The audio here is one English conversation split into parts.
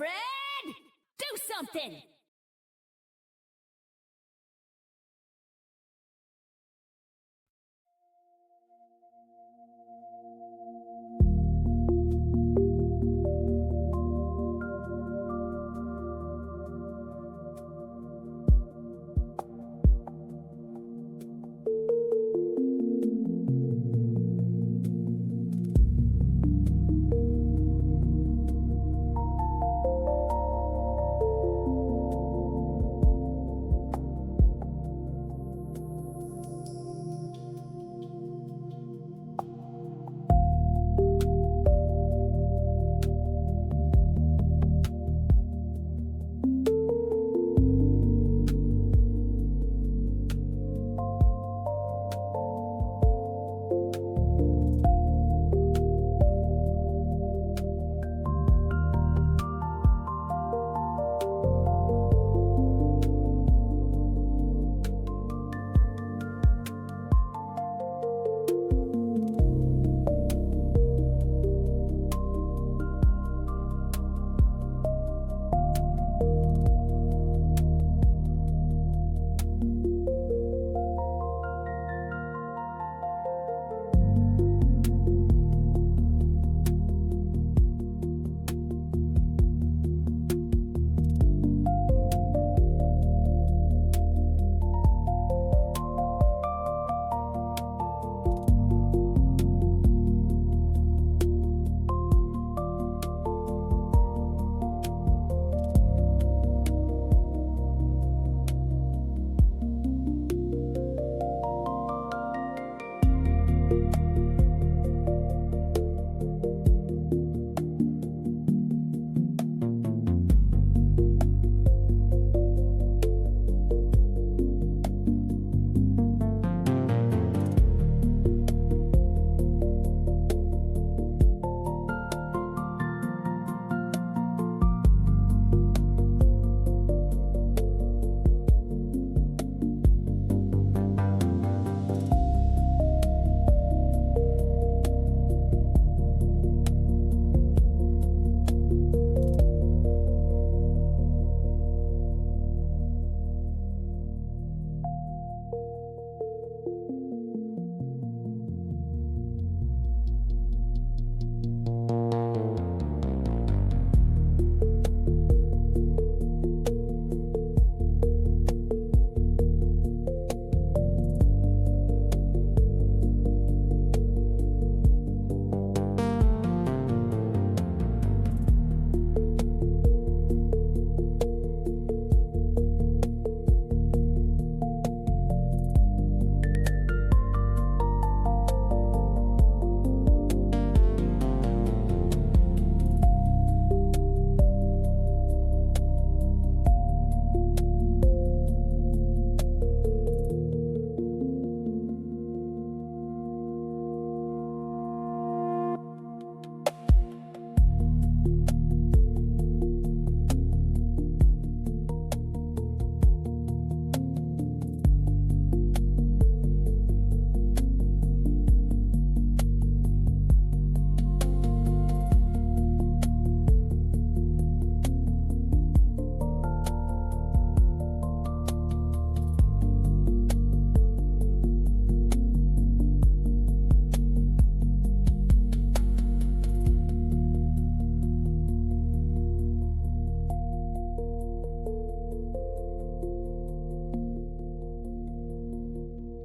Fred, do something!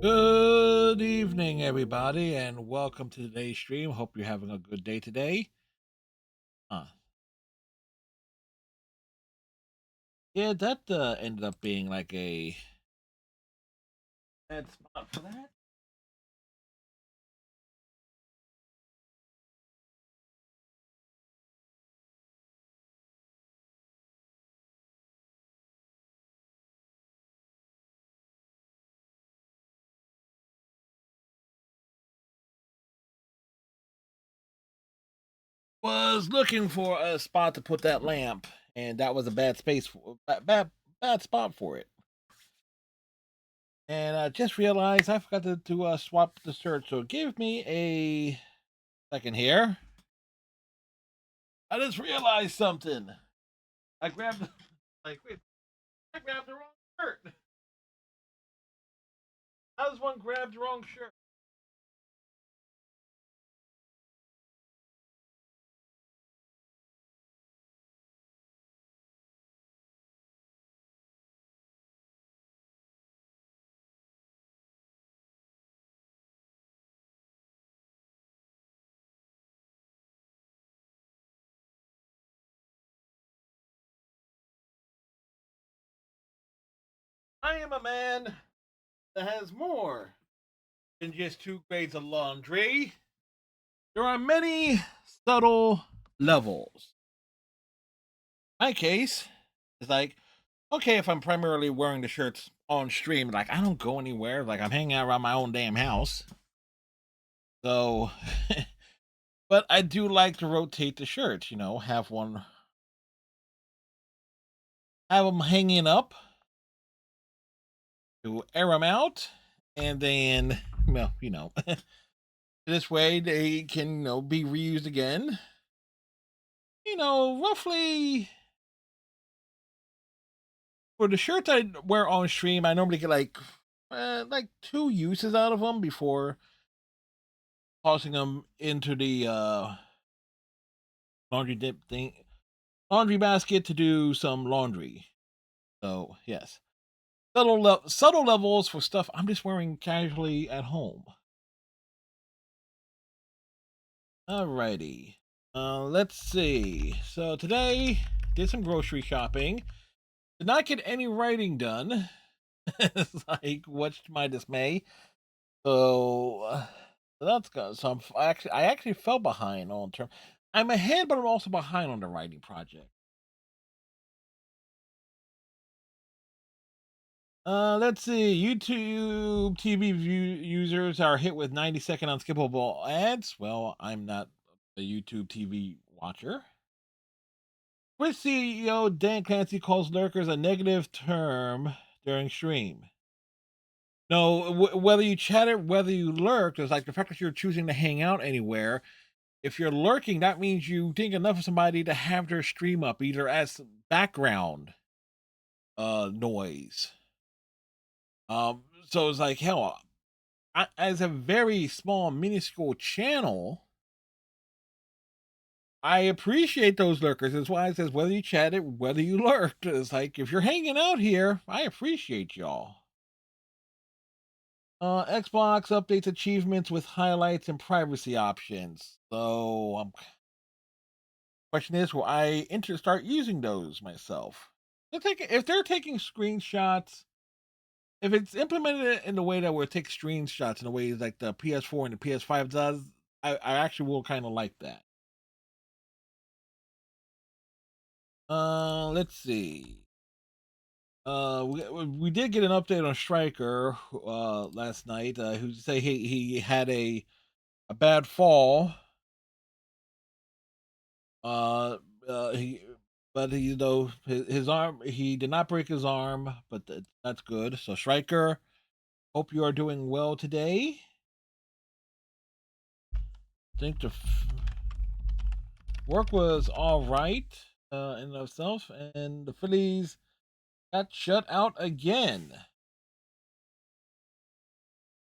Good evening, everybody, and welcome to today's stream. Hope you're having a good day today. Yeah, that ended up being like a bad spot for that. Was looking for a spot to put that lamp, and that was a bad space, bad spot for it. And I just realized I forgot to swap the search. So give me a second here. I just realized something. I grabbed like wait, I grabbed the wrong shirt. How does one grab the wrong shirt? I am a man that has more than just two grades of laundry. There are many subtle levels. My case is like, okay, if I'm primarily wearing the shirts on stream, like I don't go anywhere, like I'm hanging out around my own damn house. So, but I do like to rotate the shirts, have them hanging up to air them out, and then, well, this way they can, be reused again. Roughly for the shirts I wear on stream, I normally get like 2 uses out of them before tossing them into the laundry dip thing, laundry basket to do some laundry. So yes, subtle levels for stuff I'm just wearing casually at home. Alrighty, let's see. So today did some grocery shopping. Did not get any writing done. It's like, what's my dismay? So that's good. So I actually fell behind on term. I'm ahead, but I'm also behind on the writing project. Let's see. YouTube TV users are hit with 90-second unskippable ads. Well, I'm not a YouTube TV watcher. Twitch CEO Dan Clancy calls lurkers a negative term during stream. No, whether you chat it, whether you lurk, it's like the fact that you're choosing to hang out anywhere. If you're lurking, that means you think enough of somebody to have their stream up, either as background noise. So it's like, hell, as a very small, minuscule channel, I appreciate those lurkers. That's why it says whether you chat it, whether you lurked. It's like, if you're hanging out here, I appreciate y'all. Xbox updates achievements with highlights and privacy options. So, question is, will I start using those myself? If they're taking screenshots, if it's implemented in the way that we'll take screenshots in the way like the PS4 and the PS5 does, I actually will kind of like that. Let's see. We did get an update on Striker last night. Who say he had a bad fall. He but he his arm, he did not break his arm, but that's good. So Striker, hope you are doing well today. I think the work was all right in itself, and the Phillies got shut out again.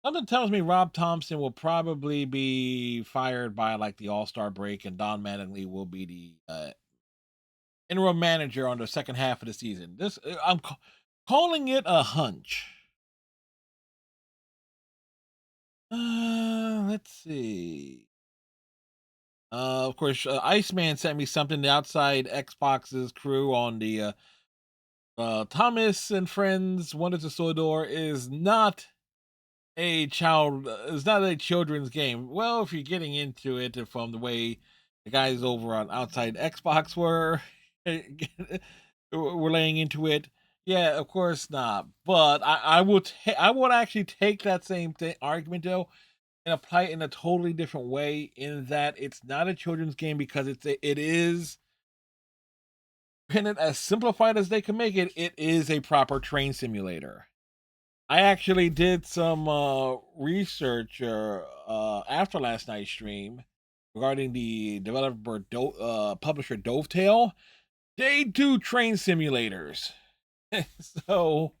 Something tells me Rob Thompson will probably be fired by like the All-Star break, and Don Mattingly will be the interim manager on the second half of the season. This I'm calling it a hunch. Let's see. Of course, Iceman sent me something. The outside Xbox's crew on the Thomas and Friends Wonders of Sodor is not it's not a children's game. Well, if you're getting into it from the way the guys over on outside Xbox were were laying into it, yeah, of course not. But I would actually take that same argument though and apply it in a totally different way. In that it's not a children's game because it is as simplified as they can make it. It is a proper train simulator. I actually did some research after last night's stream regarding the publisher Dovetail. they do train simulators. So,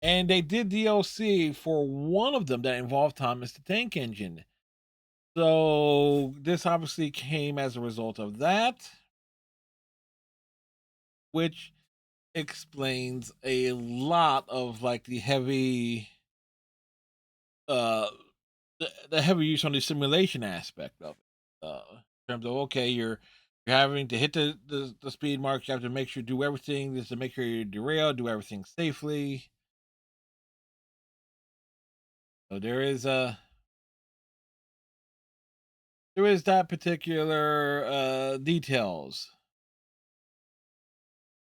and they did DLC for one of them that involved Thomas the Tank Engine. So this obviously came as a result of that, which explains a lot of like the heavy uh the heavy use on the simulation aspect of it. In terms of, okay, you're having to hit the speed marks, you have to make sure do everything just to make sure you derail, do everything safely. So there is that particular details.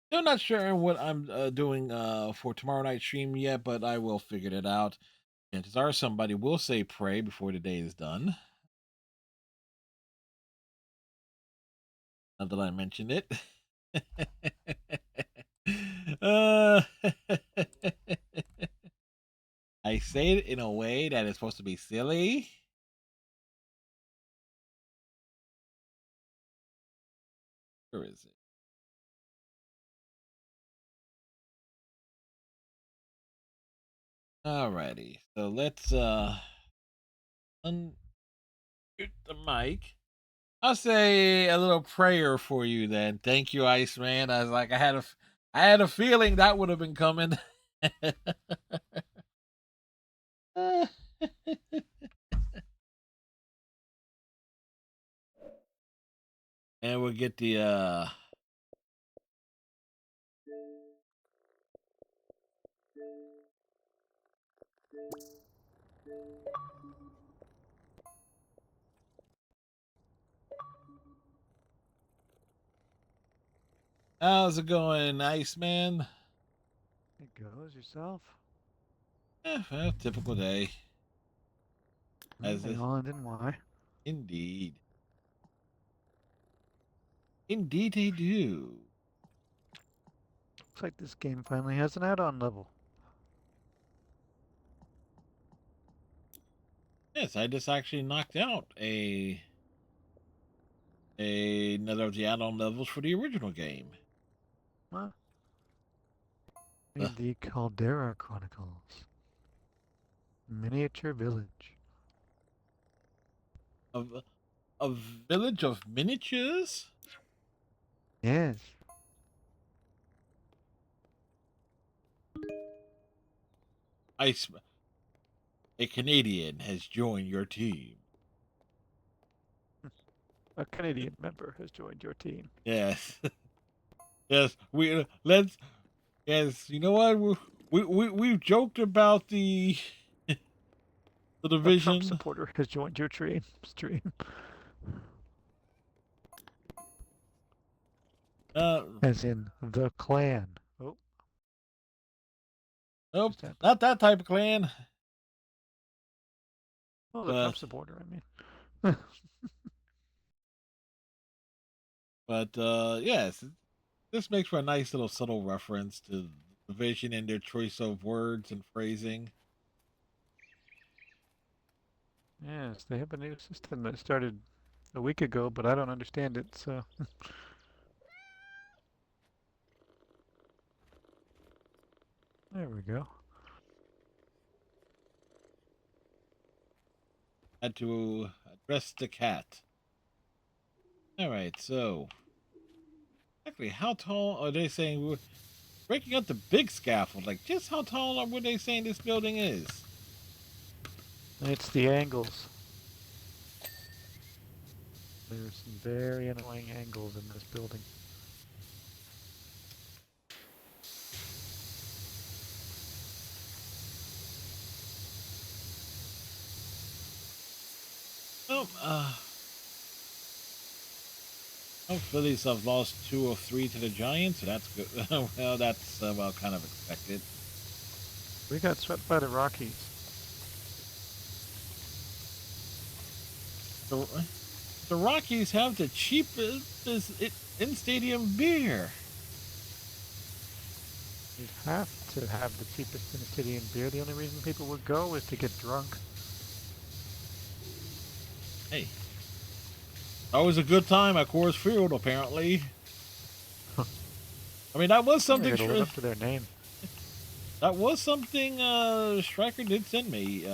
Still not sure what I'm doing for tomorrow night's stream yet, but I will figure it out. Chances are somebody will say pray before the day is done. Not that I mentioned it. uh, I say it in a way that is supposed to be silly. Where is it? Alrighty, so let's unmute the mic. I'll say a little prayer for you then. Thank you, Iceman. I was like, I had a feeling that would have been coming. And we'll get the how's it going, Iceman? It goes yourself. Well, typical day. As They all end in Y. indeed. Indeed they do. Looks like this game finally has an add-on level. Yes, I just actually knocked out another of the add-on levels for the original game. Huh? In the Caldera Chronicles. Miniature Village. A village of miniatures? Yes. A Canadian has joined your team. A Canadian member has joined your team. Yes. Yes, let's. Yes, you know what? We've joked about the A division. Trump supporter has joined your stream. As in the clan. Oh. Nope, not that type of clan. Oh, the Trump supporter, I mean. But yes, this makes for a nice little subtle reference to division and their choice of words and phrasing. Yes, they have a new system that started a week ago, but I don't understand it, so. There we go. Had to address the cat. All right, so exactly how tall are they saying we're breaking up the big scaffold? Like, just how tall are they saying this building is? It's the angles. There's some very annoying angles in this building. Oh, Phillies have lost 2 of 3 to the Giants, so that's good. Well, that's well, kind of expected. We got swept by the Rockies. The Rockies have the cheapest in-stadium beer. You have to have the cheapest in-stadium beer. The only reason people would go is to get drunk. Hey, always a good time at Coors Field, apparently. I mean, that was I something. gotta live up to their name. That was something Striker did send me.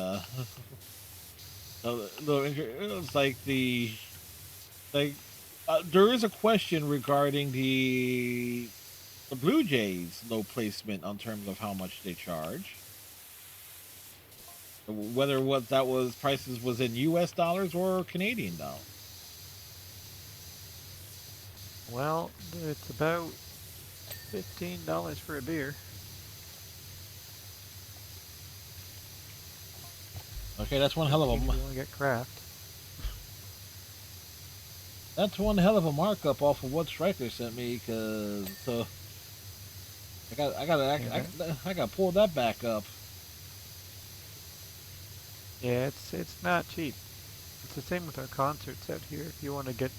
It's like there is a question regarding the Blue Jays low placement on terms of how much they charge. Whether what that was prices was in U.S. dollars or Canadian dollars. Well, it's about $15 for a beer. Okay, that's one hell of a. If you want to get craft. That's one hell of a markup off of what Striker sent me, cause I gotta pull that back up. Yeah, it's not cheap. It's the same with our concerts out here. If you want to get,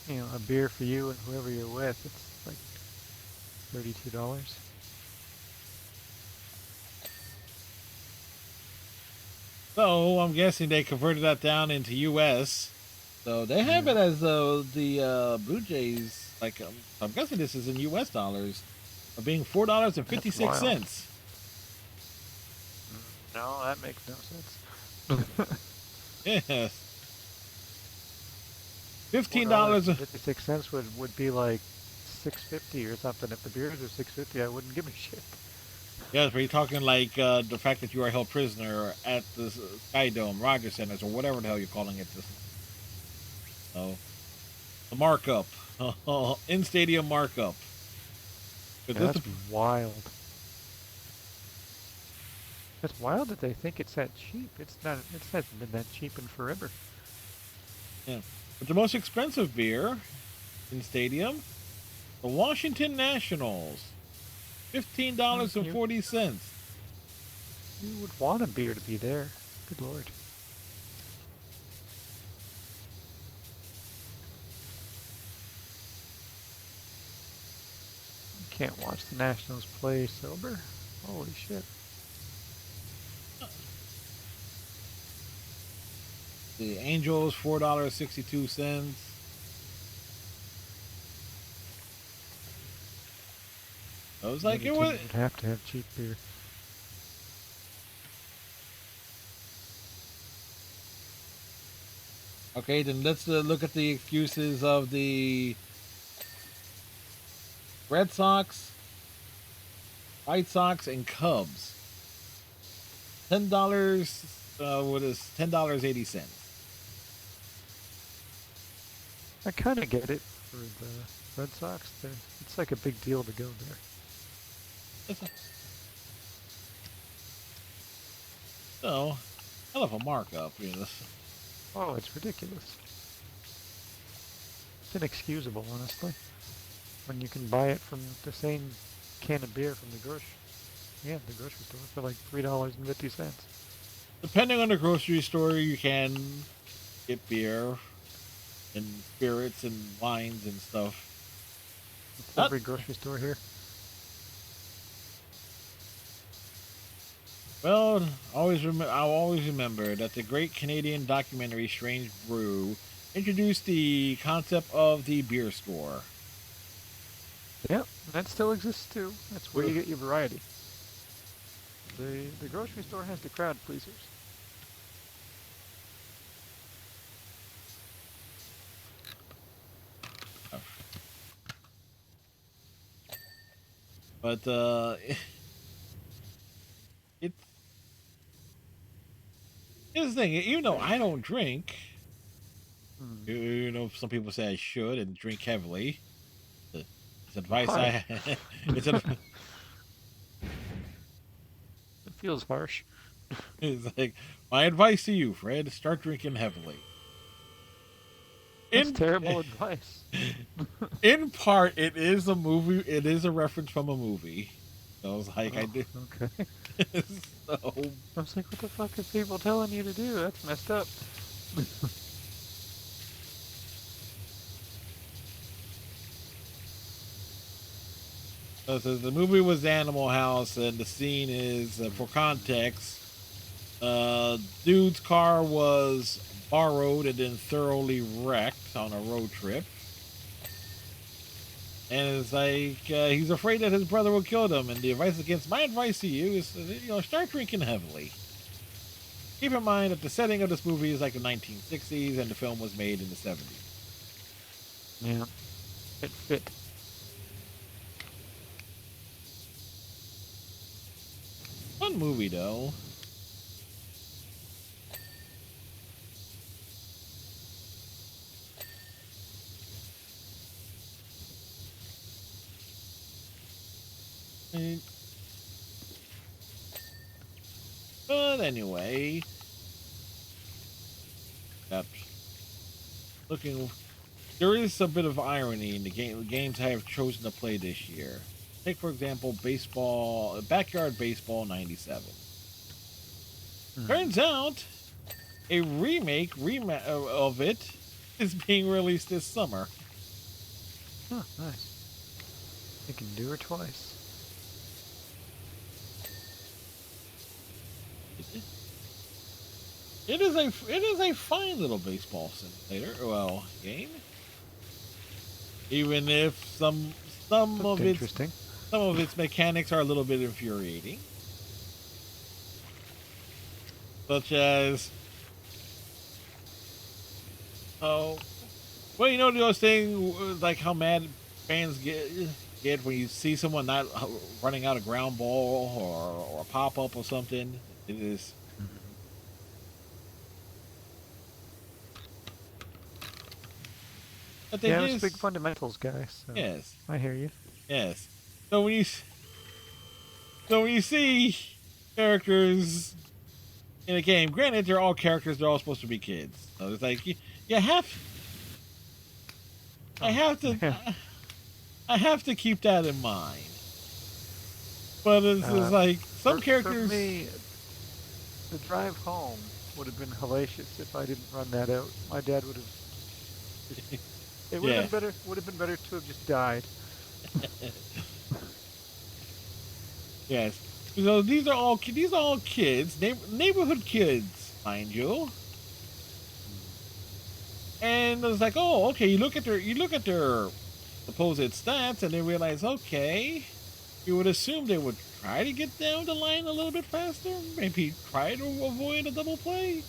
a beer for you and whoever you're with, it's like $32. So I'm guessing they converted that down into U.S. So they have it as the Blue Jays. Like I'm guessing this is in U.S. dollars, of being $4.56. No, that makes no sense. Yes. $15 and 56 would be like $6.50 or something. If the beers are $6.50, I wouldn't give a shit. Yes, but you're talking like the fact that you are held prisoner at the Sky Dome, Rogers Centers, or whatever the hell you're calling it. So, the markup, in stadium markup. Yeah, that's wild. It's wild that they think it's that cheap. It's not. It hasn't been that cheap in forever. Yeah, but the most expensive beer in stadium, the Washington Nationals, $15.40. You would want a beer to be there. Good Lord. You can't watch the Nationals play sober. Holy shit. The Angels, $4.62. I was like, it was. Would have to have cheap beer. Okay, then let's look at the excuses of the Red Sox, White Sox, and Cubs. $10. What is $10.80? I kind of get it for the Red Sox. It's like a big deal to go there. So, hell of a markup, Oh, it's ridiculous. It's inexcusable, honestly. When you can buy it from the same can of beer from the grocery store for like $3.50. Depending on the grocery store, you can get beer and spirits and wines and stuff. It's every grocery store here. Well, I'll always remember that the great Canadian documentary Strange Brew introduced the concept of the beer store. Yep, that still exists too. That's where you get your variety. The grocery store has the crowd pleasers. But here's the thing. Even though I don't drink, some people say I should and drink heavily. It's advice Why? It feels harsh. It's like my advice to you, Fred: start drinking heavily. That's terrible advice. In part, it is a movie. It is a reference from a movie. So I was like, I did. Okay. So I was like, what the fuck are people telling you to do? That's messed up. so the movie was Animal House, and the scene is, for context, dude's car was borrowed and then thoroughly wrecked on a road trip. And it's like he's afraid that his brother will kill him. And my advice to you is, start drinking heavily. Keep in mind that the setting of this movie is like the 1960s, and the film was made in the 70s. Yeah, it fit. Fun movie though. But anyway, looking, there is a bit of irony in the games I have chosen to play this year. Take for example, Backyard Baseball '97. Turns out, a remake of it is being released this summer. Oh, nice. You can do it twice. It is a fine little baseball simulator, game. Even if some of its mechanics are a little bit infuriating, such as those things like how mad fans get when you see someone not running out a ground ball or a pop up or something. It is. But Yeah, I'm a big fundamentals guy. So yes, I hear you. Yes. So when you see characters in a game, granted they're all characters, they're all supposed to be kids. So it's like I have to keep that in mind. But it's like some characters. For me, the drive home would have been hellacious if I didn't run that out. My dad would have. It would have been better. Would have been better to have just died. Yes. So these are all kids, neighborhood kids, mind you. And it's like, oh, okay. You look at their supposed stats, and they realize, okay, you would assume they would try to get down the line a little bit faster, maybe try to avoid a double play.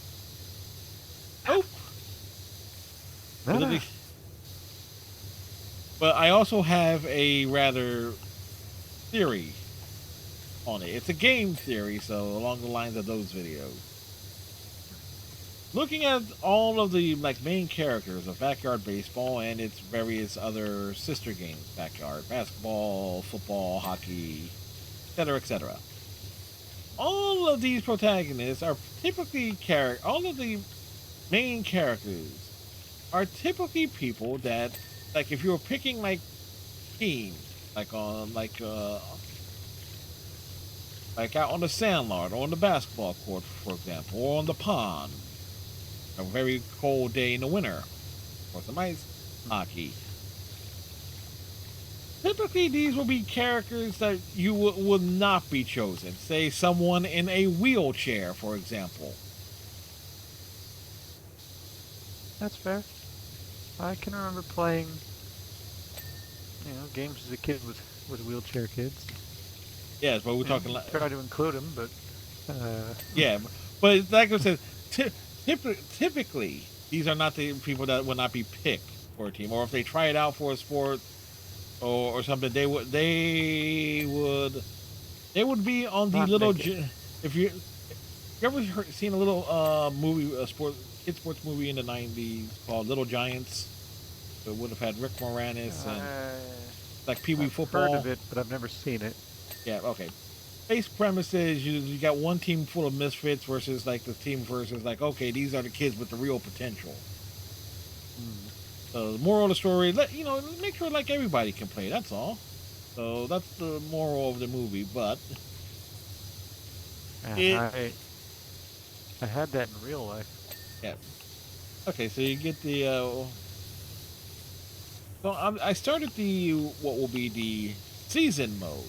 Nope. But I also have a rather theory on it. It's a game theory, so along the lines of those videos. Looking at all of the main characters of Backyard Baseball and its various other sister games, Backyard Basketball, Football, Hockey, etc., etc. All of these protagonists are typically all of the main characters are typically people that, if you were picking teams, out on the sandlot or on the basketball court, for example, or on the pond, a very cold day in the winter, or some ice hockey. Typically, these will be characters that you would not be chosen. Say someone in a wheelchair, for example. That's fair. I can remember playing, games as a kid with wheelchair kids. Yes, but we're talking try to include them, but yeah, but like I said, typically these are not the people that would not be picked for a team, or if they try it out for a sport or something, they would be on the little. If you ever seen a little kid sports movie in the '90s called Little Giants? It would have had Rick Moranis and Pee Wee football. I've heard of it, but I've never seen it. Yeah, okay. Base premise is you got one team full of misfits versus the team versus okay, these are the kids with the real potential. The moral of the story, make sure everybody can play. That's all. So that's the moral of the movie. But I had that in real life. Yeah. Okay, so you get the. So I started what will be the season mode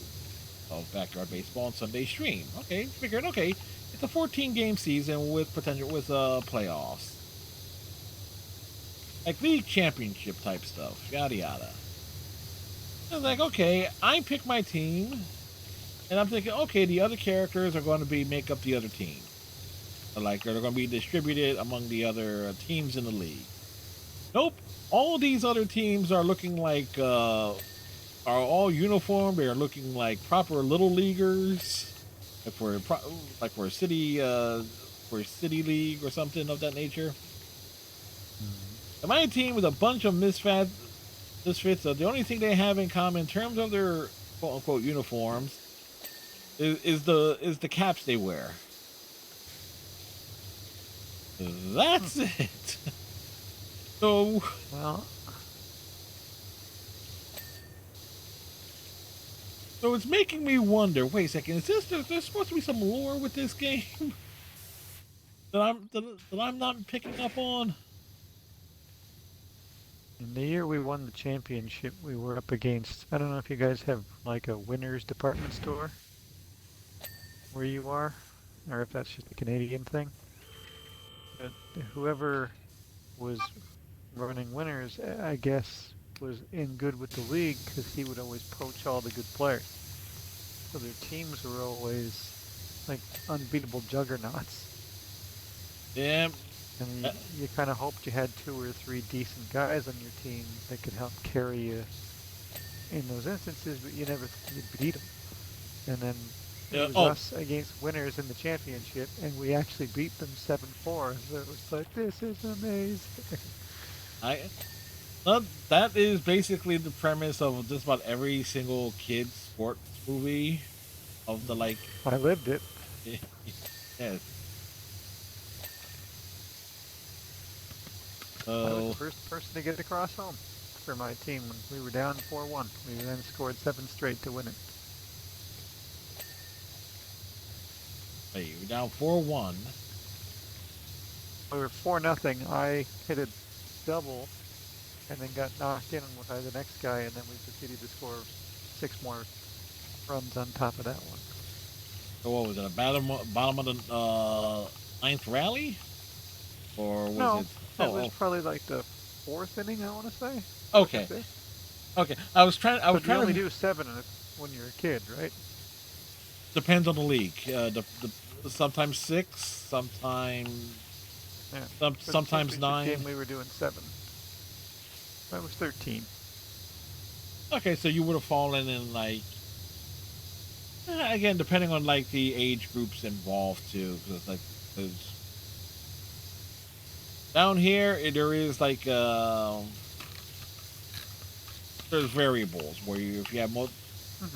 of Backyard Baseball on Sunday stream. Okay, figured it's a 14-game season with playoffs, league championship type stuff, yada yada. It's like, okay, I pick my team, and I'm thinking, okay, the other characters are going to be make up the other team. Like they're going to be distributed among the other teams in the league. Nope, all these other teams are looking like are all uniform. They are looking like proper little leaguers, like for a city for a city league or something of that nature. And my team is a bunch of misfits. So the only thing they have in common in terms of their quote unquote uniforms is the caps they wear. That's it. So Well, so it's making me wonder. Wait a second. Is there's supposed to be some lore with this game that I'm not picking up on? in the year we won the championship, we were up against, I don't know if you guys have like a winner's department store where you are, or if that's just a Canadian thing. But whoever was running winners, I guess, was in good with the league because he would always poach all the good players. So their teams were always like unbeatable juggernauts. Yeah. And you kind of hoped you had 2 or 3 decent guys on your team that could help carry you in those instances, but you never you'd beat them. And then it was us against winners in the championship, and we actually beat them 7-4. So it was like, this is amazing. That is basically the premise of just about every single kid's sports movie of the like. I lived it. Yes. I was the first person to get across home for my team when we were down 4-1. We then scored 7 straight to win it. Wait, you were down 4-1. We were 4-0. I hit a double and then got knocked in by the next guy, and then we proceeded to score 6 more runs on top of that one. So what was it? A bottom of the ninth rally, or was no, it? That was probably like the 4th inning, I want to say. Okay. Okay. I was trying to only to do 7 when you're a kid, right? Depends on the league. Sometimes 6, sometimes sometimes 9. Game we were doing 7. That was 13. Okay, so you would have fallen in like again, depending on like the age groups involved too, because down here there is like there's variables where if you have more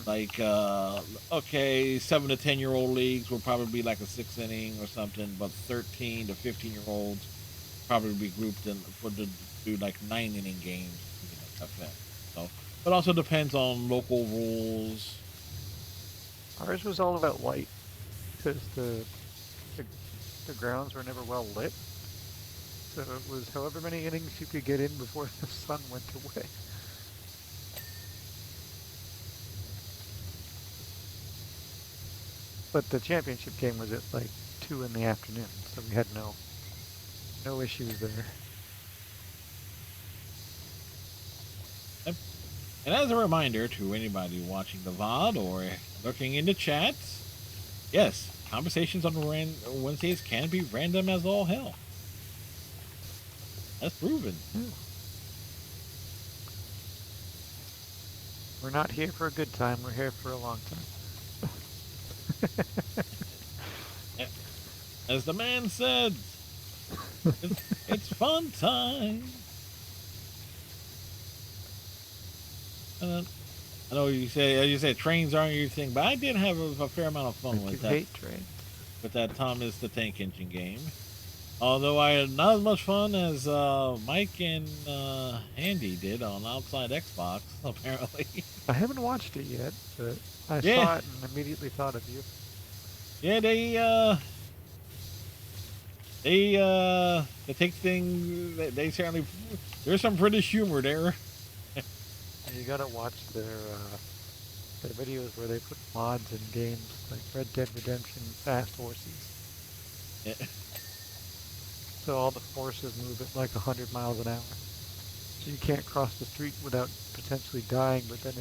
like okay, 7 to 10-year-old leagues will probably be like a 6 inning or something, but 13 to 15-year-olds probably be grouped in for the do like 9 inning games, like that. So it also depends on local rules. Ours was all about light because the grounds were never well lit, so it was however many innings you could get in before the sun went away. But the championship game was at like 2 in the afternoon, so we had no issues there. And as a reminder to anybody watching the VOD or looking in the chat, yes, conversations on Wednesdays can be random as all hell. That's proven. We're not here for a good time, we're here for a long time. As the man said, it's fun time. I know you say trains aren't your thing, but I did have a fair amount of fun with that. Hate trains. With that Thomas the Tank Engine game. Although I had not as much fun as Mike and Andy did on Outside Xbox, apparently. I haven't watched it yet, but I saw it and immediately thought of you. Yeah, they take things. They certainly there's some British humor there. You gotta watch their videos where they put mods in games like Red Dead Redemption Fast Horses. Yeah. So all the horses move at like 100 miles an hour. So you can't cross the street without potentially dying, but then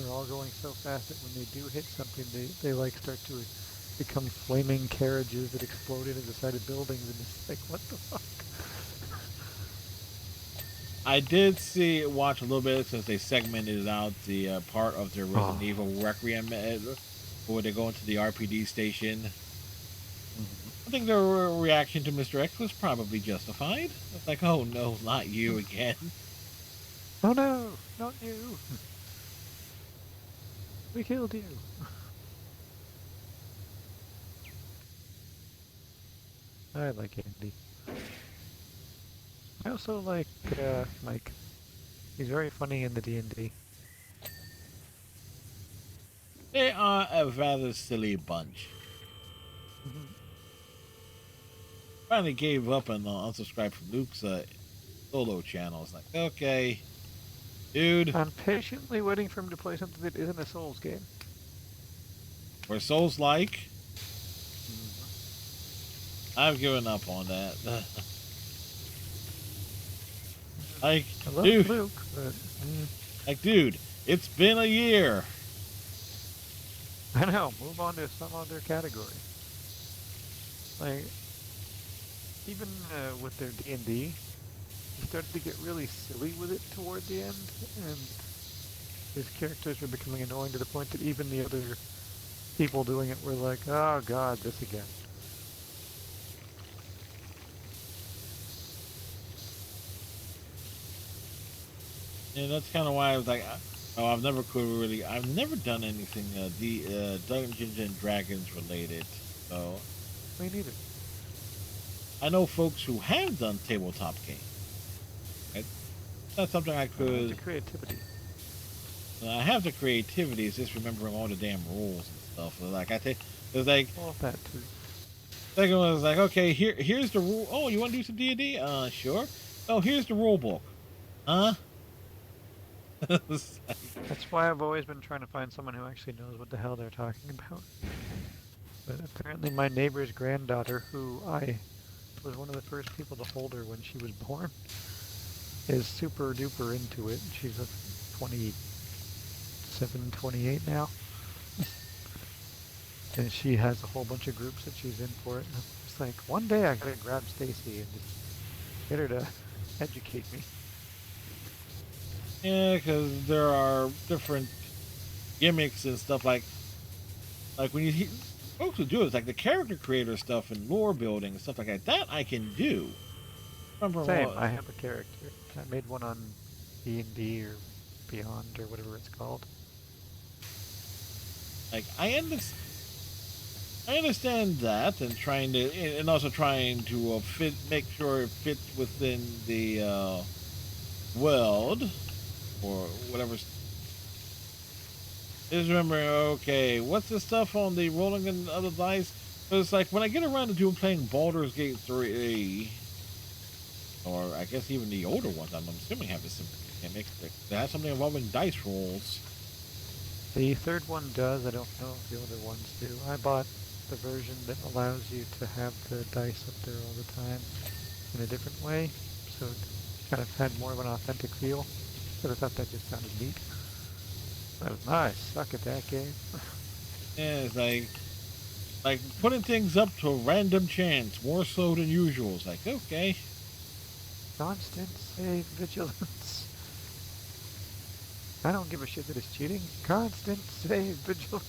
they're all going so fast that when they do hit something, they like start to become flaming carriages that explode into the side of buildings, and it's like, what the fuck? I did watch a little bit since they segmented out the part of their Resident Evil Requiem where they go into the RPD station. I think their reaction to Mr. X was probably justified. It's like, oh no, not you again. Oh no, not you. We killed you. I like Andy. I also like Mike. He's very funny in the D&D. They are a rather silly bunch. Finally gave up and unsubscribed from Luke's solo channel. It's like, okay, dude. I'm patiently waiting for him to play something that isn't a Souls game. Or Souls-like. I've given up on that. Like, I love dude, Luke, but like, dude, it's been a year. I know. Move on to some other category. Like, even with their D&D, he started to get really silly with it toward the end, and his characters were becoming annoying to the point that even the other people doing it were like, oh god, this again. And that's kind of why I was like, oh, I've never done anything Dungeons and Dragons related. So Me neither. I know folks who have done tabletop games. That's something I could. The creativity. I have the creativity. It's just remembering all the damn rules and stuff. So like it's like. All that too. Second one was like, okay, here's the rule. Oh, you want to do some D&D? Sure. Oh, here's the rule book. Huh? That's why I've always been trying to find someone who actually knows what the hell they're talking about. But apparently my neighbor's granddaughter, who I was one of the first people to hold her when she was born, is super duper into it. She's a 27, 28 now. And she has a whole bunch of groups that she's in for it. And it's like, one day I gotta grab Stacy and just get her to educate me. Yeah, because there are different gimmicks and stuff like when you hear folks who do it, it's like the character creator stuff and lore building and stuff like that. That I can do. Same, I have a character. I made one on D&D or Beyond or whatever it's called. Like I understand that, and also trying to make sure it fits within the world or whatever. Just remembering, okay, what's the stuff on the rolling and other dice? Because it's like when I get around to playing Baldur's Gate 3, or I guess even the older ones, I'm assuming have this gimmick. They have something involving dice rolls. The third one does. I don't know if the other ones do. I bought the version that allows you to have the dice up there all the time in a different way, so it kind of had more of an authentic feel. But I thought that just sounded neat. That was nice. Suck at that game. Yeah, it's like putting things up to a random chance, more so than usual. It's like, okay. Constant save vigilance. I don't give a shit that it's cheating. Constant save vigilance.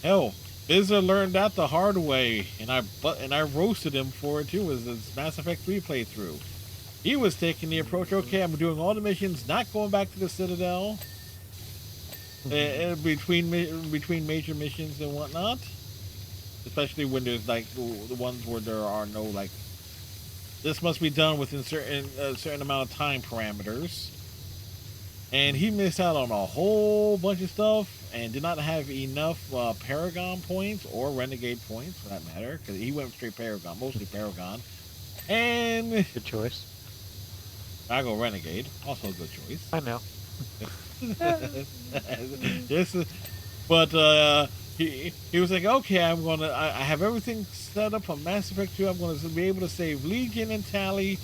Hell, Bizza learned that the hard way, and I roasted him for it too. Was his Mass Effect 3 playthrough? He was taking the approach, okay, I'm doing all the missions, not going back to the Citadel, between major missions and whatnot. Especially when there's like the ones where there are no like, this must be done within a certain amount of time parameters. And he missed out on a whole bunch of stuff and did not have enough Paragon points or Renegade points for that matter, because he went straight Paragon, mostly Paragon. And good choice. I go Renegade, also a good choice. I know. But he was like, okay, I have everything set up on Mass Effect 2. I'm gonna be able to save Legion and Tally.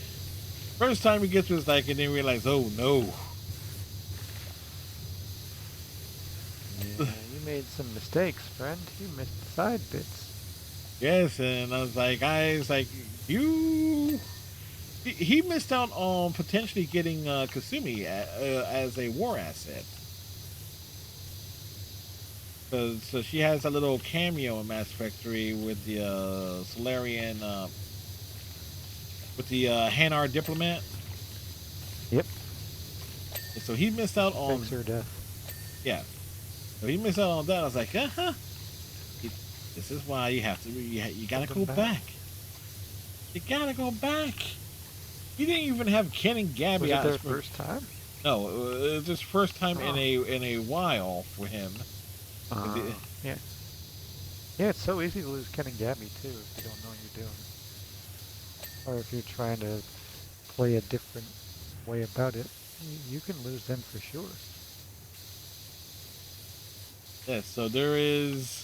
First time he gets to his like, and then realize, oh no. made some mistakes, friend. You missed side bits. Yes, and I was like, guys, like you. He missed out on potentially getting Kasumi as a war asset. So she has a little cameo in Mass Effect 3 with the Solarian, with the Hanar diplomat. Yep. And so he missed out on. Fakes her death. Yeah. So he missed out on that. I was like, uh-huh. This is why you have to. You gotta go back. You gotta go back. He didn't even have Ken and Gabby. Was it their first time? No, it was his first time in a while for him. Yeah. Yeah, it's so easy to lose Ken and Gabby too if you don't know what you're doing. Or if you're trying to play a different way about it, you can lose them for sure. Yes, so there is.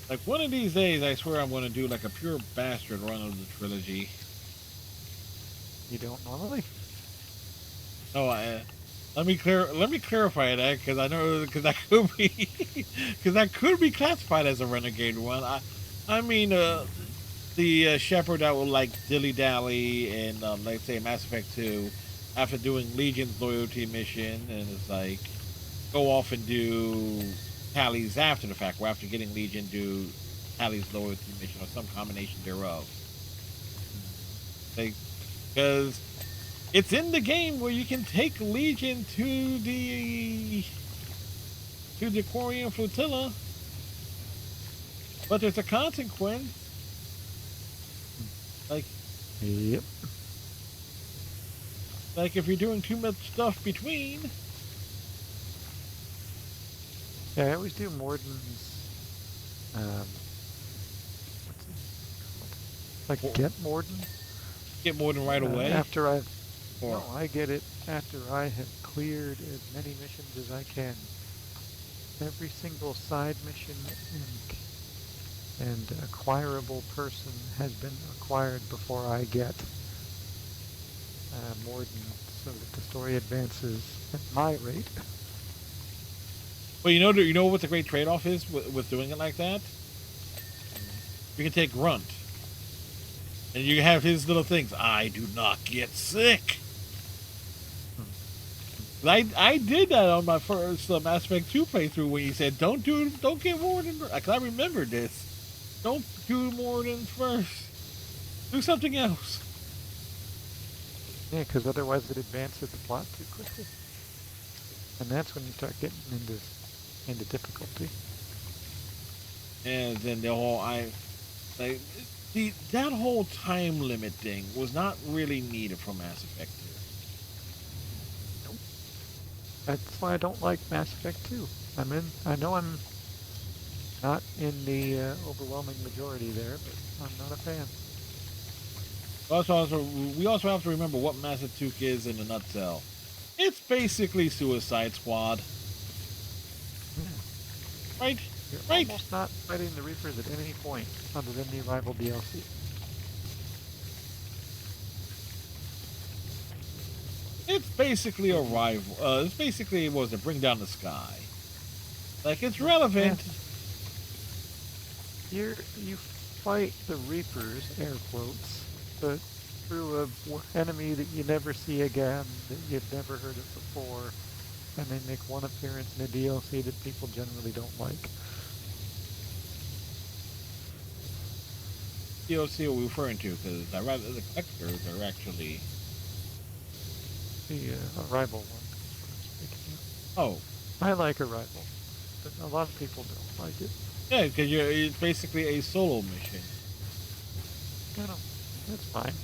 Like one of these days, I swear I'm going to do like a pure bastard run of the trilogy. You don't normally? Oh, let me clarify that because I know because that could be because that could be classified as a renegade one. I mean the shepherd that will like dilly dally in let's say Mass Effect 2 after doing Legion's loyalty mission and it's like go off and do Tally's after the fact, or after getting Legion, do Tally's loyalty mission or some combination thereof. Like, because it's in the game where you can take Legion to the Quarian flotilla, but there's a consequence. Like, yep. Like if you're doing too much stuff between. Yeah, I always do Morden's, like get Morden. Get Morden right away? After I've, no, I get it after I have cleared as many missions as I can. Every single side mission and acquirable person has been acquired before I get Morden, so that the story advances at my rate. Well, you know what the great trade-off is with doing it like that? You can take Grunt. And you have his little things. I do not get sick. I did that on my first Mass Effect 2 playthrough when you said, don't get Morden. Because I remembered this. Don't do Morden first. Do something else. Yeah, because otherwise it advances the plot too quickly. And that's when you start getting into difficulty. And then the whole that whole time limit thing was not really needed for Mass Effect 2. Nope. That's why I don't like Mass Effect 2. I know I'm not in the overwhelming majority there, but I'm not a fan. We also have to remember what Mass Effect 2 is in a nutshell. It's basically Suicide Squad. Right? You're right. almost not fighting the Reapers at any point other than the Arrival DLC. It's basically a rival. It's basically was to bring down the sky. Like it's relevant. Yeah. You fight the Reapers, air quotes, but through a enemy that you never see again, that you've never heard of before, and they make one appearance in a DLC that people generally don't like. DLC we're referring to because the collectors are actually The Arrival one is what I'm speaking of. Oh, I like Arrival, but a lot of people don't like it. yeah, because it's basically a solo mission. You know, that's fine.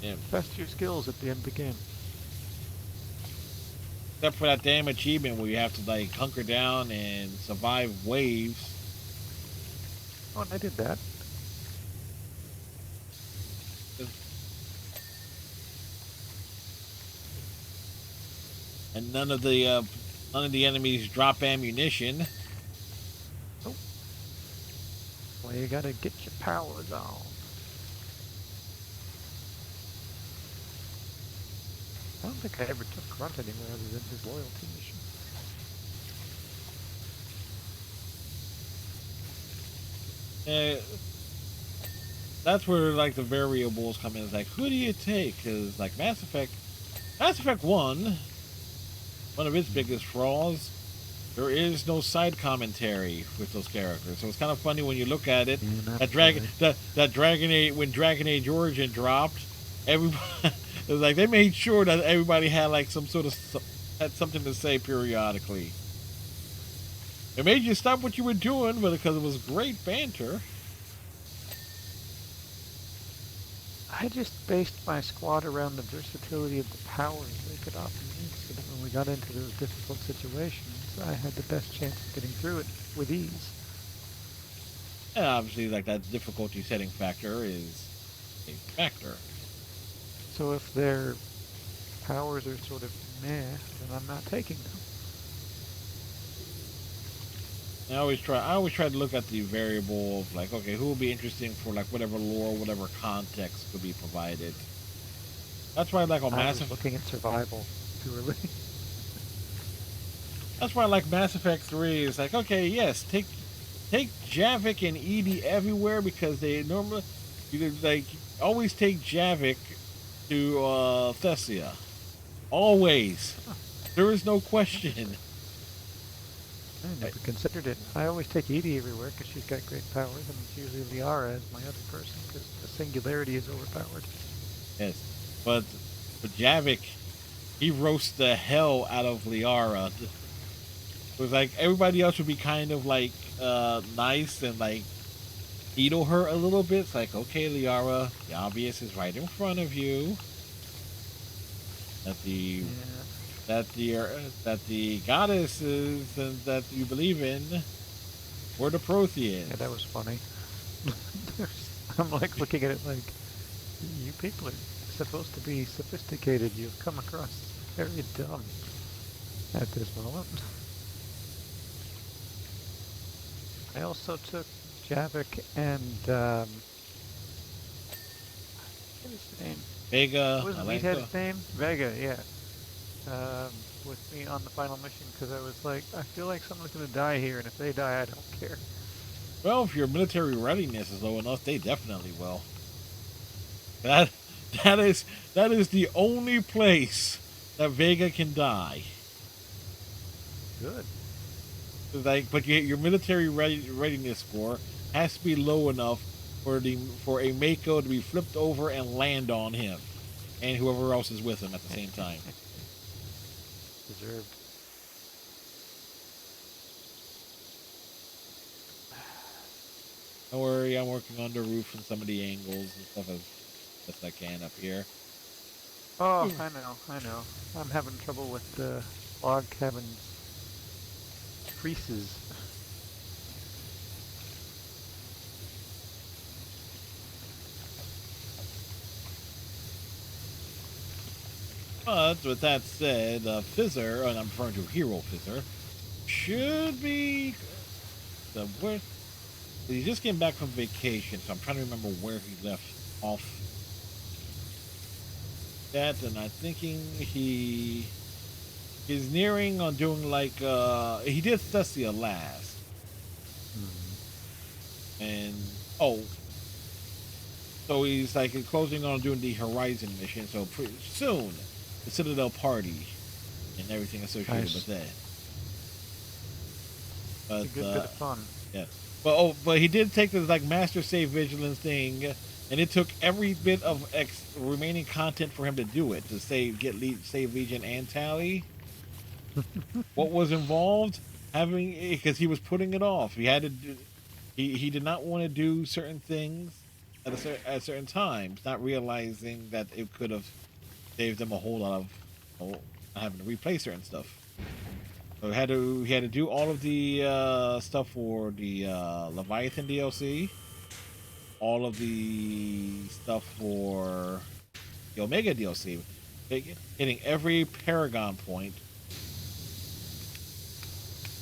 Yeah. Test your skills at the end of the game. Except for that damn achievement where you have to like hunker down and survive waves. Oh, and I did that. And none of the enemies drop ammunition. Oh. Well, you gotta get your powers on. I don't think I ever took Grunt anywhere other than his loyalty mission. That's where like the variables come in. It's like, who do you take? Because like Mass Effect 1, one of its biggest flaws, there is no side commentary with those characters. So it's kind of funny when you look at it. That Dragon Age, when Dragon Age Origin dropped, everybody it was like they made sure that everybody had like some sort of had something to say periodically. It made you stop what you were doing, but because it was great banter. I just based my squad around the versatility of the powers they could offer me, so that when we got into those difficult situations, I had the best chance of getting through it with ease. And obviously, like that difficulty setting factor is a factor. So if their powers are sort of meh, then I'm not taking them. I always try to look at the variable of like, okay, who will be interesting for like whatever lore, whatever context could be provided. That's why I like on Mass Effect. Looking at survival purely. That's why I like Mass Effect 3. It's like, okay, yes, take Javik and EDI everywhere because they normally you could, like always take Javik to Thessia. Always. There is no question. I never considered it. I always take EDI everywhere because she's got great powers, and it's usually Liara as my other person because the singularity is overpowered. Yes, but Javik, he roasts the hell out of Liara. It was like everybody else would be kind of like nice and like needle her a little bit. It's like, okay, Liara, the obvious is right in front of you. That the goddesses and that you believe in were the Protheans. Yeah, that was funny. I'm like looking at it like, you people are supposed to be sophisticated. You've come across very dumb at this moment. I also took Javik and what is his name? Vega. What was Meathead's name? Vega, yeah. With me on the final mission because I was like, I feel like someone's going to die here, and if they die, I don't care. Well, if your military readiness is low enough, they definitely will. That is the only place that Vega can die. Good. Like, but your military readiness score has to be low enough for a Mako to be flipped over and land on him, and whoever else is with him at the same time. Deserved. Don't worry, I'm working on the roof and some of the angles and stuff as best I can up here. Oh, I know. I'm having trouble with the log cabin's creases. But with that said, Fizzer, and I'm referring to Hero Fizzer, should be where he just came back from vacation, so I'm trying to remember where he left off. That, and I'm thinking he is nearing on doing like he did Thessia last, and so he's like closing on doing the Horizon mission. So pretty soon, the Citadel party and everything associated with that. But It's a good bit of fun. Yeah. But he did take this like master save vigilance thing, and it took every bit of remaining content for him to do it to save Legion and Tally. What was involved? Because he was putting it off. He had to do. He did not want to do certain things at certain times, not realizing that it could have saved them a whole lot of having to replay certain stuff. So he had to do all of the stuff for the Leviathan DLC, all of the stuff for the Omega DLC, hitting every Paragon point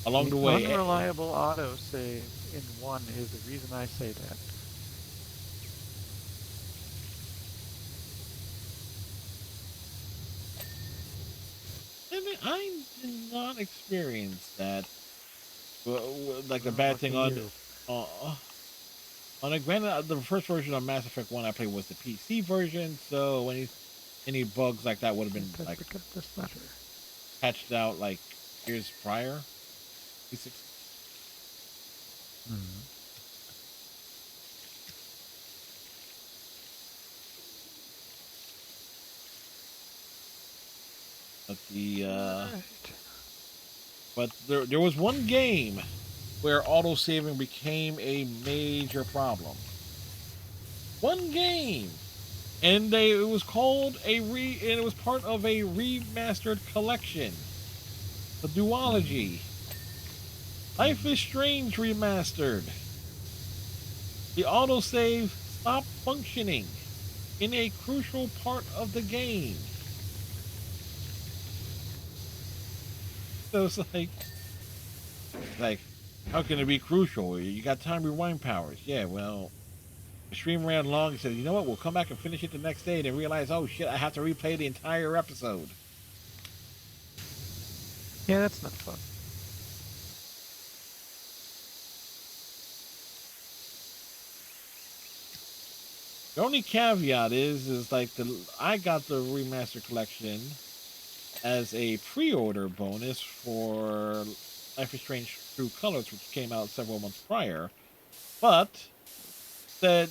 along the way. Unreliable autosave in 1 is the reason I say that. And I did not experience that. Like the Well, bad thing lucky you. uh, on a granted, the first version of Mass Effect 1 I played was the PC version, so any bugs like that would have been Can't I like pick up this letter? patched out like years prior. Hmm. But the Alright. but there was one game where autosaving became a major problem. One game, and it was called and it was part of a remastered collection, the duology. Life is Strange remastered. The autosave stopped functioning in a crucial part of the game. So it's like, how can it be crucial? You got time rewind powers. Yeah, well, the stream ran long and said, you know what, we'll come back and finish it the next day, and then realize, oh shit, I have to replay the entire episode. Yeah, that's not fun. The only caveat is like I got the remaster collection as a pre-order bonus for Life is Strange True Colors, which came out several months prior. But that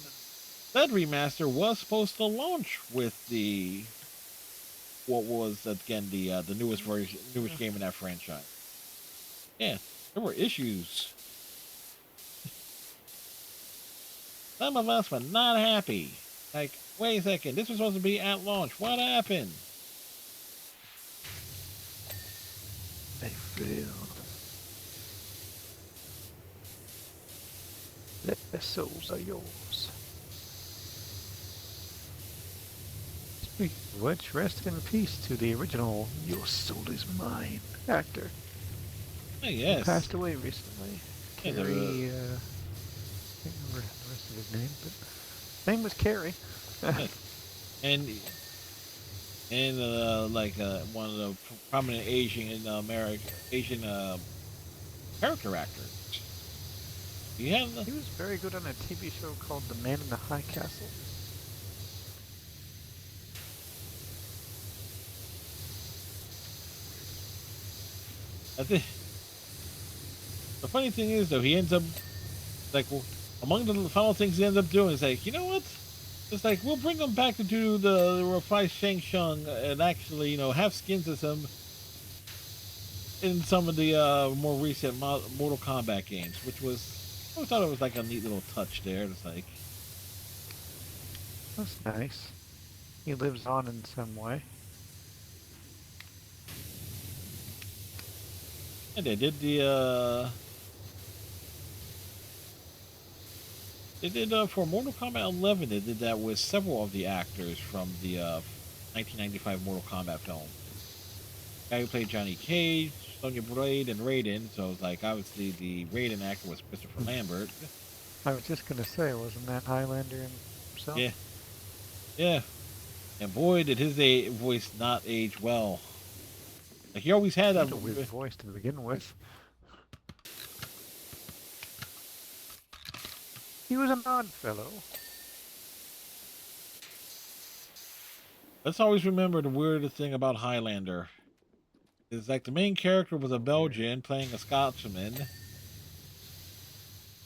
remaster was supposed to launch with the what was again the newest game in that franchise. Yeah, there were issues. Some of us were not happy. Like, wait a second, this was supposed to be at launch. What happened? They failed. Their souls are yours. Speaking of which, rest in peace to the original "Your Soul Is Mine" actor. Hey, He yes. passed away recently. Yeah, Carrie, I can't remember the rest of his name, but his name was Carrie. and like one of the prominent Asian character actors. He was very good on a TV show called The Man in the High Castle. I think the funny thing is though, he ends up like among the final things he ends up doing is like, you know what? It's like we'll bring him back to do the reprise Shang Tsung and actually, have skins of him in some of the more recent Mortal Kombat games, which was I thought it was like a neat little touch there. It's like, That's nice. He lives on in some way. and they did for Mortal Kombat 11. They did that with several of the actors from the 1995 Mortal Kombat film. The guy who played Johnny Cage, Sonya Blade, and Raiden. So it's like obviously the Raiden actor was Christopher Lambert. I was just gonna say, wasn't that Highlander himself? Yeah, yeah. And boy, did his voice not age well. Like he always had Had that a weird voice to begin with. He was an odd fellow. Let's always remember the weirdest thing about Highlander. Is like the main character was a Belgian playing a Scotsman,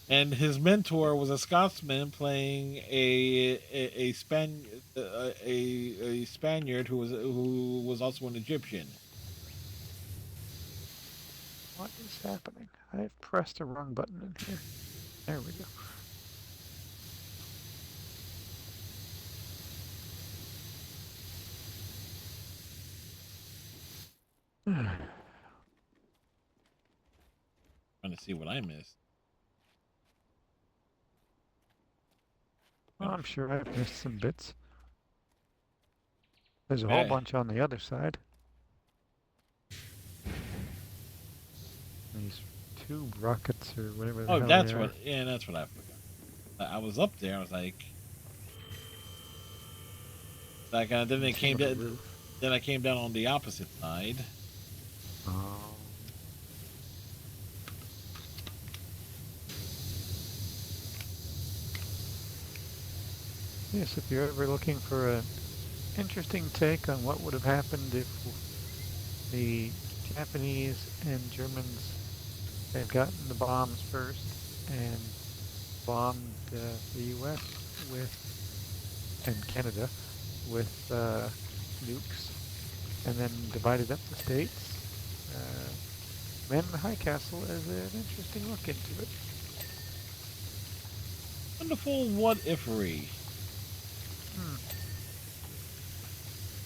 and his mentor was a Scotsman playing a Spaniard who was also an Egyptian. What is happening? I've pressed the wrong button in here. There we go. Trying to see what I missed. I'm sure I've missed some bits. There's a whole bunch on the other side. These tube rockets or whatever the Oh, hell that's they are. what. Yeah, that's what I forgot. I was up there. I was like, then they came down. Then I came down on the opposite side. Um, yes, if you're ever looking for an interesting take on what would have happened if the Japanese and Germans had gotten the bombs first and bombed the U.S. with and Canada with nukes, and then divided up the states. Man in the High Castle is an interesting look into it. Wonderful what-ifery.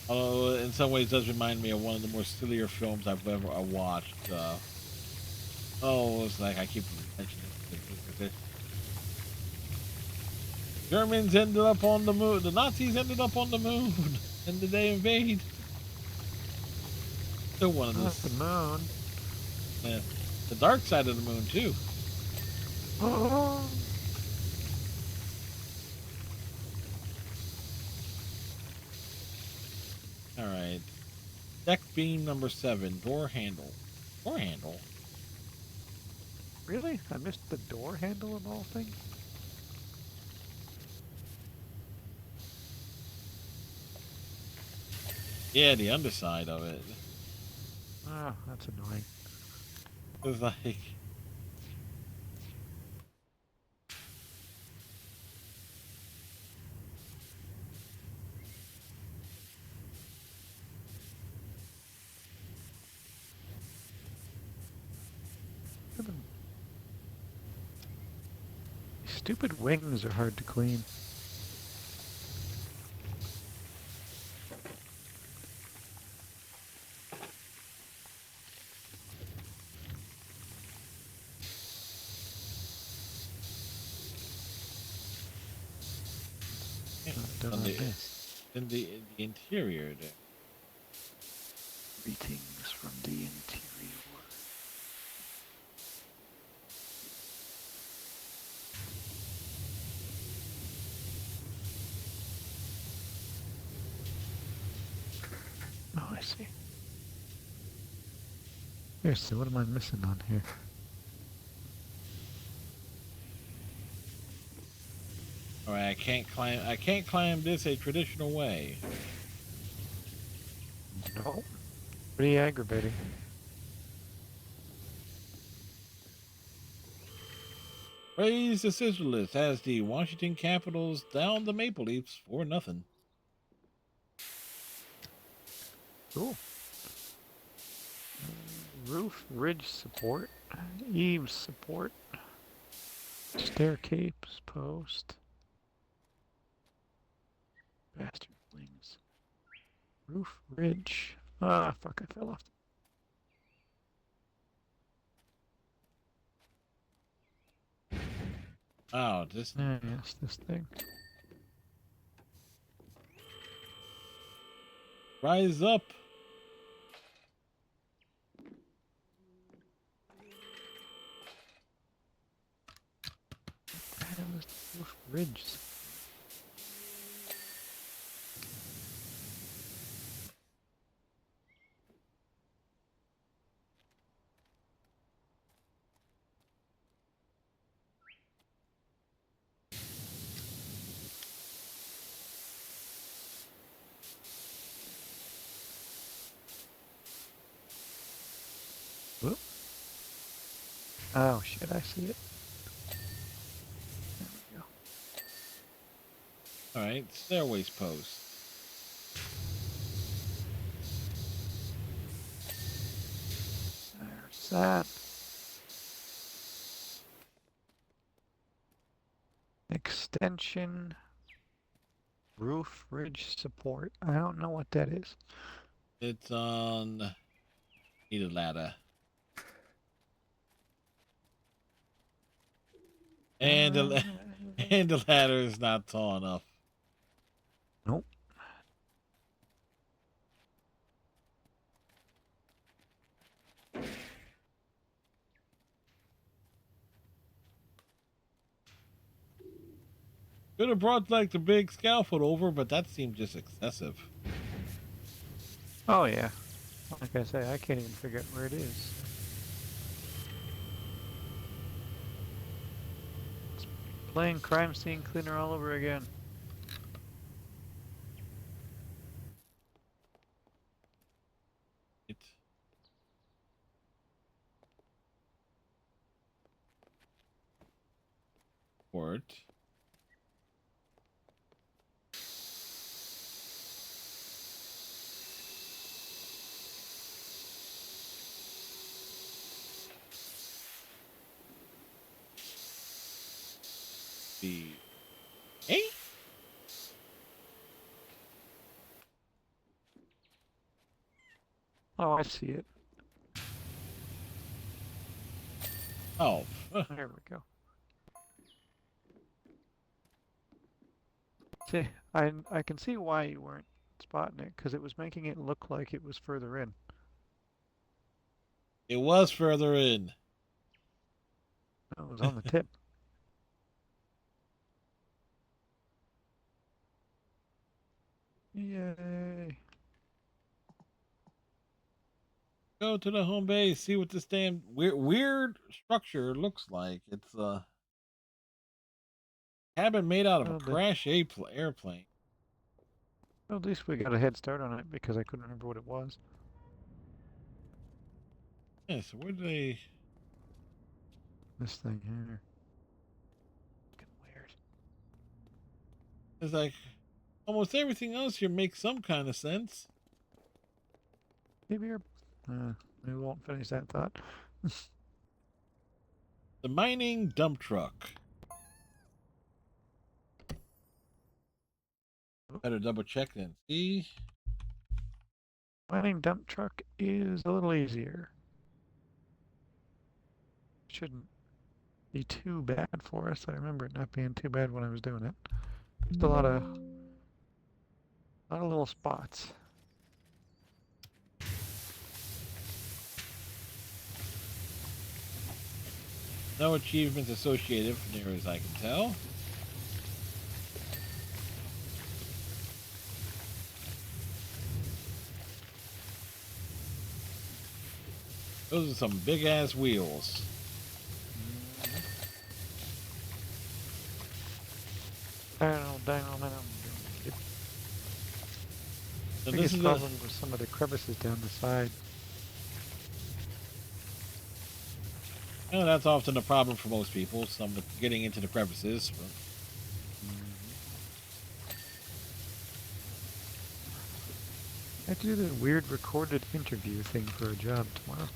Although in some ways does remind me of one of the more sillier films I've ever watched. It's like I keep mentioning it. Germans ended up on the moon. The Nazis ended up on the moon, and did they invade? Still one of Not those. the moon. Yeah, the dark side of the moon too. Oh. All right, deck beam number 7, door handle. Door handle. Really? I missed the door handle of all things? Yeah, the underside of it. Oh, that's annoying. It's like. These stupid wings are hard to clean. On in the interior there. Greetings from the interior. Oh, I see. Here, so what am I missing on here? All right, I can't climb this a traditional way. No. Pretty aggravating. Praise the Scissorless as the Washington Capitals down the Maple Leafs for nothing. Cool. Roof, ridge support, eaves support, staircase post, bastard wings, roof, ridge. Ah, fuck! I fell off. Oh, this. Yes, this thing. Rise up. Damn, this roof ridge. Whoop. Oh shit! I see it. There we go. All right, stairways post. There's that. Extension. Roof ridge support. I don't know what that is. It's on. Need a ladder. And and the ladder is not tall enough. Nope. Could have brought like the big scaffold over, but that seemed just excessive. Oh yeah. Like I say, I can't even figure out where it is. It's playing Crime Scene Cleaner all over again. It. Port. The 8? Oh, I see it. Oh. There we go. See, I can see why you weren't spotting it, because it was making it look like it was further in. It was further in. It was on the tip. Yay. Go to the home base, see what this damn weird structure looks like. It's a cabin made out of a Well, crash airplane. well, at least we got a head start on it because I couldn't remember what it was. Yeah, so where do they... This thing here. Fucking weird. It's like almost everything else here makes some kind of sense. Maybe you're... we won't finish that thought. The mining dump truck. Better double check and see. Mining dump truck is a little easier. Shouldn't be too bad for us. I remember it not being too bad when I was doing it. Just a lot of little spots. No achievements associated from near as I can tell. Those are some big ass wheels. Down. So this Biggest is problem was some of the crevices down the side. well, that's often a problem for most people. Some getting into the crevices. But... I have to do the weird recorded interview thing for a job tomorrow.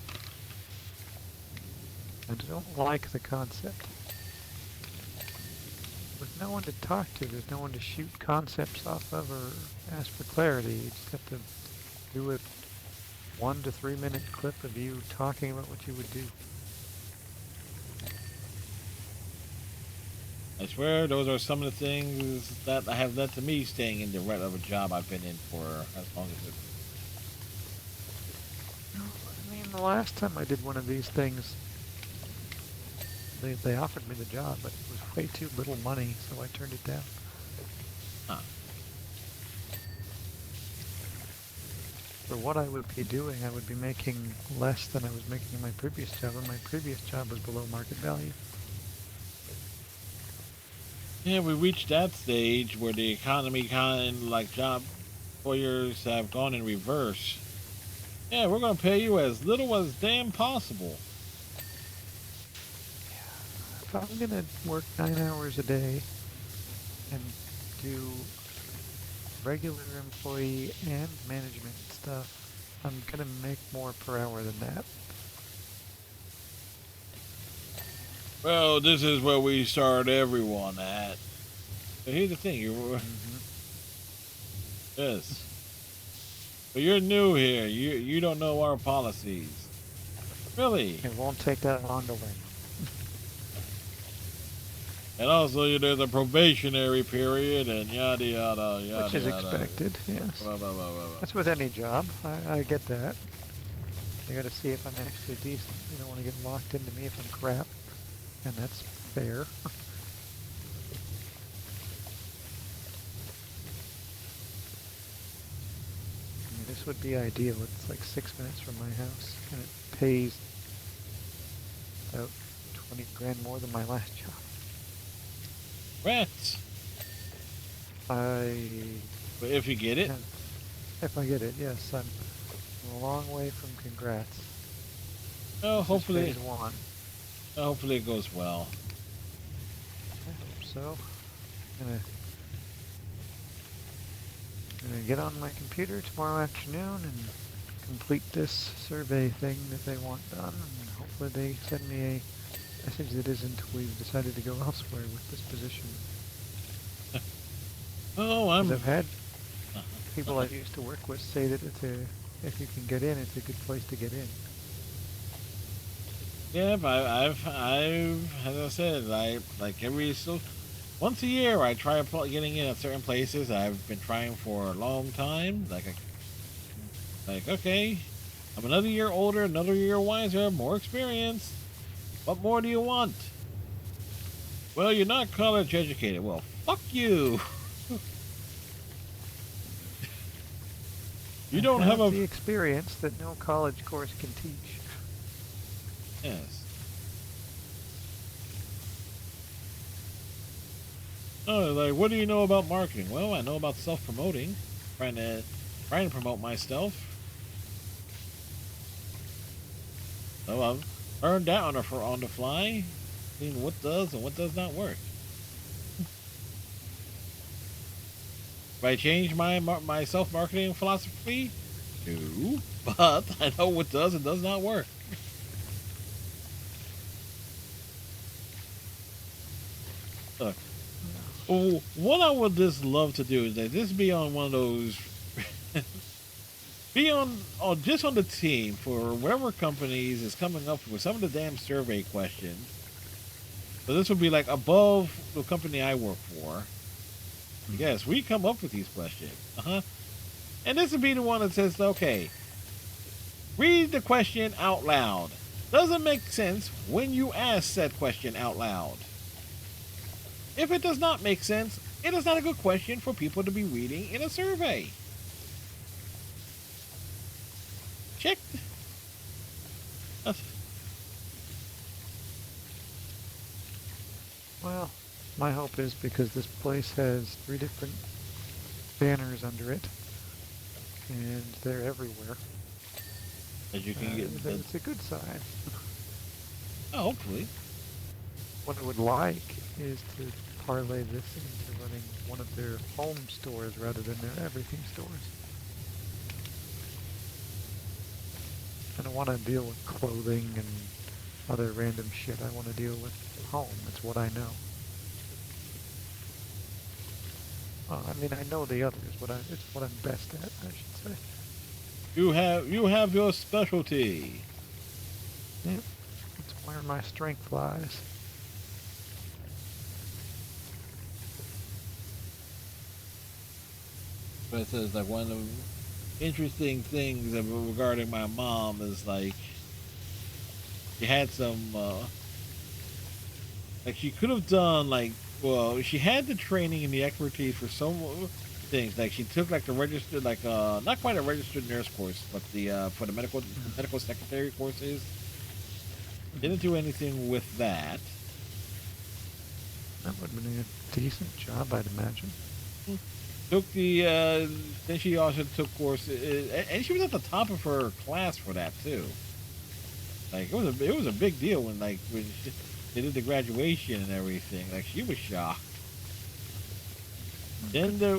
I don't like the concept. With no one to talk to, there's no one to shoot concepts off of or ask for clarity. You just have to do a 1 to 3 minute clip of you talking about what you would do. I swear, those are some of the things that have led to me staying in the rut of a job I've been in for as long as it. I mean, the last time I did one of these things, they offered me the job, but it was way too little money, so I turned it down. Huh. For what I would be doing, I would be making less than I was making in my previous job, and my previous job was below market value. Yeah, we reached that stage where the economy kind of like job employers have gone in reverse. Yeah, we're gonna pay you as little as damn possible. If I'm gonna work 9 hours a day and do regular employee and management stuff, I'm gonna make more per hour than that. Well, this is where we start everyone at. But here's the thing, yes. But you're new here. You don't know our policies. Really? It won't take that long to learn. And also, there's a probationary period and yada yada yada. Which is yada. expected, yes. Blah, blah, blah, blah, blah. That's with any job. I get that. You gotta see if I'm actually decent. You don't want to get locked into me if I'm crap. And that's fair. This this would be ideal. It's like 6 minutes from my house, and it pays about 20 grand more than my last job. Rats. I... But if you get it. Yeah, if I get it, yes. I'm a long way from congrats. Oh, hopefully. Phase 1. Hopefully it goes well. I hope so. I'm gonna get on my computer tomorrow afternoon and complete this survey thing that they want done, and hopefully they send me a message that isn't we've decided to go elsewhere with this position. Oh, I've had people I used to work with say that if you can get in, it's a good place to get in. Yeah, but I've, as I said, like once a year I try getting in at certain places. I've been trying for a long time. Like okay, I'm another year older, another year wiser, more experience. What more do you want? Well, you're not college educated. Well, fuck you. You don't have the experience that no college course can teach. Yes. Oh, like, what do you know about marketing? Well, I know about self-promoting, trying to promote myself. So I've learned that on the fly, seeing what does and what does not work. If I change my self-marketing philosophy, no, but I know what does and does not work. Look, what I would just love to do is that this be on one of those, be on just on the team for whatever companies is coming up with some of the damn survey questions. So this would be like above the company I work for. Yes, we come up with these questions. And this would be the one that says, okay, read the question out loud. Doesn't make sense when you ask said question out loud. If it does not make sense, it is not a good question for people to be reading in a survey. Check. Well, my hope is because this place has 3 different banners under it, and they're everywhere. As you can get, it's a good sign. Oh, hopefully. What I would like is to parlay this into running one of their home stores rather than their everything stores. I don't want to deal with clothing and other random shit. I want to deal with home. It's what I know. I mean, I know the others, but it's what I'm best at, I should say. You have your specialty. Yep. It's where my strength lies. But it says like one of the interesting things regarding my mom is like she had some like she could have done like, well, she had the training and the expertise for some things. Like she took like the registered, like not quite a registered nurse course, but the for the medical secretary courses. Didn't do anything with that. That would have been a decent job, I'd imagine. Took the then she also took courses, and she was at the top of her class for that too. Like it was a big deal when they did the graduation and everything. Like she was shocked. Then there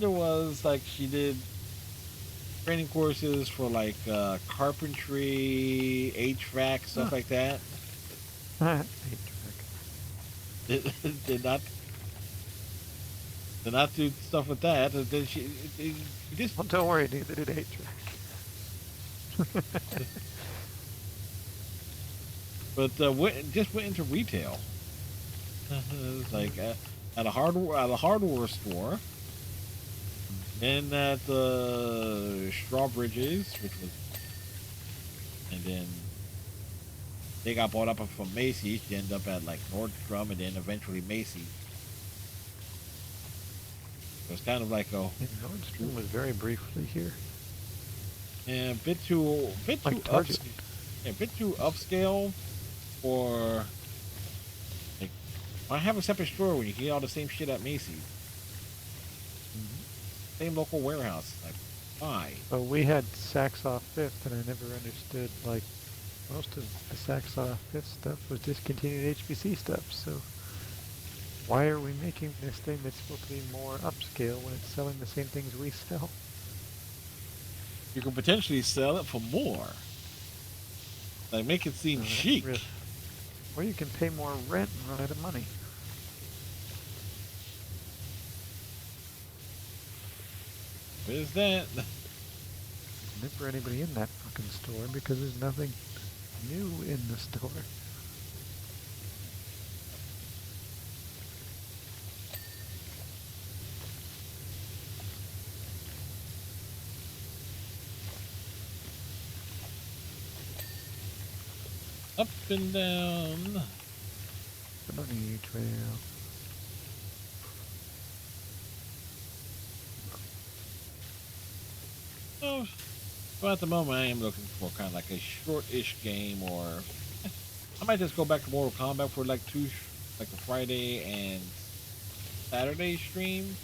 was like she did training courses for like carpentry, HVAC, stuff like that. HVAC. Did not do stuff with that. Then she just. Well, don't worry, neither did HVAC. But just went into retail. It was like at a hardware store, and at Strawbridge's, which was, and then they got bought up from Macy's. She ended up at like Nordstrom, and then eventually Macy's. It's kind of like a And Nordstrom was very briefly here. a bit too Like Target. a bit too upscale for like. Why have a separate store when you can get all the same shit at Macy's? Same local warehouse. Like, why? Well, we had Saks off Fifth, and I never understood, like, most of the Saks off Fifth stuff was discontinued HBC stuff, so why are we making this thing that's supposed to be more upscale when it's selling the same things we sell? You can potentially sell it for more. Like, make it seem chic. Really. Or you can pay more rent and run out of money. What is that? There's never anybody in that fucking store because there's nothing new in the store. Up and down. The money trail. Oh, well, at the moment, I am looking for kind of like a short-ish game, or I might just go back to Mortal Kombat for like like a Friday and Saturday stream.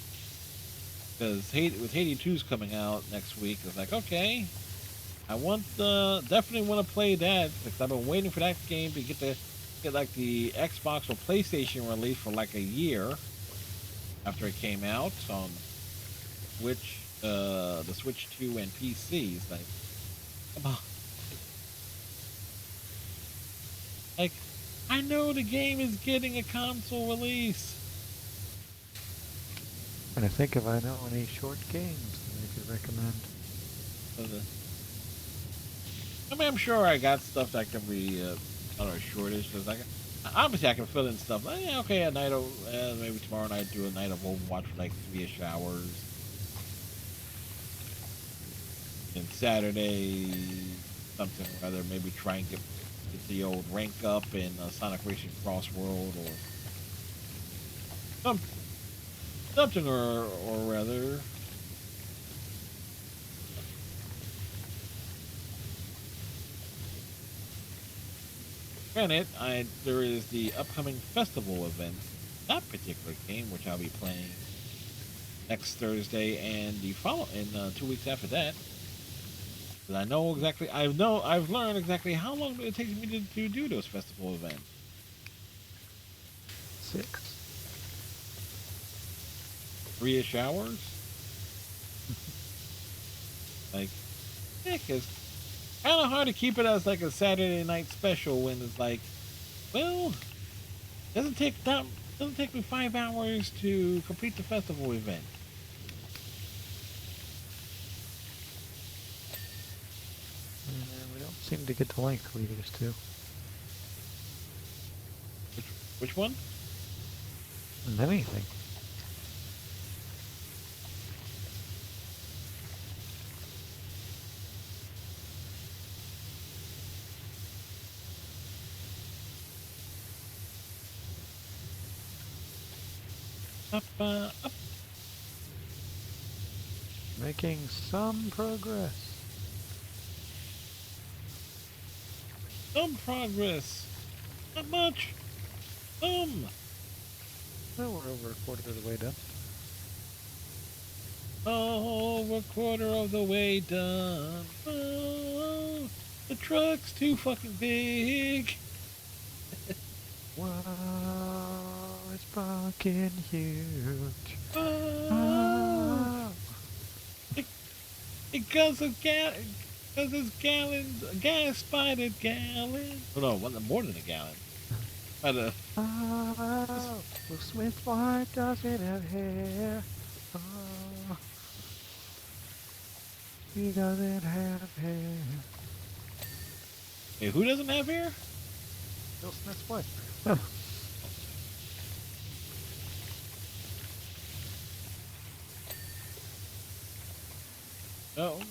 Because with Haiti 2's coming out next week, it's like, okay, I definitely want to play that because I've been waiting for that game to get like the Xbox or PlayStation release for like a year after it came out on Switch. The Switch 2 and PCs, like, come on. Like, I know the game is getting a console release. And I think if I know any short games that I could recommend. I mean, I'm sure I got stuff that can be, I don't know, shortish. Cause like, obviously I can fill in stuff. Like, yeah, okay, a night of, maybe tomorrow night do a night of Overwatch for like 3-ish hours. And Saturday, something or other, maybe try and get the old rank up in Sonic Racing Cross World or something or rather. Granted, there is the upcoming festival event, that particular game, which I'll be playing next Thursday and the 2 weeks after that. But I've learned exactly how long it takes me to do those festival events. 6. 3-ish hours? Like, yeah, because kind of hard to keep it as like a Saturday night special when it's like, well, doesn't take me 5 hours to complete the festival event. We don't seem to get the length we used to. Which one? Anything. Up. Making some progress. Some progress. Not much. Some. Well, we're over a quarter of the way done. Oh, we're a quarter of the way done. Oh, the truck's too fucking big. Wow, it's fucking huge. Oh, because it's gas spider gallon. Oh no, more than a gallon. But Oh, Will Smith, why doesn't have hair? Oh, he doesn't have hair. hey, who doesn't have hair? Will Smith's wife. Oh,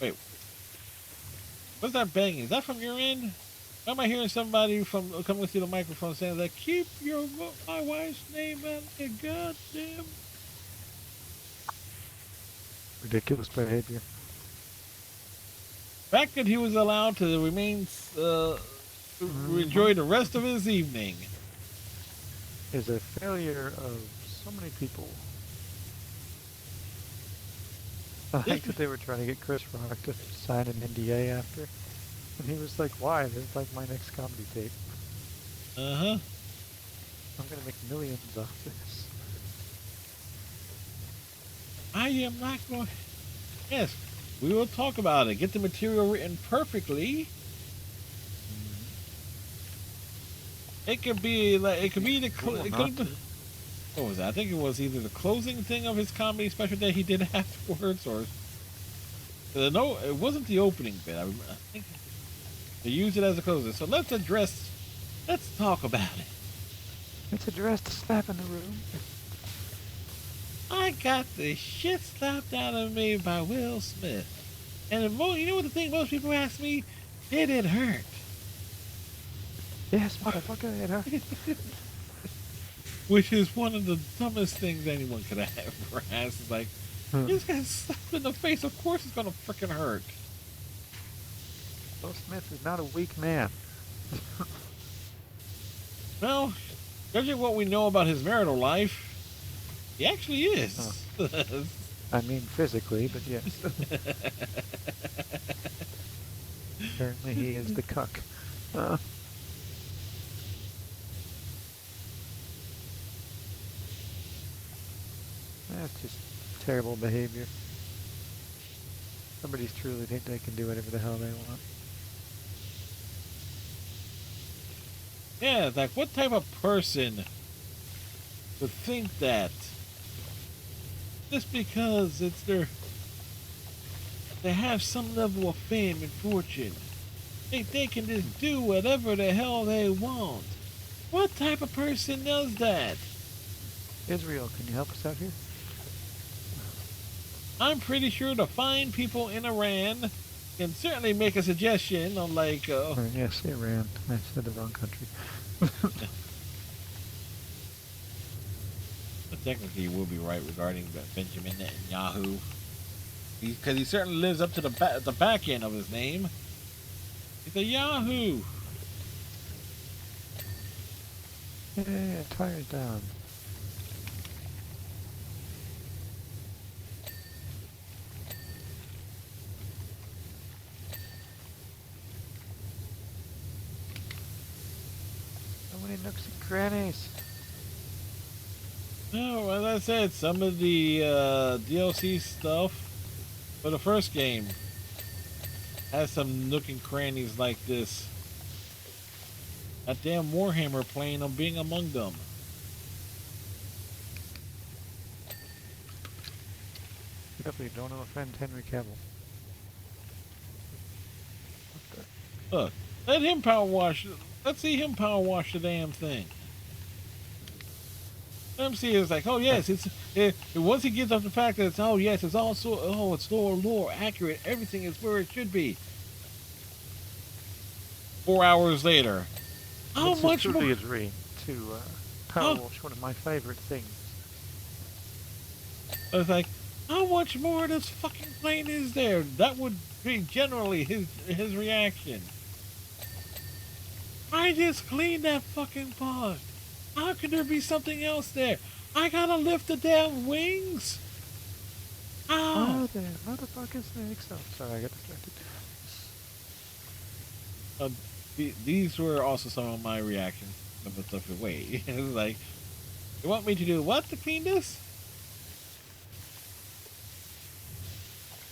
wait. What's that banging? Is that from your end? Why am I hearing somebody from coming through the microphone saying that keep my wife's name out of the goddamn? Ridiculous behavior. The fact that he was allowed to remain, enjoy the rest of his evening. Is a failure of so many people. I think that they were trying to get Chris Rock to sign an NDA after. And he was like, why? This is like my next comedy tape. Uh-huh. I'm going to make millions off this. I am not going... Yes, we will talk about it. Get the material written perfectly. It could be like... It could be the... It could be, what was that? I think it was either the closing thing of his comedy special that he did afterwards, or... No, it wasn't the opening bit. I think they used it as a closer. So let's talk about it. Let's address the slap in the room. I got the shit slapped out of me by Will Smith. And you know what the thing most people ask me? Did it hurt? Yes, motherfucker, it hurt. Which is one of the dumbest things anyone could ever ask. It's like, you just got slapped in the face. Of course it's gonna freaking hurt. Will Smith is not a weak man. Well, judging what we know about his marital life, he actually is. Oh. I mean physically, but yes. Apparently he is the cuck. That's just terrible behavior. Somebody's truly think they can do whatever the hell they want. Yeah, like what type of person would think that just because they have some level of fame and fortune, they can just do whatever the hell they want? What type of person does that? Israel, can you help us out here? I'm pretty sure the fine people in Iran can certainly make a suggestion on like... yes, Iran. I said the wrong country. Technically, you will be right regarding Benjamin Netanyahu. Because he certainly lives up to the back end of his name. He's a Yahoo! Yeah, tires down. So many nooks and crannies. No, as I said, some of the DLC stuff for the first game has some nook and crannies like this. That damn Warhammer plane on being among them. Definitely don't offend Henry Cavill. Look, let him power wash. Let's see him power wash the damn thing. MC is like, oh yes, once he gets up the fact that it's, oh yes, it's also, oh, it's lore accurate, everything is where it should be. 4 hours later, how much more? I agree to PowerWash, one of my favorite things. I was like, how much more of this fucking plane is there? That would be generally his reaction. I just cleaned that fucking pod. How could there be something else there? I gotta lift the damn wings? Ow! Oh, damn, motherfucking snakes. Oh, sorry, I got distracted. These were also some of my reactions. Some of the stuff. Wait, it was like, you want me to do what to clean this?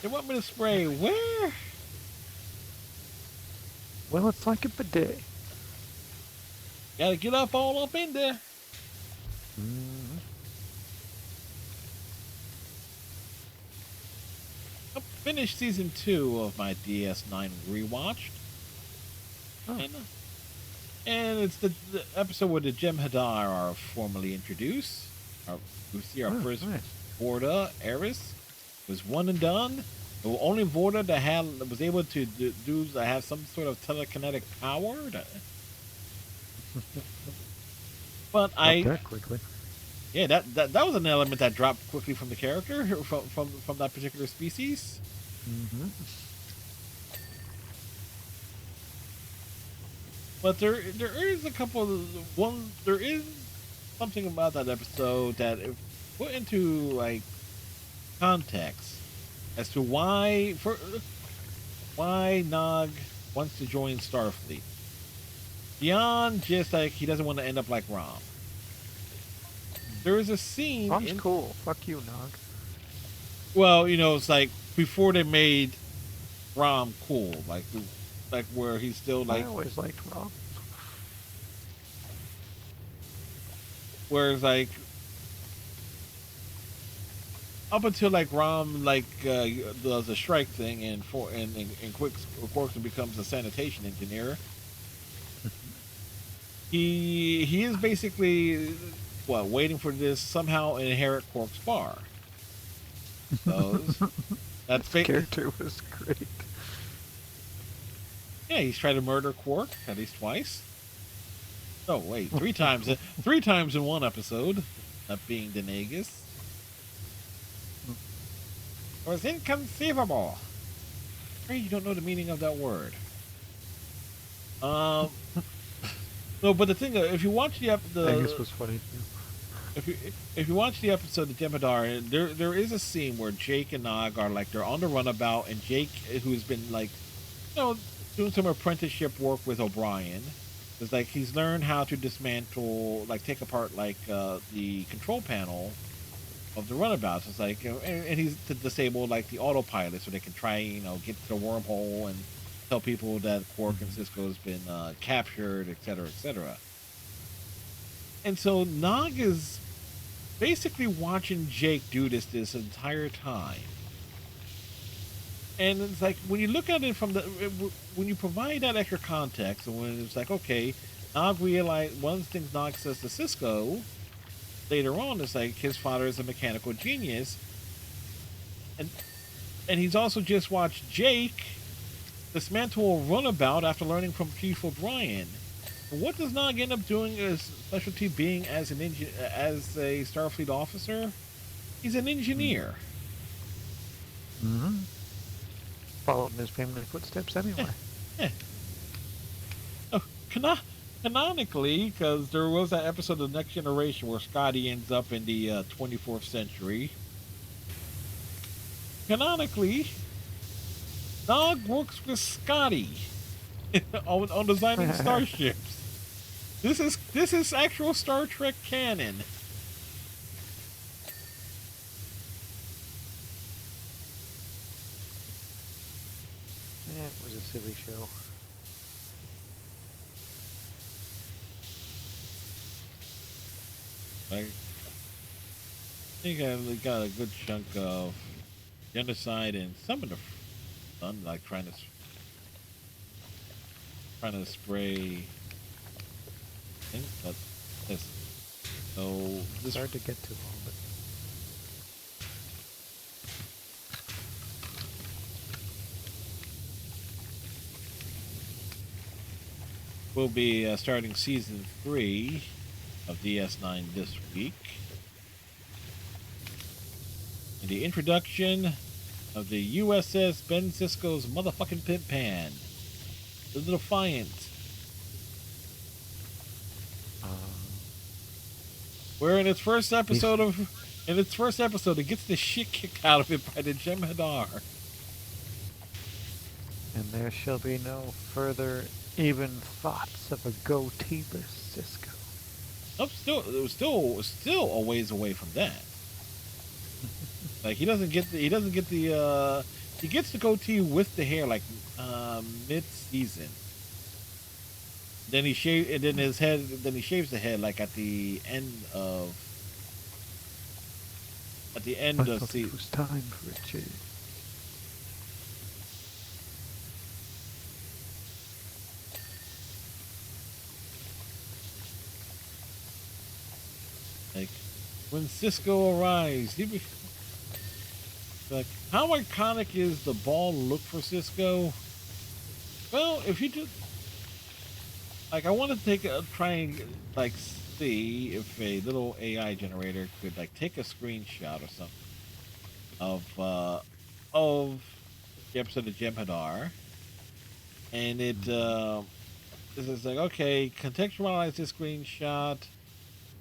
You want me to spray where? Well, it's like a bidet. Gotta get up all up in there. Mm-hmm. I finished season 2 of my DS9 rewatched. Oh. And it's the episode where the Jem'Hadar are formally introduced. We see our first nice. Vorta, Eris, was one and done. The only Vorta that was able to have some sort of telekinetic power. But Not that quickly. Yeah, that was an element that dropped quickly from the character from that particular species. Mm-hmm. But there is a couple of there is something about that episode that if put into like context as to why Nog wants to join Starfleet. Beyond just like he doesn't want to end up like Rom. There is a scene Rom's cool. Fuck you, Nog. Well, it's like before they made Rom cool, like where he's still like. I always liked Rom. Whereas like up until like Rom does a strike thing and Quarkson becomes a sanitation engineer. He is basically waiting for this somehow inherit Quark's bar. So that's character was great. Yeah, he's tried to murder Quark at least twice. Oh wait, three times in one episode. That being Denegas. It was inconceivable. Hey, you don't know the meaning of that word. No, but the thing, if you watch the Denegas was funny too. If you watch the episode of Jem'Hadar, there is a scene where Jake and Nog are like they're on the runabout, and Jake, who's been like, doing some apprenticeship work with O'Brien, is like he's learned how to dismantle, like take apart like the control panel of the runabouts. It's like, and he's to disable like the autopilot so they can try, get to the wormhole and tell people that Quark and Cisco has been captured, etc., etc. And so Nog is basically watching Jake do this entire time. And it's like, when you look at it when you provide that extra context, and when it's like, okay, Nog realized, one of the things Nog says to Cisco later on is like, his father is a mechanical genius. And he's also just watched Jake dismantle a runabout after learning from Chief O'Brien. What does Nog end up doing as specialty being as a Starfleet officer? He's an engineer. Mm-hmm. Followed in his family footsteps anyway. Oh, canonically, because there was that episode of Next Generation where Scotty ends up in the 24th century. Canonically, Nog works with Scotty on designing starships. This is actual Star Trek canon. Yeah, it was a silly show. I think I got a good chunk of genocide and some of the fun, like trying to spray things, but this. So It's hard to get to all of it. We'll be starting season 3 of DS9 this week. And the introduction of the USS Ben Sisko's motherfucking Pimp Pan, the Defiant. Where in its first episode, it gets the shit kicked out of it by the Jem'Hadar. And there shall be no further even thoughts of a goatee for Cisco. Nope, it was still a ways away from that. Like he gets the goatee with the hair like mid-season. Then he shaves the head like at the end of season. It was time for a change. Like when Cisco arrives, like how iconic is the bald look for Cisco? Well, if you just like, I want to try and like see if a little AI generator could like take a screenshot or something of the episode of Jem'Hadar, and this is like, okay, contextualize this screenshot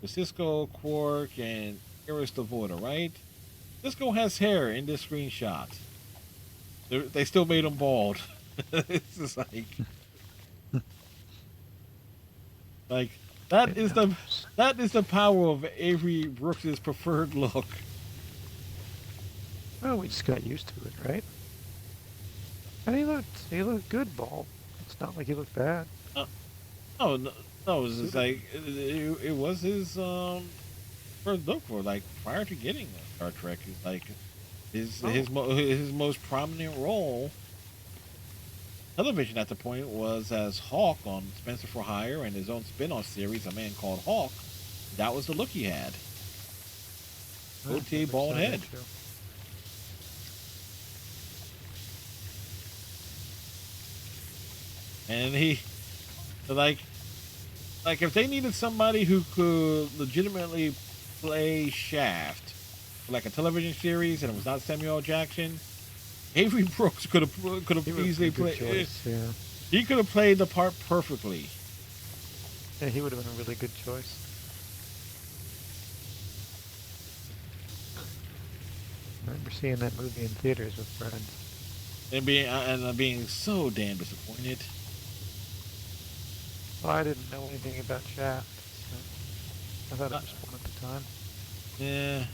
with Cisco, Quark, and Iris the Voider, right? Cisco has hair in this screenshot. They still made him bald. It's just like that is the power of Avery Brooks's preferred look. Well, we just got used to it, right? And he looked good, bald. It's not like he looked bad. No, no, no, it was just like it was his first look for like prior to getting Star Trek. It's like his most prominent role television at the point was as Hawk on Spencer for Hire and his own spin-off series, A Man Called Hawk. That was the look he had. Goatee, bald head. And he, like if they needed somebody who could legitimately play Shaft, like a television series, and it was not Samuel L. Jackson, Avery Brooks could have easily played. Yeah. He could have played the part perfectly. Yeah, he would have been a really good choice. I remember seeing that movie in theaters with friends. And being so damn disappointed. Well, I didn't know anything about Shaft. So I thought it was fun at the time. Yeah.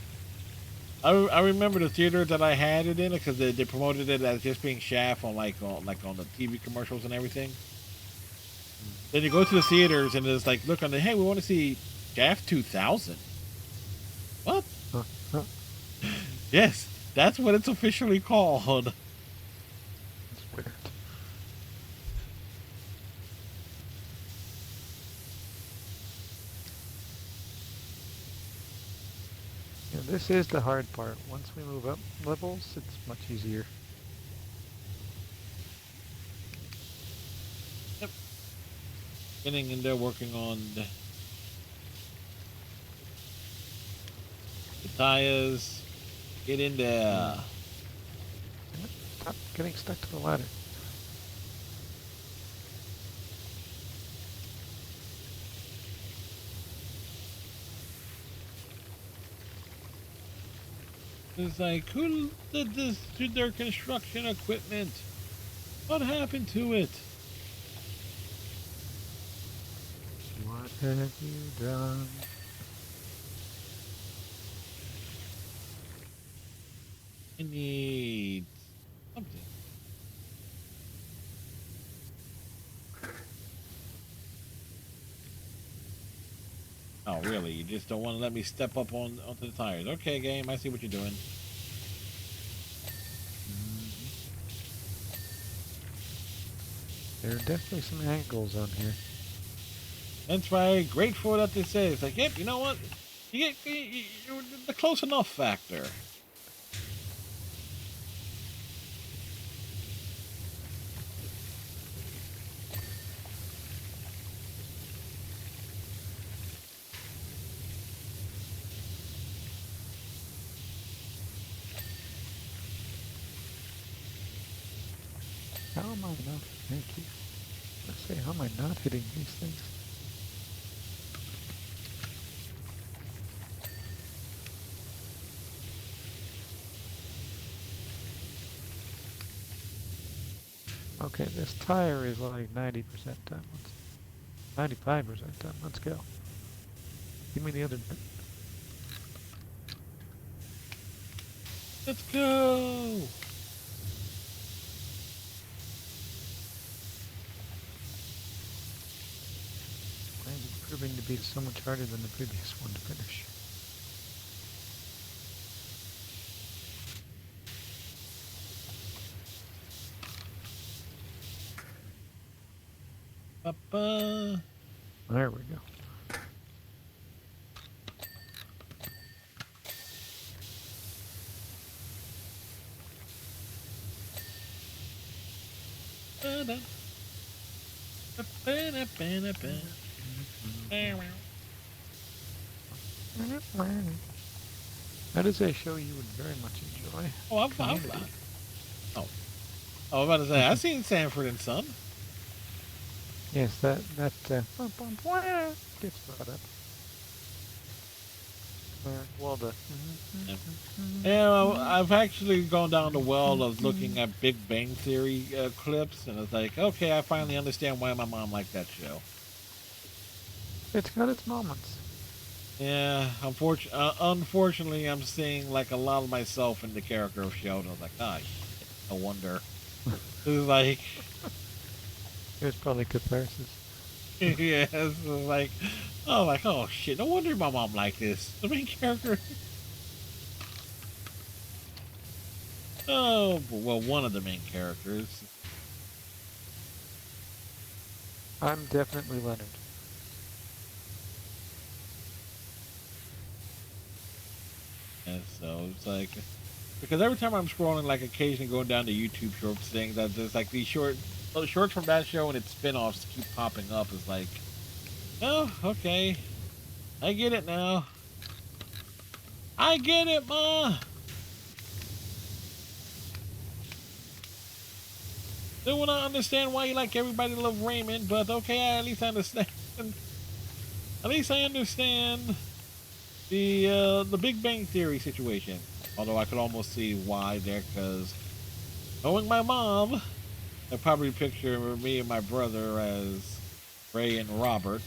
I remember the theater that I had it in because they promoted it as just being Shaft on on the TV commercials and everything. Then you go to the theaters and it's like, look on the, hey, we want to see Shaft 2000. What? Huh. Yes, that's what it's officially called. That's weird. Yeah, this is the hard part. Once we move up levels, it's much easier. Yep. Getting in there working on the tires. Get in there. Stop getting stuck to the ladder. It's like, who did this to their construction equipment? What happened to it? What have you done? I need something. Oh, really? You just don't want to let me step up onto the tires. Okay, game, I see what you're doing. There are definitely some angles on here. That's right. Grateful that they say. It's like, yep, you know what? You're the close enough factor. How am I not? Thank you. Let's say, how am I not hitting these things? Okay, this tire is like 90% done. 95% done. Let's go. Give me the other bit. Let's go. Mine's proving to be so much harder than the previous one to finish. Papa. There we go. That is a show you would very much enjoy. Oh, Community. oh, I was about to say, I've seen Sanford and Son. Yes, that gets brought up. Well, the Yeah, I've actually gone down the well of looking at Big Bang Theory clips, and it's like, okay, I finally understand why my mom liked that show. it's got its moments. Yeah, unfortunately, I'm seeing like a lot of myself in the character of Sheldon. I was like, ah, shit, no wonder. It's like, It was probably catharsis. yeah, it's like, oh, oh shit, no wonder my mom liked this. The main character. Oh, well, one of the main characters. I'm definitely Leonard. And so it's like, because every time I'm scrolling, like occasionally going down to YouTube shorts things, that there's like these shorts from that show and its spin-offs keep popping up. It's like, oh, okay, I get it now. I get it, Ma. Still want to understand why you like everybody to love Raymond, but okay, at least I understand. At least I understand the Big Bang Theory situation. Although I could almost see why there, because knowing my mom, I probably picture me and my brother as Ray and Robert.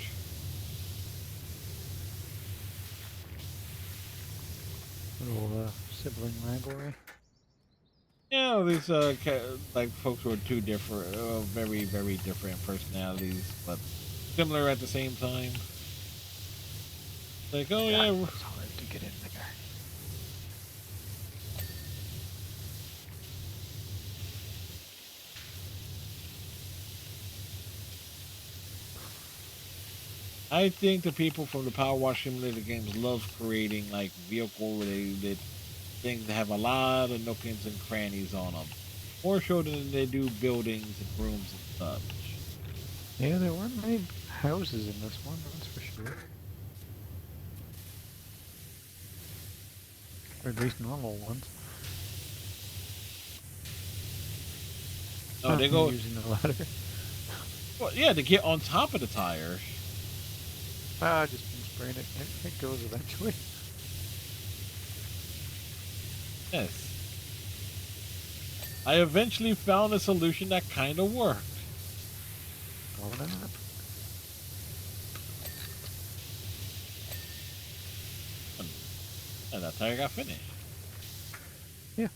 Little sibling rivalry. Yeah, these like folks who are two different, very very different personalities, but similar at the same time. Like, oh yeah, It's hard to get in there. I think the people from the PowerWash Simulator games love creating like vehicle-related things that have a lot of nookings and crannies on them. More so than they do buildings and rooms and such. Yeah, there weren't many houses in this one, that's for sure. Or at least normal ones. Oh, they go using the ladder. well, yeah, to get on top of the tires. Ah, just been spraying it. It goes eventually. Yes. I eventually found a solution that kind of worked. Going up. And that tire got finished. Yeah.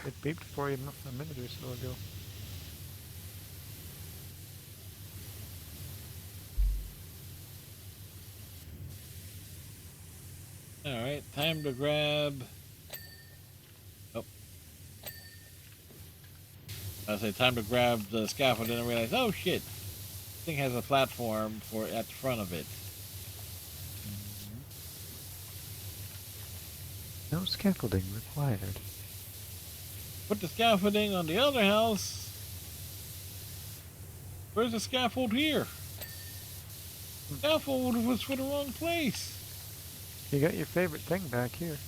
It beeped for you a minute or so ago. Alright, time to grab... Oh. I say time to grab the scaffold and I realize, oh shit. This thing has a platform for at the front of it. No scaffolding required. Put the scaffolding on the other house. Where's the scaffold here? Scaffold was for the wrong place. You got your favorite thing back here.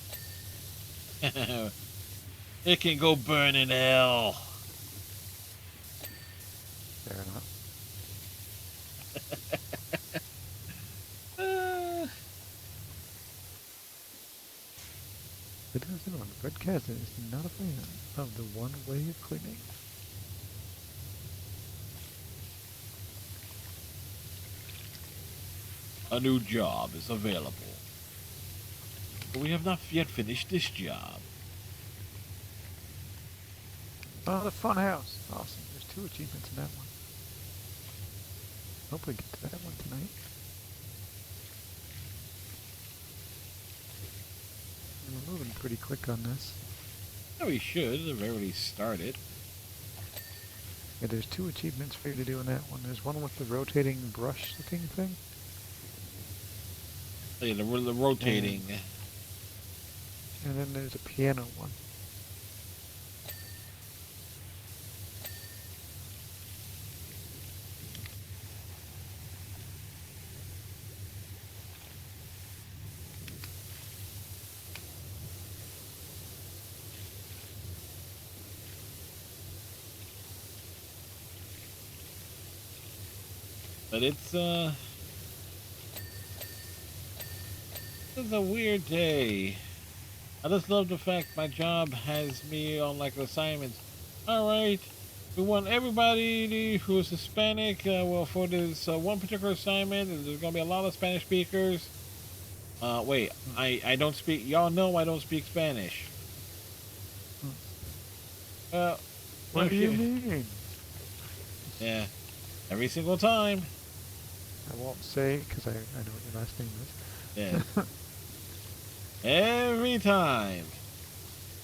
It can go burn in hell. Fair enough. It does know Fred Kazan is not a fan of the one way of cleaning. A new job is available. But we have not yet finished this job. Oh, the fun house. Awesome. There's 2 achievements in that one. Hope we get to that one tonight. We're moving pretty quick on this. Yeah, we should have already started. Yeah, there's 2 achievements for you to do in that one. There's one with the rotating brush looking thing. Oh, yeah, the rotating. And then there's a piano one. But it's a weird day. I just love the fact my job has me on like assignments. All right, we want everybody who is Hispanic. Well, for this one particular assignment, there's gonna be a lot of Spanish speakers. Wait, I don't speak. Y'all know I don't speak Spanish. What do you mean? Yeah, every single time. I won't say because I know what your last name is. Yeah. Every time.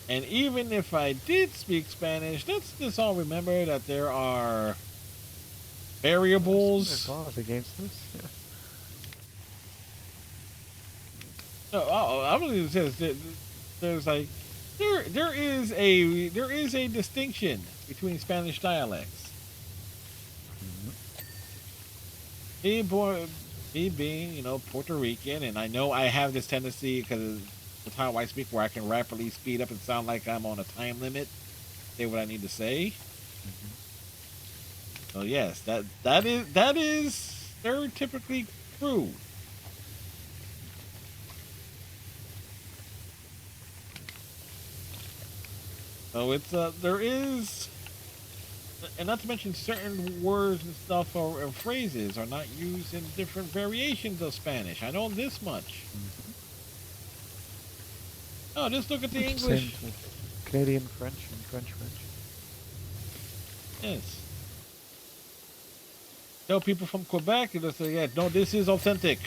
And even if I did speak Spanish, let's just all remember that there are variables. There's laws against this. Yeah. No, I was going to say there's like there is a distinction between Spanish dialects. Me being, you know, Puerto Rican, and I know I have this tendency because of the time I speak where I can rapidly speed up and sound like I'm on a time limit, say what I need to say. So yes, that is stereotypically true. So it's there is, and not to mention certain words and stuff or phrases are not used in different variations of Spanish. I know this much. Oh, just look at the English. Canadian French and French. Yes. Tell people from Quebec, they'll say, yeah, no, this is authentic.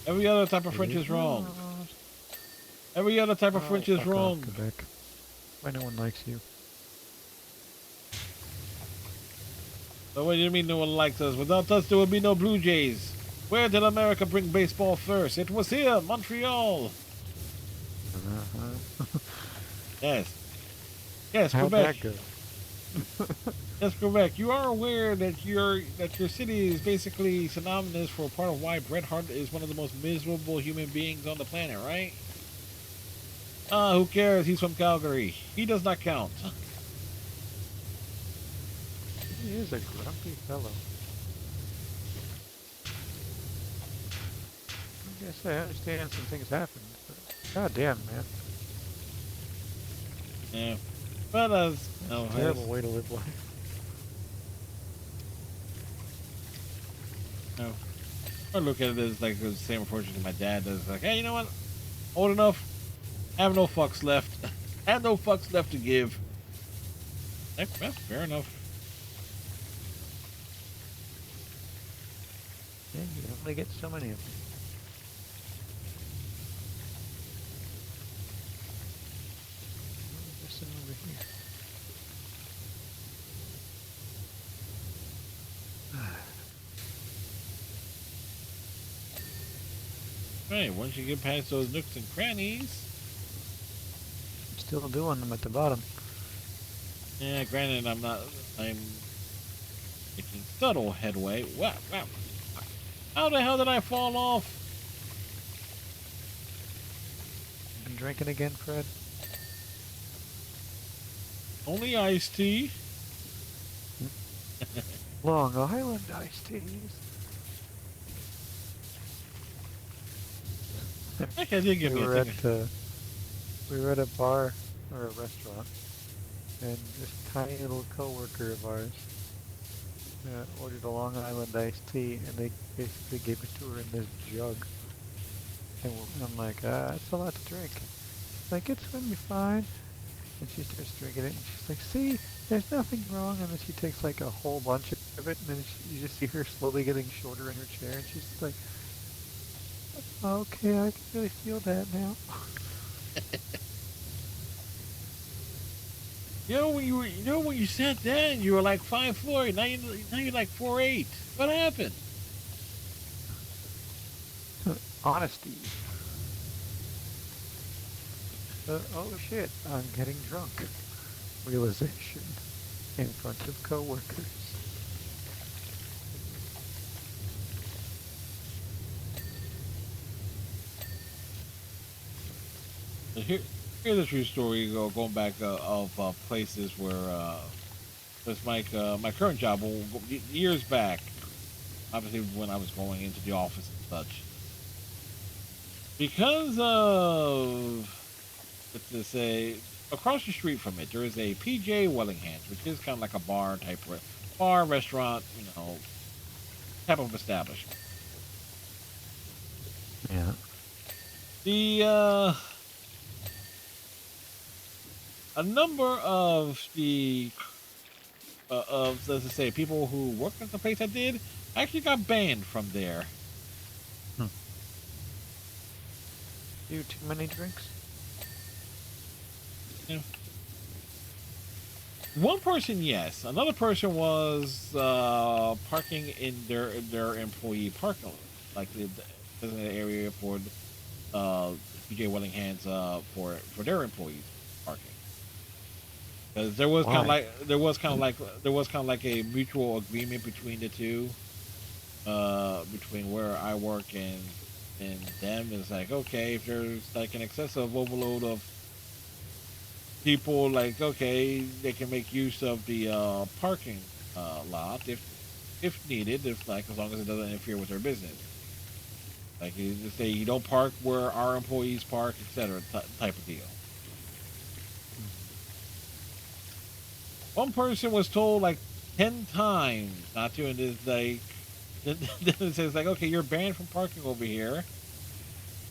Every other type of French is wrong. Every other type of French is wrong. Quebec. Why no one likes you? So what do you mean no one likes us? Without us, there would be no Blue Jays. Where did America bring baseball first? It was here, Montreal. Yes. Yes, How'd Quebec. that go? Yes, Quebec. You are aware that your city is basically synonymous for a part of why Bret Hart is one of the most miserable human beings on the planet, right? Who cares? He's from Calgary. He does not count. He is a grumpy fellow. I guess I understand some things happened, but goddamn, man. Yeah. But Terrible way to live life. No. I look at it as like the same approach as my dad does. Like, hey, you know what? Old enough. Have no fucks left. Have no fucks left to give. That's fair enough. Yeah, you only get so many of them. There's some over here. Right, once you get past those nooks and crannies. Still doing them at the bottom. Yeah, granted, I'm making subtle headway. Wow. How the hell did I fall off? Been drinking again, Fred? Only iced tea. Long Island iced teas. Heck, I did give me a thing. We were at a bar or a restaurant, and this tiny little coworker of ours ordered a Long Island iced tea, and they basically gave it to her in this jug. And I'm like, that's a lot to drink. She's like, it's gonna be fine. And she starts drinking it, and she's like, see, there's nothing wrong. And then she takes like a whole bunch of it, and then you just see her slowly getting shorter in her chair, and she's just like, okay, I can really feel that now. when you sat down, you were like 5'4". Now you're like 4'8". What happened? Honesty. Oh shit, I'm getting drunk. Realization in front of coworkers. Here's a true story going back of places where there's my current job years back. obviously when I was going into the office and such. Because of, let's just say, across the street from it, there is a PJ Wellingham's, which is kind of like a bar type, bar restaurant, type of establishment. Yeah. The a number of the let's say people who worked at the place I did actually got banned from there. You too many drinks? Yeah. One person, yes. Another person was parking in their employee parking lot, like the designated area for PJ Wellingham's for their employees parking. Because there was kind of like a mutual agreement between the two, between where I work and them. It's like, okay, if there's like an excessive overload of people, like, okay, they can make use of the parking lot if needed, if like, as long as it doesn't interfere with their business. Like, you just say you don't park where our employees park, etc. Type of deal. One person was told like 10 times not to, and it's like, then it says like, okay, you're banned from parking over here.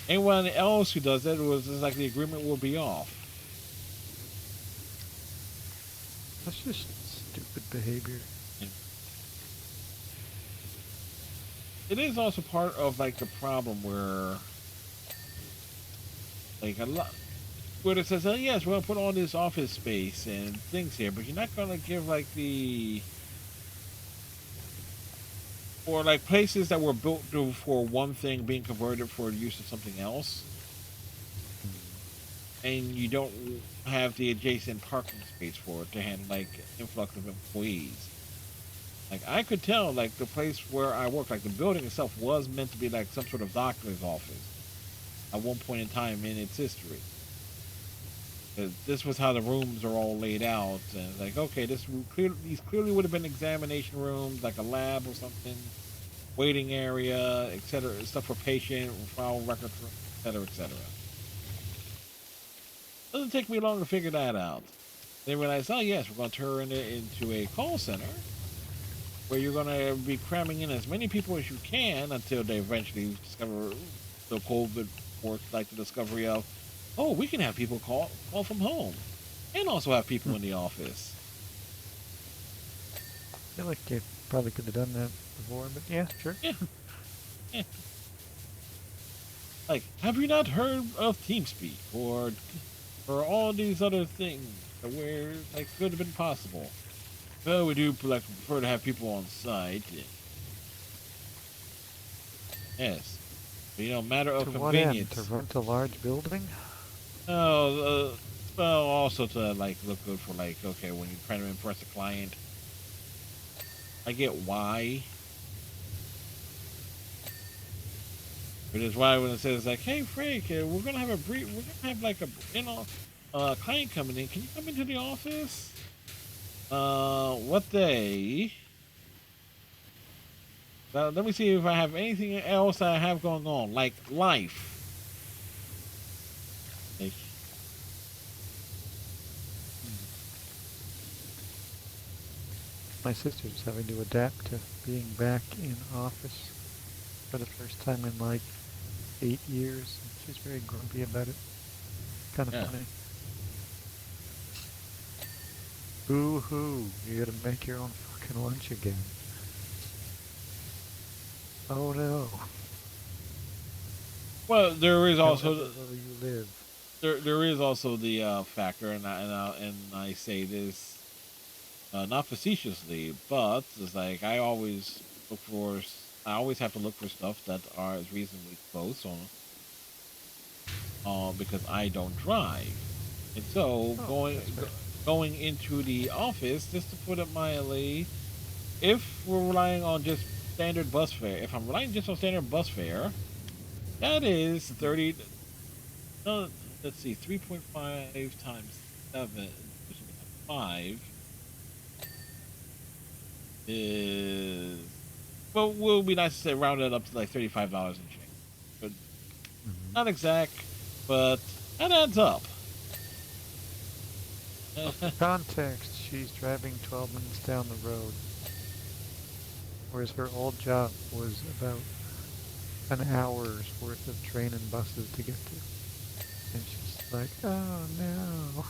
Anyone else who does that was just like the agreement will be off. That's just stupid behavior. It is also part of like the problem where, like, a lot where it says, oh yes, we're gonna put all this office space and things here, but you're not gonna give like the, or like places that were built for one thing being converted for the use of something else, and you don't have the adjacent parking space for it to handle like influx of employees. Like, I could tell, like, the place where I work, like, the building itself was meant to be, like, some sort of doctor's office at one point in time in its history. This was how the rooms are all laid out. And, like, okay, these clearly would have been examination rooms, like a lab or something, waiting area, etc., stuff for patient, file records, etc., etc. Doesn't take me long to figure that out. They realize, oh, yes, we're going to turn it into a call center, where you're going to be cramming in as many people as you can until they eventually discover the COVID work, like the discovery of, oh, we can have people call from home and also have people in the office. I feel like you probably could have done that before, but yeah, sure. Yeah. Yeah. Like, have you not heard of TeamSpeak or all these other things where like could have been possible? Well, we do like prefer to have people on site. Yes, but, matter of To what end? convenience. To rent a large building? Oh, well, also to like look good for like, okay, when you're trying to impress a client. I get why. But it's why when it says like, hey Frank, we're gonna have like a client coming in. Can you come into the office? What day? Let me see if I have anything else I have going on, like life. Like, My sister's having to adapt to being back in office for the first time in like 8 years. She's very grumpy about it. Kind of funny. Boo-hoo, you gotta make your own fucking lunch again. Oh no. well, there is also where you live. there is also the factor, and I say this not facetiously, but it's like I always have to look for stuff that is reasonably close on, because I don't drive, and so going into the office, just to put it mildly, if we're relying on just standard bus fare, if I'm relying just on standard bus fare, that is 30. No, let's see, 3.5 times 7, 5 is, but will be nice to say round it up to like $35 and change. But not exact, but that adds up. For context, she's driving 12 minutes down the road, whereas her old job was about an hour's worth of train and buses to get to. And she's like, oh no.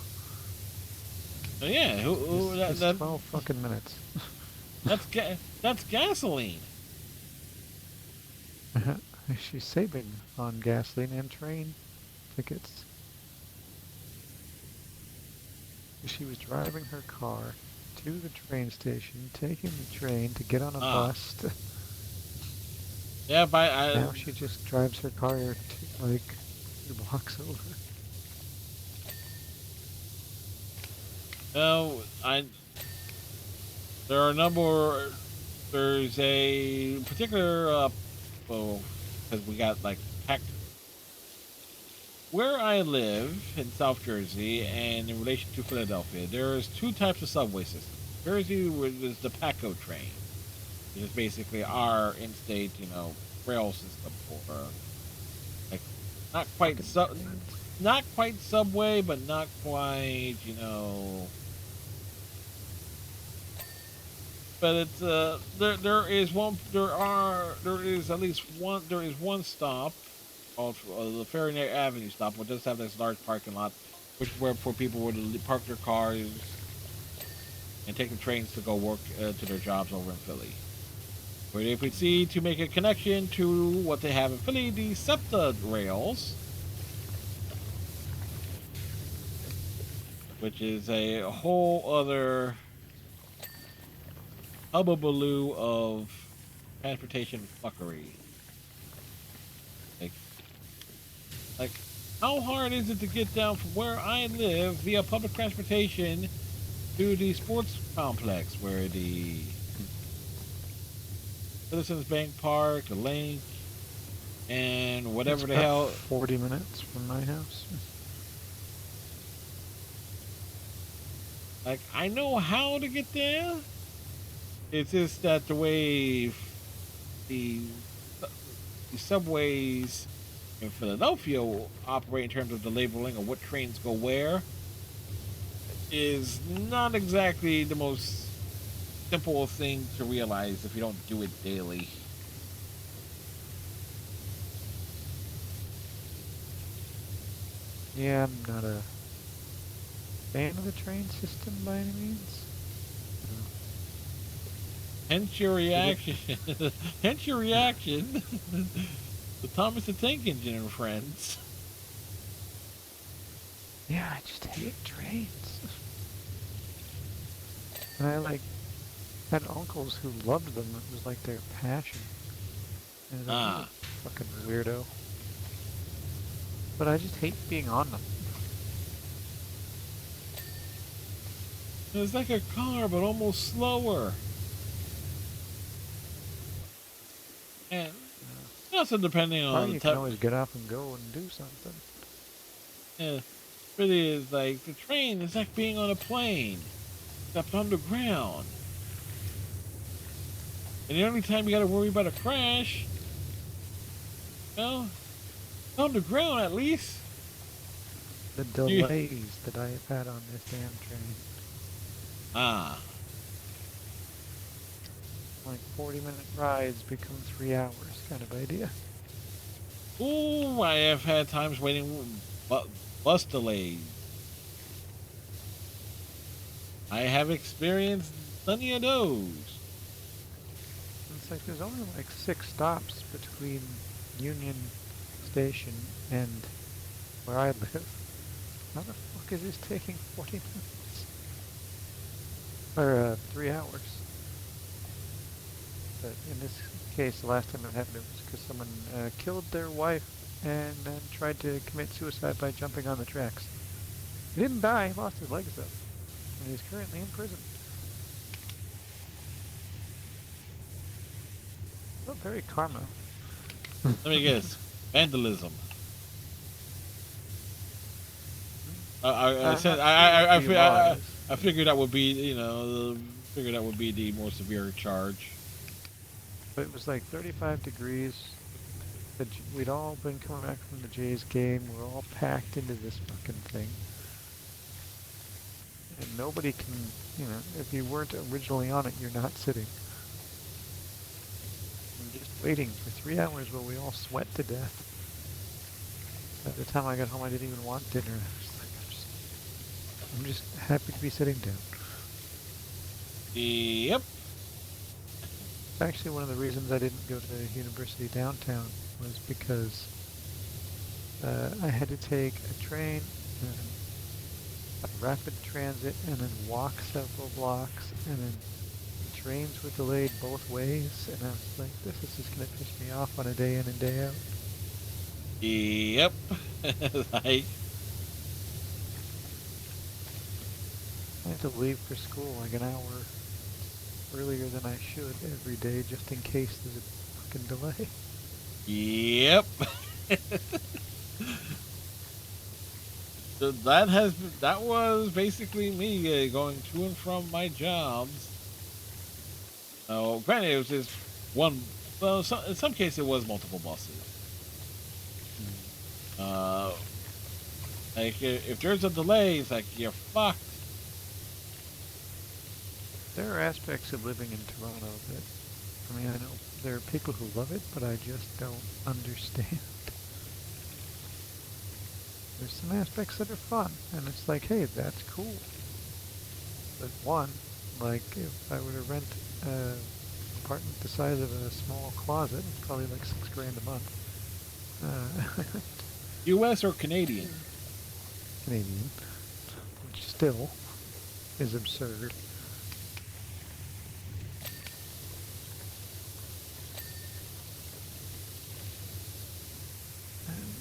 Yeah, It's 12 fucking minutes. that's gasoline. She's saving on gasoline and train tickets. She was driving her car to the train station, taking the train to get on a bus. Yeah, now she just drives her car to, like 2 blocks over. No, there are a number. There's a particular, well, because we got like where I live in South Jersey, and in relation to Philadelphia, there's 2 types of subway systems. Jersey is the PACO train, which is basically our in-state, rail system for like not quite subway, but not quite, But it's there is at least one stop called the Ferry Avenue stop, which does have this large parking lot, which is where for people would park their cars and take the trains to go work to their jobs over in Philly. Where they proceed to make a connection to what they have in Philly, the SEPTA rails, which is a whole other hubbubaloo of transportation fuckery. Like, how hard is it to get down from where I live via public transportation to the sports complex where the Citizens Bank Park, the Link, and whatever it's the hell. 40 minutes from my house. Like, I know how to get there. It's just that the way the subways in Philadelphia operate in terms of the labeling of what trains go where is not exactly the most simple thing to realize if you don't do it daily. Yeah, I'm not a fan of the train system by any means. Hence your reaction. Hence your reaction. The Thomas the Tank Engine and friends. Yeah, I just hate trains. And I had uncles who loved them. It was like their passion. And I was like, fucking weirdo. But I just hate being on them. It's like a car, but almost slower. And also depending on you can always get up and go and do something. Yeah, really is like the train is like being on a plane, except underground. And the only time you got to worry about a crash, underground at least. The delays that I have had on this damn train. Like 40-minute rides become 3 hours kind of idea. Ooh, I have had times waiting bus delays. I have experienced plenty of those. It's like there's only like 6 stops between Union Station and where I live. How the fuck is this taking 40 minutes? Or 3 hours? But in this case, the last time it happened, it was because someone killed their wife and then tried to commit suicide by jumping on the tracks. He didn't die, he lost his legs though. And he's currently in prison. Not very karma. Let me guess. Vandalism. I figured that would be, figured that would be the more severe charge. But it was like 35 degrees. We'd all been coming back from the Jays game. We're all packed into this fucking thing. And nobody can, if you weren't originally on it, you're not sitting. I'm just waiting for 3 hours while we all sweat to death. By the time I got home, I didn't even want dinner. I'm just happy to be sitting down. Yep. Actually, one of the reasons I didn't go to University downtown was because I had to take a train, and a rapid transit, and then walk several blocks, and then the trains were delayed both ways, and I was like, this is just going to piss me off on a day in and day out. Yep. Like, I had to leave for school like an hour earlier than I should every day just in case there's a fucking delay. yep. So that was basically me going to and from my jobs. Oh, granted, it was just one. Well, in some cases, it was multiple buses. Like if there's a delay, it's like you're fucked. There are aspects of living in Toronto that, I mean, I know there are people who love it, but I just don't understand. There's some aspects that are fun, and it's like, hey, that's cool. But one, like, if I were to rent an apartment the size of a small closet, it's probably like $6 grand a month. U.S. or Canadian? Canadian, which still is absurd.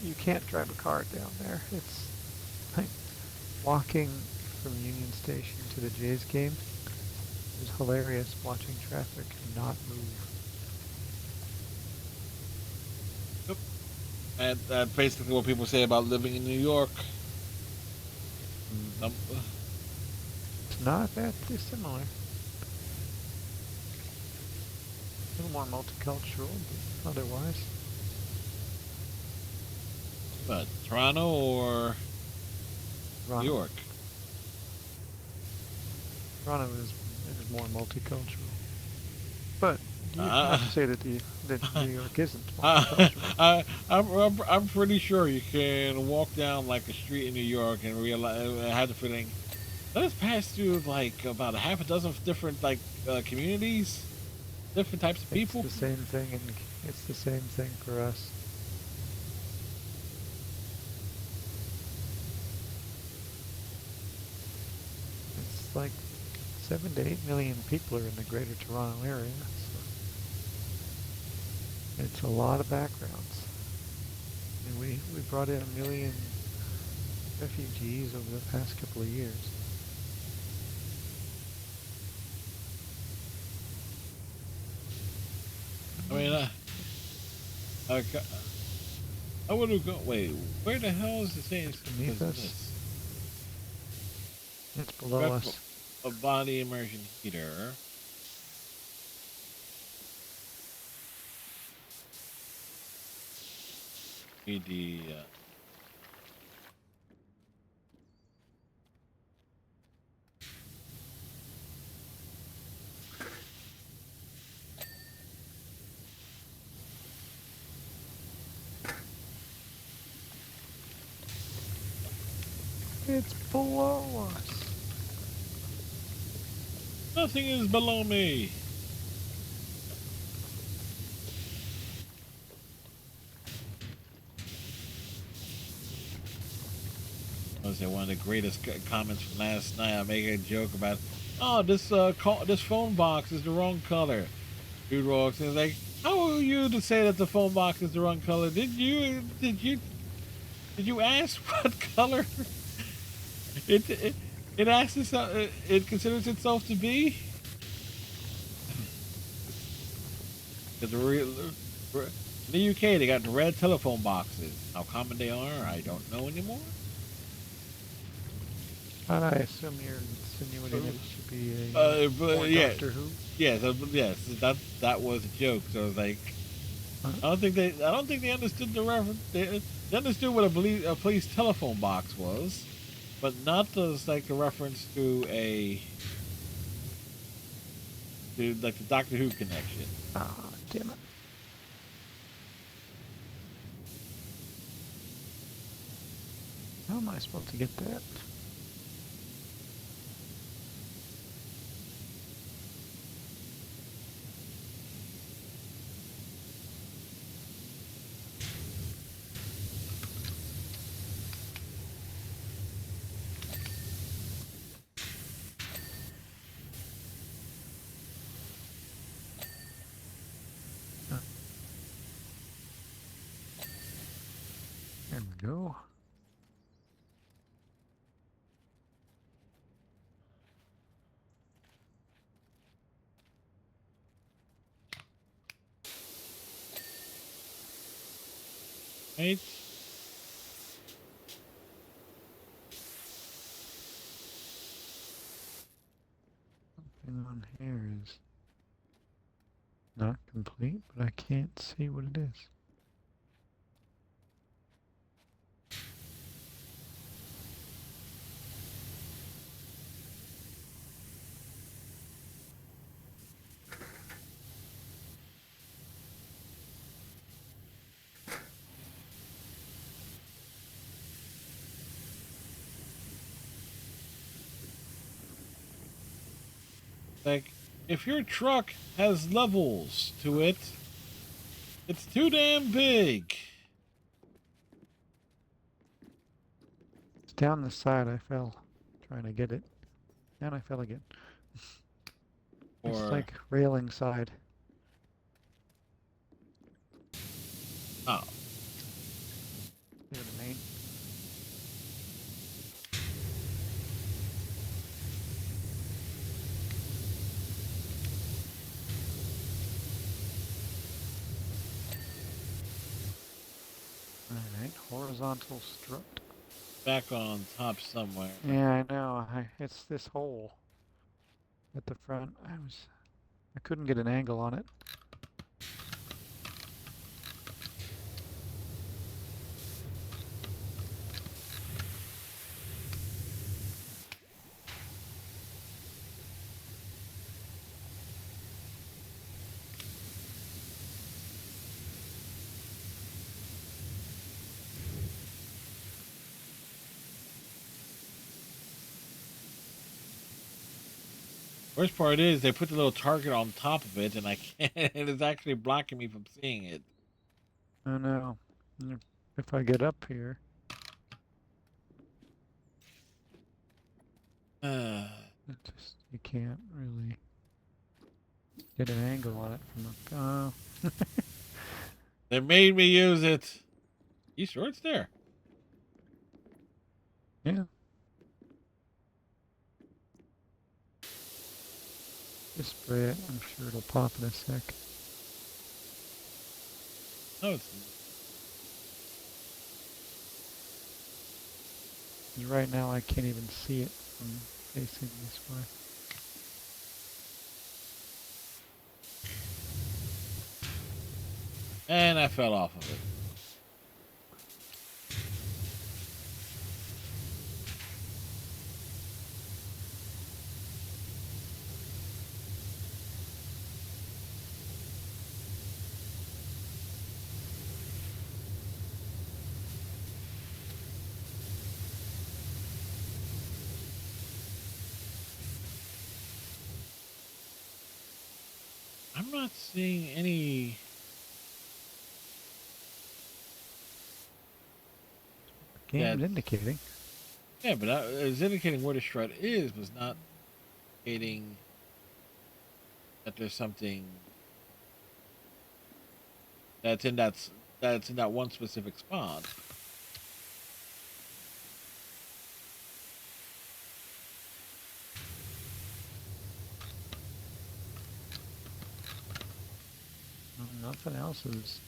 You can't drive a car down there. It's like walking from Union Station to the Jays game. It was hilarious watching traffic not move. Yep. And that's basically what people say about living in New York. It's not that dissimilar. A little more multicultural, but otherwise. But Toronto or Toronto. New York? Toronto is more multicultural. But you have to say that New York isn't multicultural. I'm pretty sure you can walk down like a street in New York and realize I had the feeling let us pass through like about a half a dozen different like communities, different types of people. It's the same thing, and it's the same thing for us. It's like 7 to 8 million people are in the greater Toronto area. So it's a lot of backgrounds. And we brought in 1 million refugees over the past couple of years. I mean, I would have gone. Wait, where the hell is the thing? Beneath us. It's below us. A body immersion heater. Need the. It's below us. Nothing is below me. I was one of the greatest comments from last night. I made a joke about, oh, this phone box is the wrong color. Dude walks in, like, how are you to say that the phone box is the wrong color? Did you ask what color it asks itself, it considers itself to be? Because in the UK they got the red telephone boxes. How common they are, I don't know anymore. And I assume you're insinuating it should be a yeah. Doctor Who? Yes, yes, that was a joke. So I was like, I don't think they understood the reference. They understood what a police telephone box was, but not as like the reference to like the Doctor Who connection. Ah, damn it. How am I supposed to get that? Oh, there we go. Right? Something on here is not complete, but I can't see what it is. Like, if your truck has levels to it, it's too damn big. It's down the side. I fell trying to get it. And I fell again. It's Or like railing side. oh, Near the main. Alright, horizontal strut. back on top somewhere. Yeah, I know. It's this hole at the front. I couldn't get an angle on it. Worst part is they put the little target on top of it, and I can't. And it's actually blocking me from seeing it. I know. If I get up here, you can't really get an angle on it from up. Oh, They made me use it. You sure it's there? yeah. Just spray it. I'm sure it'll pop in a sec. No, it's 'Cause right now I can't even see it from facing this way. and I fell off of it. I'm not seeing any. Game's indicating. Yeah, but it's indicating where the strut is, was not indicating that there's something that's in that's in that one specific spot. Nothing else is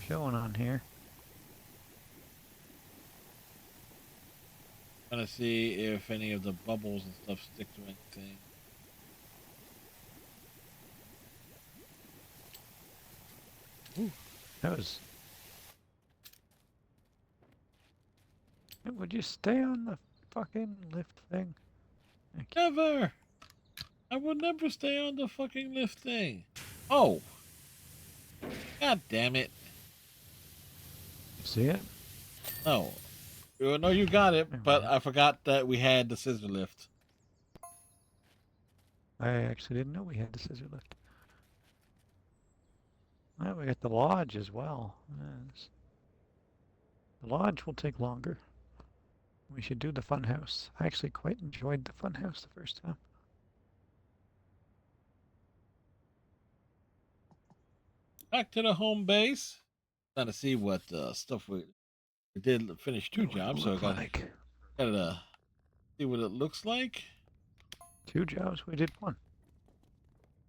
showing on here. Trying to see if any of the bubbles and stuff stick to anything. Ooh, that was... Would you stay on the fucking lift thing? Thank you. Never! I would never stay on the fucking lift thing. Oh! God damn it. See it? No. No, you got it, Never but mind. I forgot that we had the scissor lift. I actually didn't know we had the scissor lift. Well, we got the lodge as well. Yes. The lodge will take longer. We should do the fun house. I actually quite enjoyed the fun house the first time. Back to the home base. Trying to see what stuff we did finish 2 What would it jobs, so I look gotta like? see what it looks like. 2 jobs. We did 1.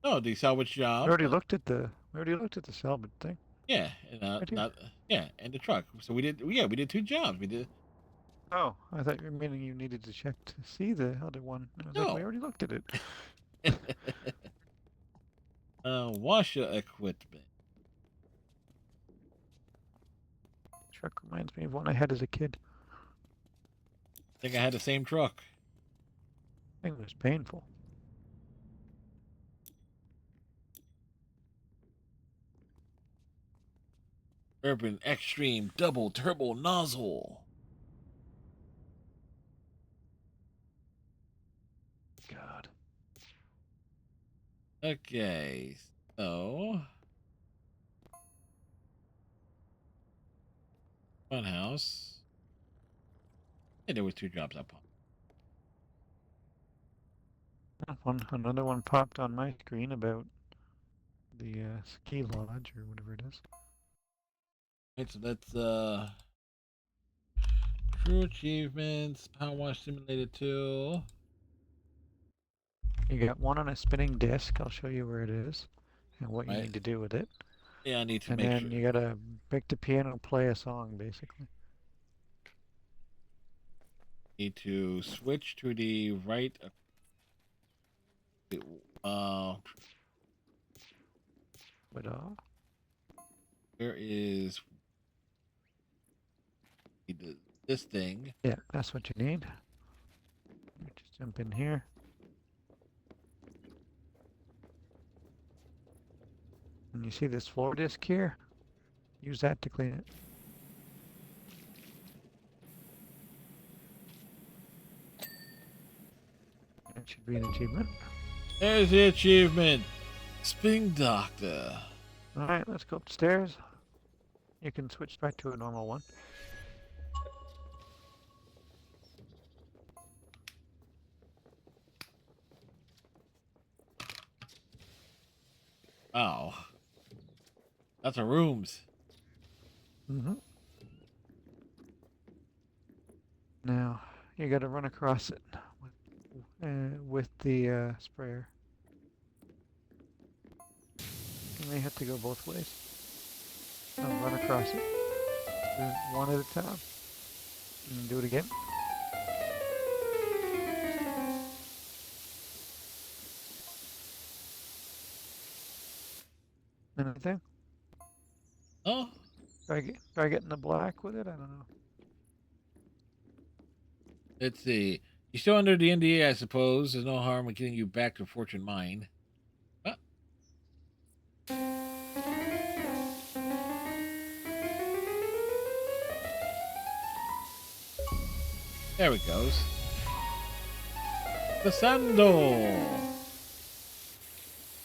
Oh, the salvage We job. already looked at the. We already looked at the salvage thing. Yeah, and Right here. not yeah, and the truck. So we did. Yeah, we did 2 jobs. We did. Oh, I thought you were meaning you needed to check to see the other one. I was like, we No. already looked at it. Washer equipment. Truck reminds me of one I had as a kid. I think I had the same truck. I think it was painful. Urban Extreme Double Turbo Nozzle. God. Okay, so Funhouse. Yeah, there was 2 jobs up on. Another one popped on my screen about the ski lodge or whatever it is. Right, so that's True Achievements, PowerWash Simulator 2. You got one on a spinning disc. I'll show you where it is and what you Right. need to do with it. Yeah, I need to And make then sure. you gotta pick the piano and play a song, basically. Need to switch to the right. But Where is this thing? yeah, that's what you need. Just jump in here. And you see this floor disc here? Use that to clean it. That should be an achievement. There's the achievement. Spin Doctor. Alright, let's go upstairs. You can switch back to a normal one. Wow. That's our rooms. Mm-hmm. Now, you gotta run across it with the sprayer. You may have to go both ways. So run across it. Do it one at a time. And do it again. Anything? Oh, Try getting the black with it? I don't know. let's see. You're still under the NDA, I suppose. There's no harm in getting you back to Fortune Mine. Ah. There it goes. The Sando.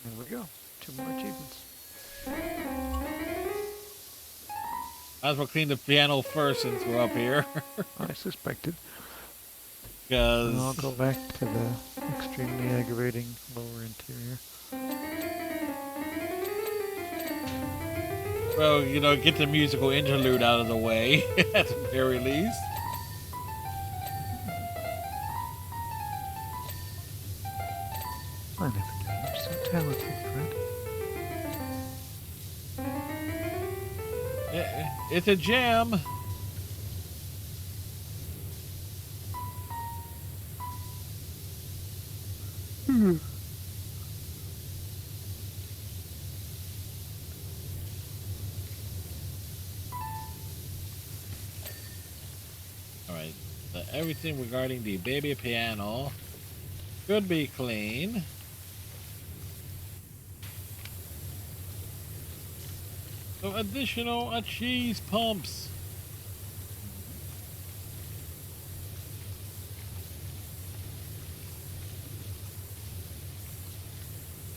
There we go. 2 more achievements. Might as well clean the piano first since we're up here. I suspected. Because And I'll go back to the extremely aggravating lower interior. well, get the musical interlude out of the way at the very least. I never knew you were so talented, Fred. It's a jam. everything regarding the baby piano should be clean. So additional cheese pumps.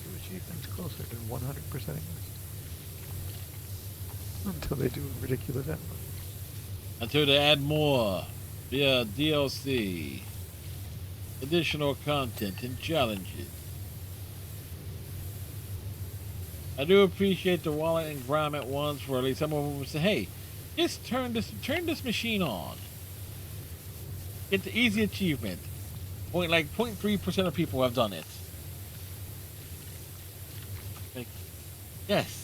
Two achievements closer to 100% English. Until they do a ridiculous effort. Until they add more via DLC, additional content and challenges. I do appreciate the Wallet and Grime at once, for at least some of them would say, hey, just turn this machine on. Get the easy achievement. 0.3% of people have done it. Like, yes.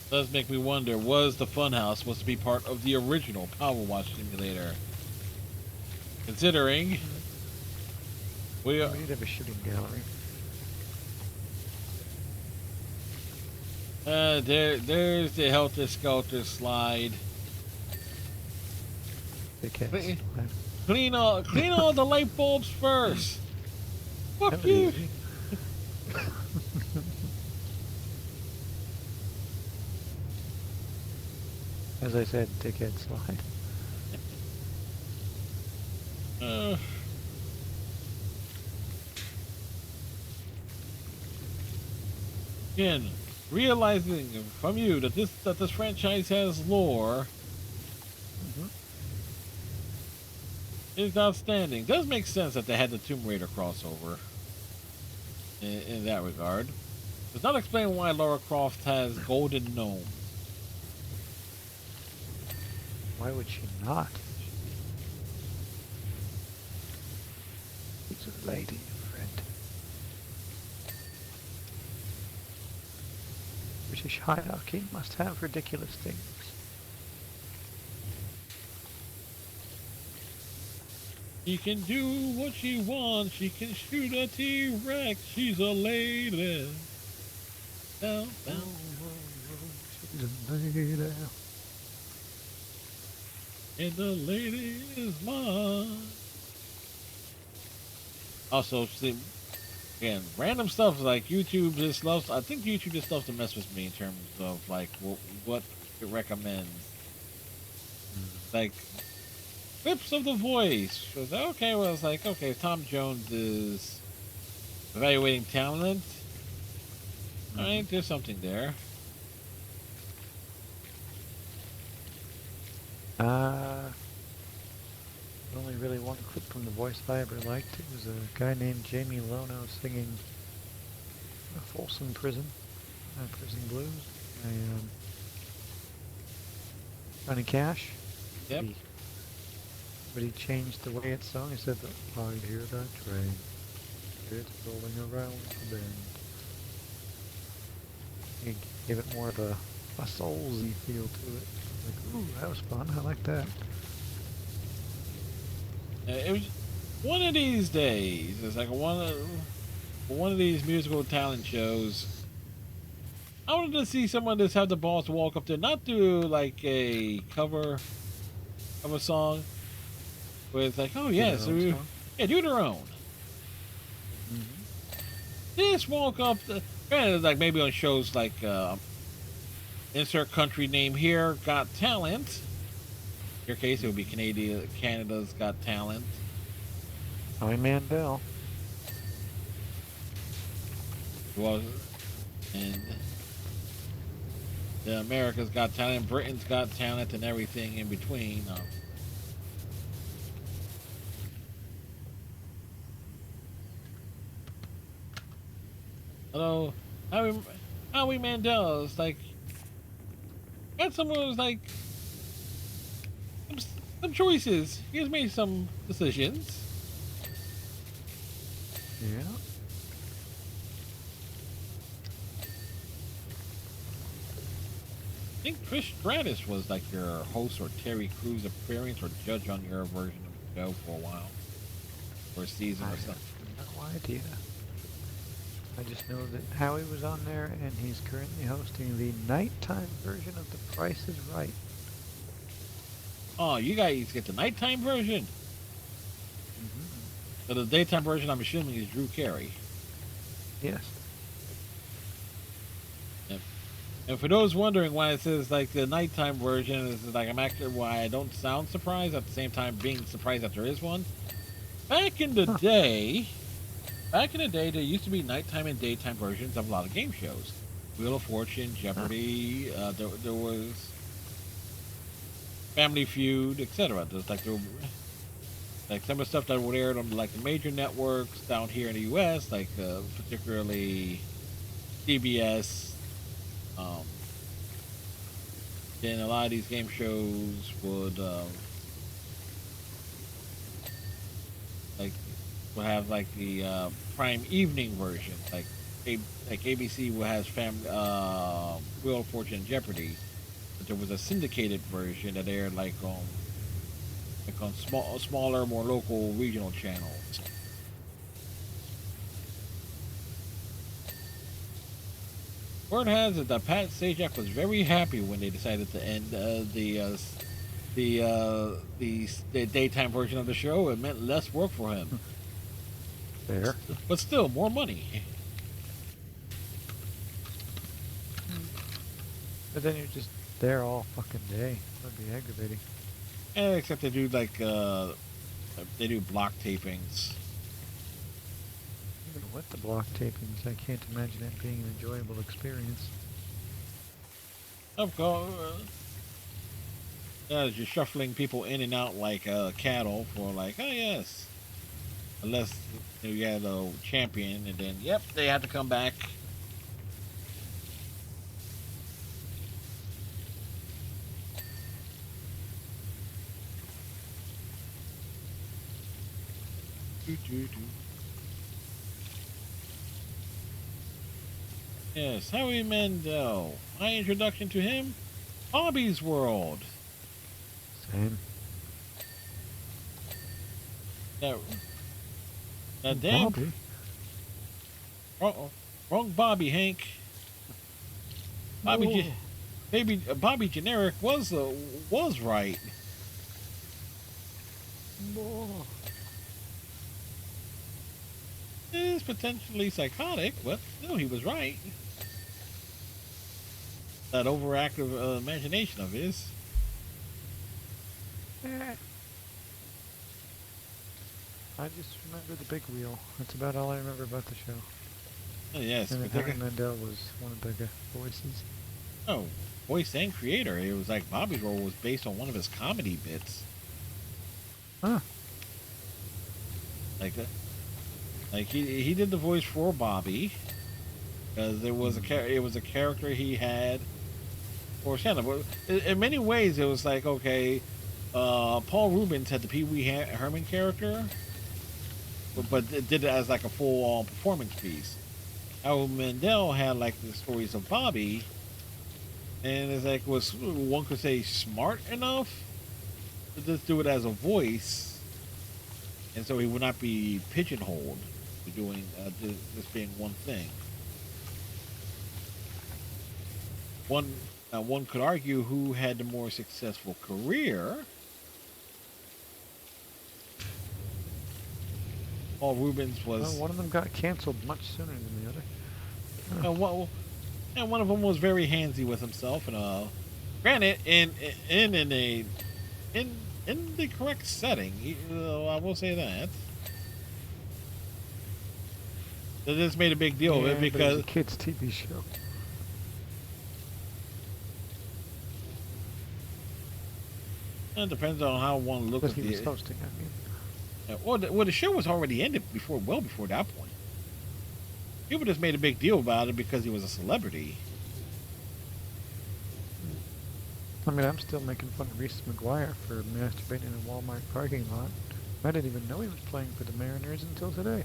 Does make me wonder, was the Funhouse supposed to be part of the original PowerWash Simulator? Considering we need to have a shooting gallery. there's the Helter Skelter slide. They can't Clean all the light bulbs first. Fuck you. As I said, dickhead slide. Again, realizing from you that this franchise has lore is outstanding. Does make sense that they had the Tomb Raider crossover in that regard. Does not explain why Lara Croft has golden gnomes. Why would she not? She's a lady, friend. British hierarchy must have ridiculous things. She can do what she wants. She can shoot a T-Rex. She's a lady. Down, down. She's a lady. And the lady is mine. Also, see, again, random stuff like YouTube just loves. I think YouTube just loves to mess with me in terms of like what it recommends. Like clips of the voice. So it's okay, well, it's like okay, Tom Jones is evaluating talent. All right, there's something there. Only really one clip from the voice I ever liked. It was a guy named Jamie Lono singing a Folsom Prison, Prison Blues. Johnny Cash. Yep. But he changed the way it sung. He said, I hear that train. It's rolling around the bend. He gave it more of a soulsy feel to it. Like, ooh, that was fun. I like that. It was one of these days. It's like one of these musical talent shows. I wanted to see someone just have the balls to walk up there, not do like a cover of a song, but it's like, oh yes, yeah, do their own. Just walk up. Granted, like maybe on shows like insert country name here, Got Talent. In your case, it would be Canada's Got Talent. Howie Mandel. Well, and America's Got Talent, Britain's Got Talent, and everything in between. Although Howie Mandel is like, got someone who's like some choices. He has made some decisions. Yeah. I think Chris Stratus was like your host or Terry Crews appearance or judge on your version of the show for a while. or a season I or have something. no idea. I just know that Howie was on there, and he's currently hosting the nighttime version of The Price is Right. Oh, you guys get the nighttime version. So the daytime version, I'm assuming, is Drew Carey. Yes. Yep. And for those wondering why it says like the nighttime version is like, I'm actually why I don't sound surprised at the same time being surprised that there is one. Back in the day, there used to be nighttime and daytime versions of a lot of game shows. Wheel of Fortune, Jeopardy, there was Family Feud, etc. There's like some of the stuff that would air on like the major networks down here in the U.S., like particularly CBS. Then a lot of these game shows would like will have like the prime evening version, like ABC will has Wheel of Fortune and Jeopardy, but there was a syndicated version that aired like on smaller, more local regional channels. Word has it that Pat Sajak was very happy when they decided to end the daytime version of the show. It meant less work for him. Fair. But still, more money. But then you're just there all fucking day. That'd be aggravating. Except they do like they do block tapings. Even with the block tapings, I can't imagine it being an enjoyable experience. Of course. Yeah, just shuffling people in and out like cattle for like, oh yes. Unless you had a champion, and then yep, they had to come back. Yes, Howie Mandel. My introduction to him, Bobby's World. Same. That damn. Bobby? Wrong Bobby, Hank. Bobby Generic was right. Is potentially psychotic, but still he was right. That overactive imagination of his. I just remember the big wheel. That's about all I remember about the show. Oh, yes. And then Howie Mandel was one of the voices. Oh, voice and creator. It was like Bobby's role was based on one of his comedy bits. Huh. Like that. Like he did the voice for Bobby because it was a character he had for Santa. But in many ways, it was like, okay, Paul Reubens had the Pee Wee Herman character, but it did it as like a full-on performance piece. Howie Mandel had like the stories of Bobby, and it's like was one could say smart enough to just do it as a voice, and so he would not be pigeonholed to doing this being one thing. One could argue who had the more successful career. Paul Reubens was. Well, one of them got canceled much sooner than the other. And one of them was very handsy with himself, and granted, in the correct setting, I will say that. They just made a big deal of it because it was a kids' TV show. it depends on how one looks But at he was hosting, I mean. Well, the show was already ended well before that point. People just made a big deal about it because he was a celebrity. I mean, I'm still making fun of Reese McGuire for masturbating in a Walmart parking lot. I didn't even know he was playing for the Mariners until today.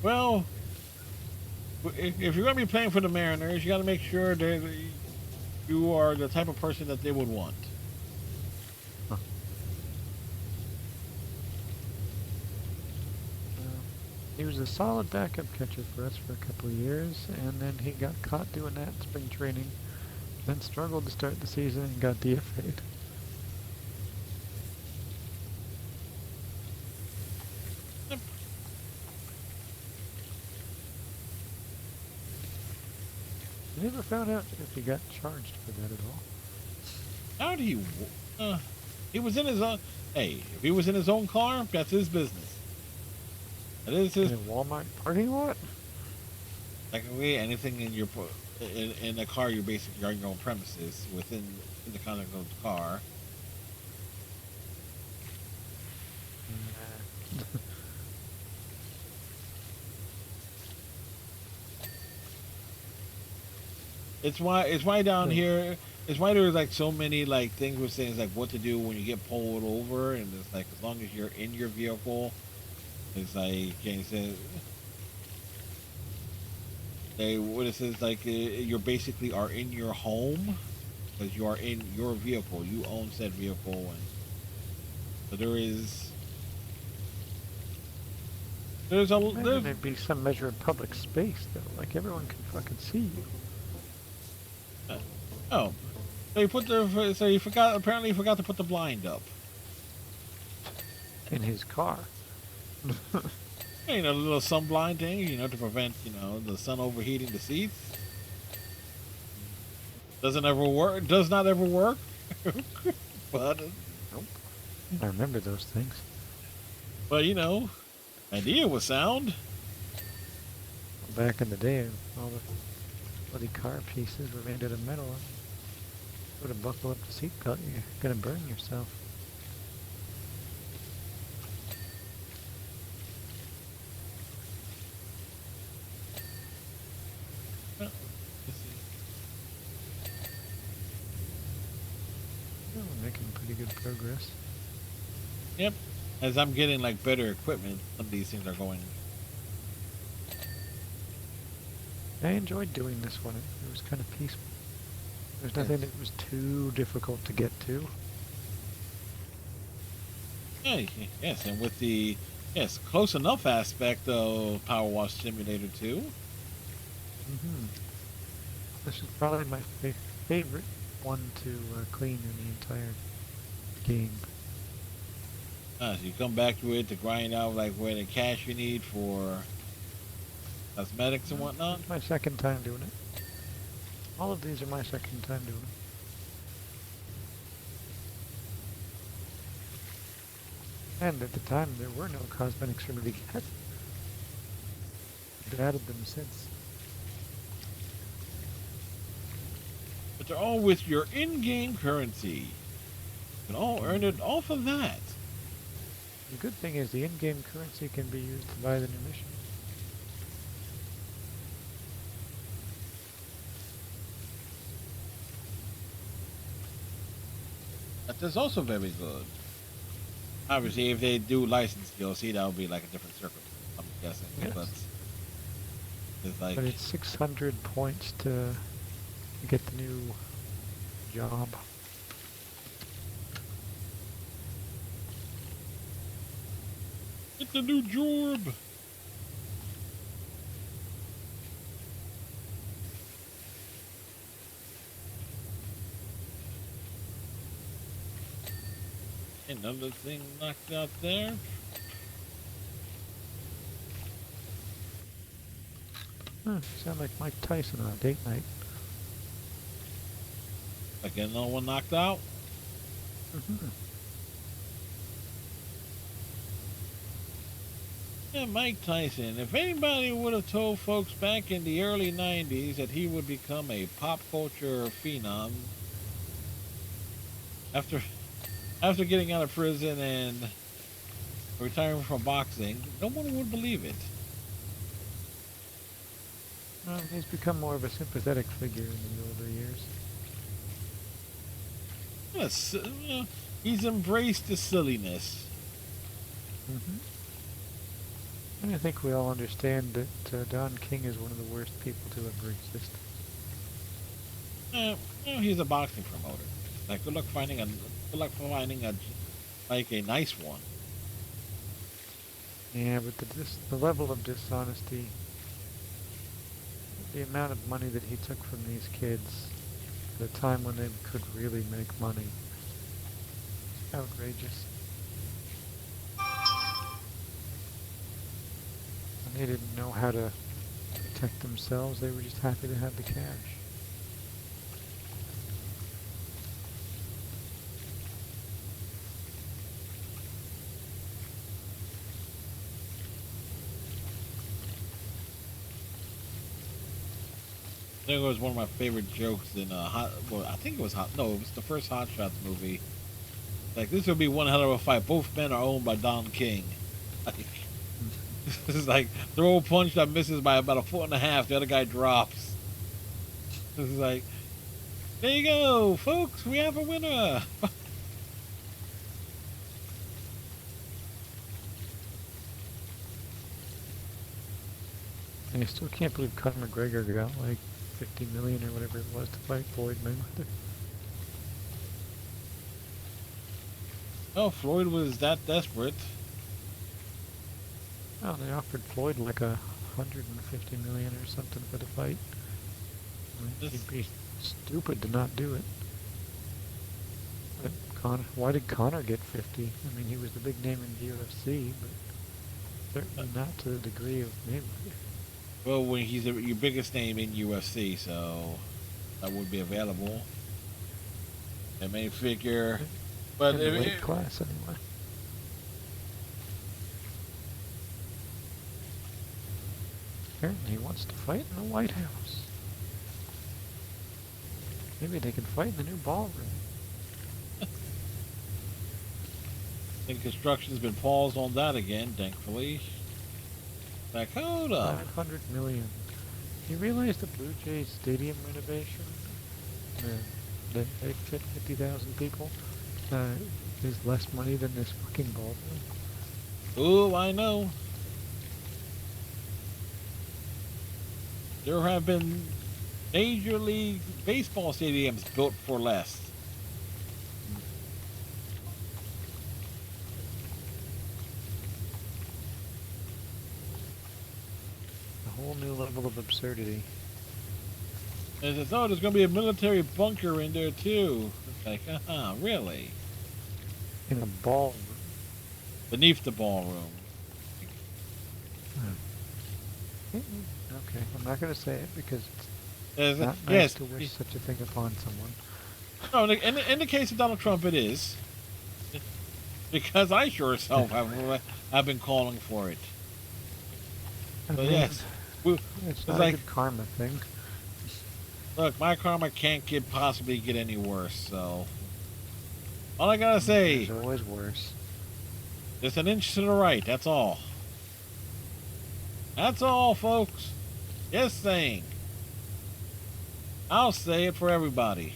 Well, if you're going to be playing for the Mariners, you got to make sure that you are the type of person that they would want. He was a solid backup catcher for us for a couple of years, and then he got caught doing that in spring training, then struggled to start the season and got DFA'd. Yep. I never found out if he got charged for that at all. How did he? He was in his own. Hey, if he was in his own car, that's his business. That is his. In a Walmart parking lot? Technically, anything in your in a car, you're basically on your own premises within the context of the car. Nah. It's why down here. It's why there's like so many like things with things like what to do when you get pulled over, and it's like as long as you're in your vehicle, it's like can you say what it says like you're basically are in your home because you are in your vehicle. You own said vehicle, and so there's Imagine there'd be some measure of public space though, like everyone can fucking see you. Oh, so you put the so you forgot apparently you forgot to put the blind up. In his car. You know, the little sun blind thing, you know, to prevent, you know, the sun overheating the seats. Doesn't ever work. Does not ever work. But Nope. I remember those things. but you know, idea was sound. Back in the day, all the bloody car pieces were made out of metal. Would have buckled up the seatbelt, you're gonna burn yourself. Well, let's see. Oh, we're making pretty good progress. Yep. As I'm getting like better equipment, some of these things are going. I enjoyed doing this one. It was kind of peaceful. There's nothing that was too difficult to get to. Yeah, yes, and with the close enough aspect of PowerWash Simulator 2. Mm-hmm. This is probably my favorite one to clean in the entire game. So you come back to it to grind out like where the cash you need for cosmetics and whatnot. It's my second time doing it. All of these are my second time doing it. And at the time, there were no cosmetics for me to get. I've added them since. But they're all with your in-game currency. You can all earn it off of that. The good thing is the in-game currency can be used to buy the new mission. That is also very good. Obviously, if they do license DLC, that would be like a different circuit, I'm guessing. Yes. But it's like But it's 600 points to get the new job. it's a new job. Another thing knocked out there. Huh, sound like Mike Tyson on a date night. Like another one knocked out. Mm-hmm. Yeah, Mike Tyson. If anybody would have told folks back in the early 90s that he would become a pop culture phenom after getting out of prison and retiring from boxing, no one would believe it. Well, he's become more of a sympathetic figure in the older years. Yes, he's embraced the silliness. Mm-hmm. And I think we all understand that Don King is one of the worst people to ever exist. He's a boxing promoter. Like, good luck finding a like a nice one. Yeah, but the level of dishonesty, the amount of money that he took from these kids, the time when they could really make money, outrageous. And they didn't know how to protect themselves. They were just happy to have the cash. I think it was one of my favorite jokes in Hot. Well, I think it was Hot. No, it was the first Hot Shots movie. Like, this would be one hell of a fight. Both men are owned by Don King. Like, this is like throw a punch that misses by about 1.5 feet. The other guy drops. This is like, there you go, folks. We have a winner. And I still can't believe Conor McGregor got like 50 million or whatever it was to fight Floyd Mayweather. Oh, Floyd was that desperate. Oh, they offered Floyd like 150 million or something for the fight. I mean, he'd be stupid to not do it. But why did Conor get 50? I mean, he was the big name in the UFC, but certainly not to the degree of Mayweather. Well, when he's your biggest name in UFC, so that would be available. It may figure, but in the weight class anyway. Apparently he wants to fight in the White House. Maybe they can fight in the new ballroom. I think construction's been paused on that again, thankfully. Like, hold up. 500 million. You realize the Blue Jays stadium renovation? They fit 50,000 people. Is less money than this fucking ballroom. Oh, I know. There have been Major League Baseball stadiums built for less. A whole new level of absurdity. And it's, oh, there's going to be a military bunker in there too. It's like, really? In a ballroom. Beneath the ballroom. Okay, I'm not going to say it because it's not nice yes. to wish such a thing upon someone. No, in the case of Donald Trump, it is. Because I sure as hell have been calling for it. But yes. It's not like a good karma thing. Look, my karma can't possibly get any worse, so... All I gotta say... There's always worse. Just an inch to the right, that's all. That's all, folks. Just saying. I'll say it for everybody.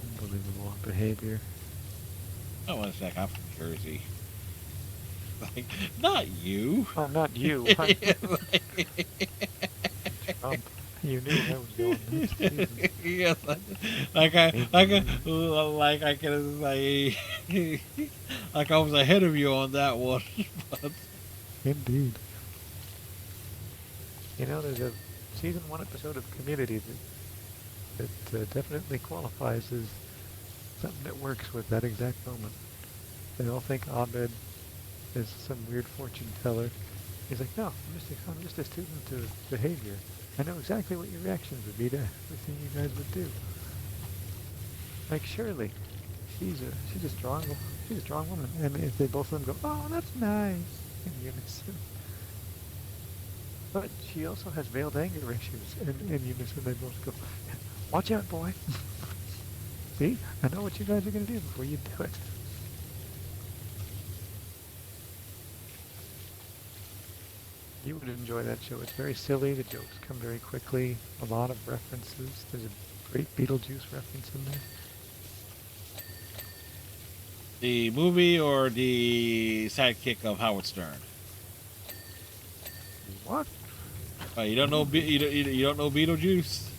Unbelievable behavior. Oh, one sec, I'm from Jersey. Like, not you. Oh, not you. Trump. You knew I was going next. Jesus. Yes, like I can say, like I was ahead of you on that one. But. Indeed. You know, there's a season 1 episode of Community that definitely qualifies as something that works with that exact moment. They all think Abed is some weird fortune teller. He's like, no, I'm just a student of behavior. I know exactly what your reactions would be to everything you guys would do. Like Shirley, she's a strong woman, and if they both of them go, oh, that's nice, in unison. But she also has veiled anger issues, and in unison they both go, watch out, boy. See, I know what you guys are gonna do before you do it. You would enjoy that show. It's very silly. The jokes come very quickly. A lot of references. There's a great Beetlejuice reference in there. The movie or the sidekick of Howard Stern? What? You don't know you don't know Beetlejuice?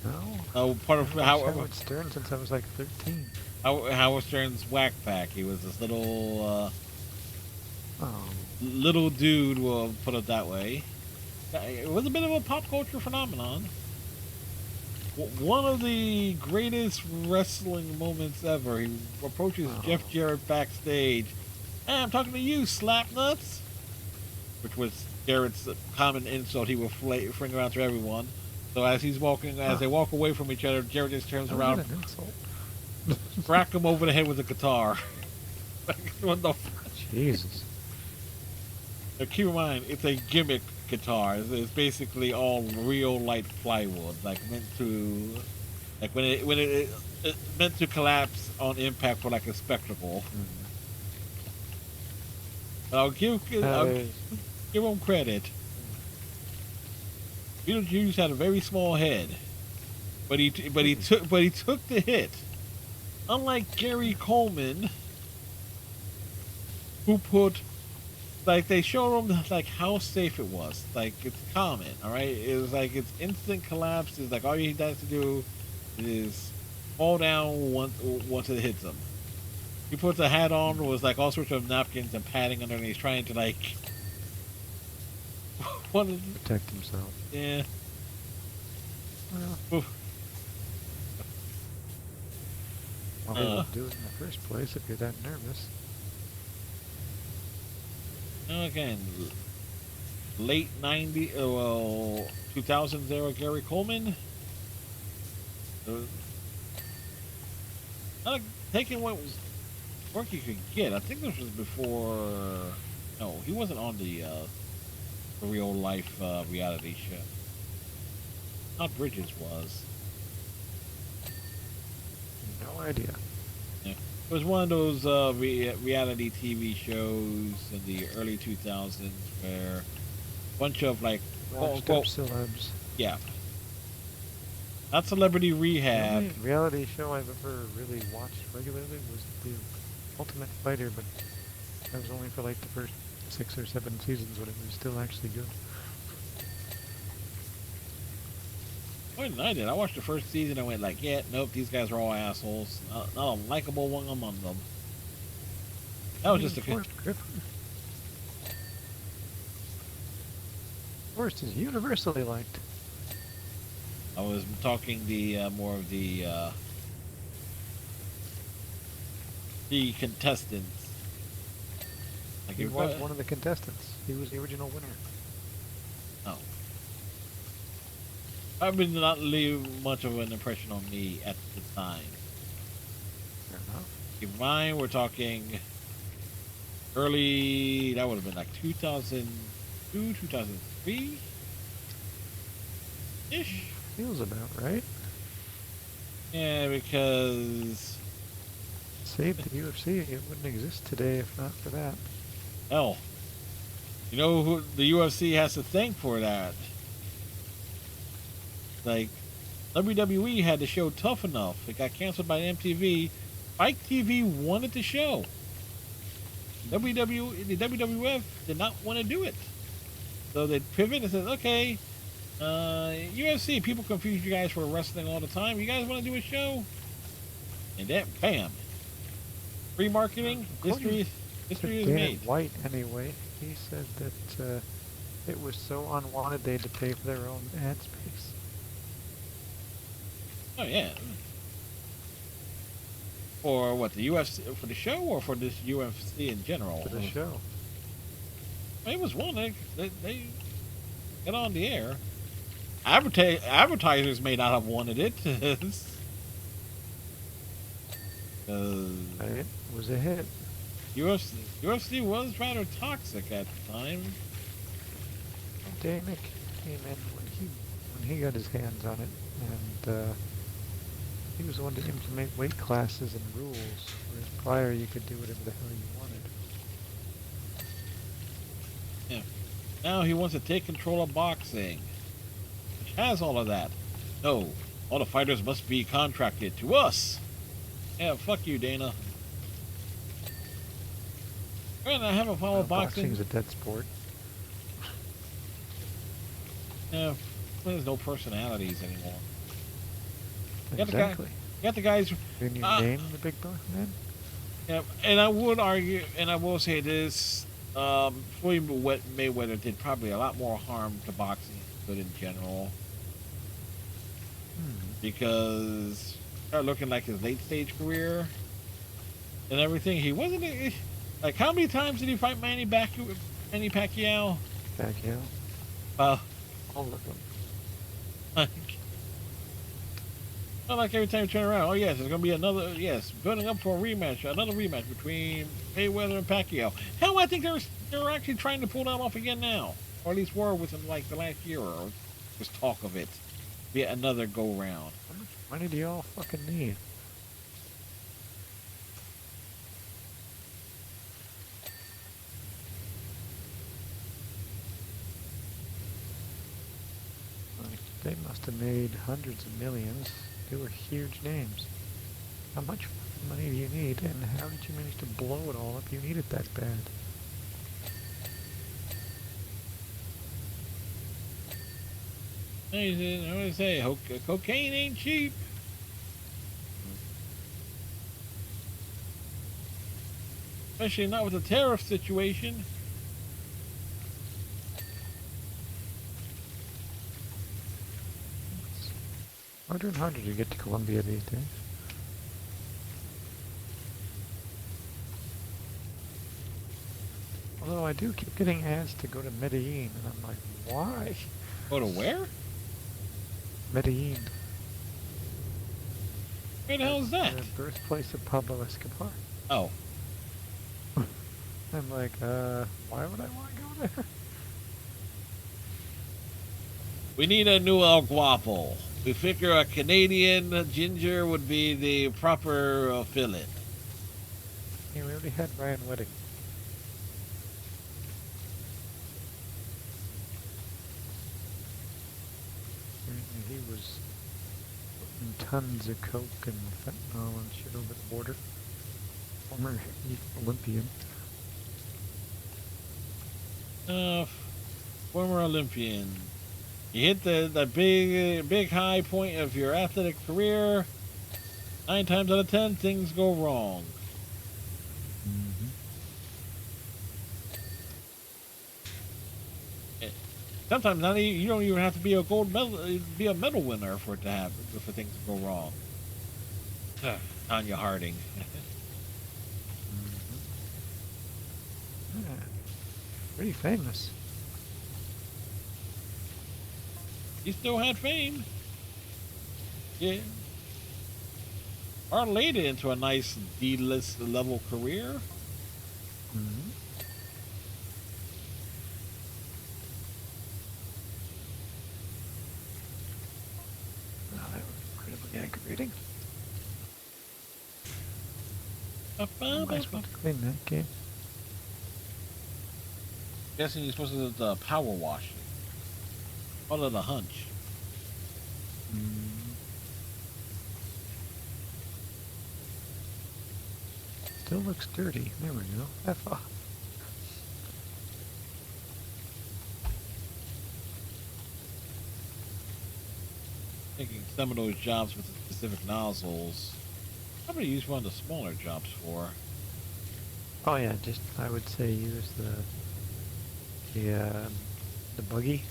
No. Oh, part of Howard Stern since I was like 13. Howard Stern's Whack Pack. He was this little Oh, little dude. We'll put it that way. It was a bit of a pop culture phenomenon. One of the greatest wrestling moments ever. He approaches Jeff Jarrett backstage. Hey, I'm talking to you, Slapnuts. Which was Jarrett's common insult he would fling around to everyone. So as he's walking, as they walk away from each other, Jarrett just turns around, an insult. crack him over the head with a guitar. What the? Jesus. Now keep in mind, it's a gimmick guitar. It's basically all real light plywood, like meant to, like when it meant to collapse on impact for like a spectacle. But I'll give him credit. Beetlejuice had a very small head, but he took the hit. Unlike Gary Coleman, who put, like, they showed him like how safe it was. Like, it's common, all right. It was like it's instant collapse. It's like all he has to do is fall down once it hits him. He puts a hat on with like all sorts of napkins and padding underneath, trying to like protect himself. Yeah. Well, why would do it in the first place if you're that nervous? Again, late 2000s era Gary Coleman. Taking what was work you could get. I think this was before. No, he wasn't on the real life reality show. Not Bridges was. No idea. Yeah. It was one of those reality TV shows in the early 2000s where a bunch of like quote, celebs. Yeah. Not Celebrity Rehab. The only reality show I've ever really watched regularly was the Ultimate Fighter, but that was only for like the first 6 or 7 seasons when it was still actually good. More than I did. I watched the first season and went like, yeah, nope, these guys are all assholes. Not a likable one among them. That was just a good. Forrest is universally liked. I was talking the more of the contestants. Like He was one of the contestants. He was the original winner. Oh. I did not leave much of an impression on me at the time. Fair enough. Keep in mind, we're talking early, that would have been like 2002, 2003-ish? Feels about right. Yeah, because... Saved the UFC, it wouldn't exist today if not for that. Hell, you know who the UFC has to thank for that? Like, WWE had the show Tough Enough. It got canceled by MTV. Spike TV wanted the show. The WWF did not want to do it. So they pivoted and said, okay, UFC, people confuse you guys for wrestling all the time. You guys want to do a show? And then, bam. Free marketing, history is made. White, anyway, he said that it was so unwanted they had to pay for their own ad space. Oh yeah. For what, the UFC, for the show, or for this UFC in general? For the show. It was one they got on the air. Advertisers may not have wanted it. It was a hit. UFC was rather toxic at the time. Danick came in when he got his hands on it, and he was the one to implement weight classes and rules, whereas prior you could do whatever the hell you wanted. Yeah. Now he wants to take control of boxing, which has all of that. No, all the fighters must be contracted to us. Yeah, fuck you, Dana. And I haven't followed boxing. Boxing's a dead sport. Yeah, there's no personalities anymore. Exactly. got the guys. Can you name the big boss man? Yeah, and I would argue, and I will say this: Floyd Mayweather did probably a lot more harm to boxing than good in general, because start looking like his late stage career and everything. He wasn't like, how many times did he fight Manny Pacquiao? Pacquiao. All All of them. Like every time you turn around, oh yes, there's gonna be another, yes, building up for another rematch between Mayweather and Pacquiao. Hell, I think they're actually trying to pull that off again now, or at least were within like the last year, or there's talk of it. Be another go round. How much money do y'all fucking need? Like, they must have made hundreds of millions. They were huge names. How much money do you need, and how did you manage to blow it all if you need it that bad? I want to say, cocaine ain't cheap. Especially not with the tariff situation. Harder and harder to get to Colombia these days. Although I do keep getting asked to go to Medellin, and I'm like, why? Go to where? Medellin. Where the hell is that? The birthplace of Pablo Escobar. Oh. I'm like, why would I want to go there? We need a new El Guapo. We figure a Canadian ginger would be the proper fill-in. Yeah, we already had Ryan Wedding. He was putting tons of coke and fentanyl and shit over the border. Former Olympian. Former Olympian. You hit the big high point of your athletic career. 9 times out of 10, things go wrong. Sometimes you don't even have to be a gold medal, be a medal winner for it to happen, for things to go wrong. Tanya Harding. Yeah, pretty famous. He still had fame. Yeah. Parlayed it into a nice D-list level career. Oh, that was incredibly aggravating. How am I supposed to clean that game? Guessing you're supposed to do the PowerWash. Call it a hunch. Still looks dirty. There we go. F off. Thinking some of those jobs with the specific nozzles, I'm going to use one of the smaller jobs for. Oh yeah, just I would say use the buggy,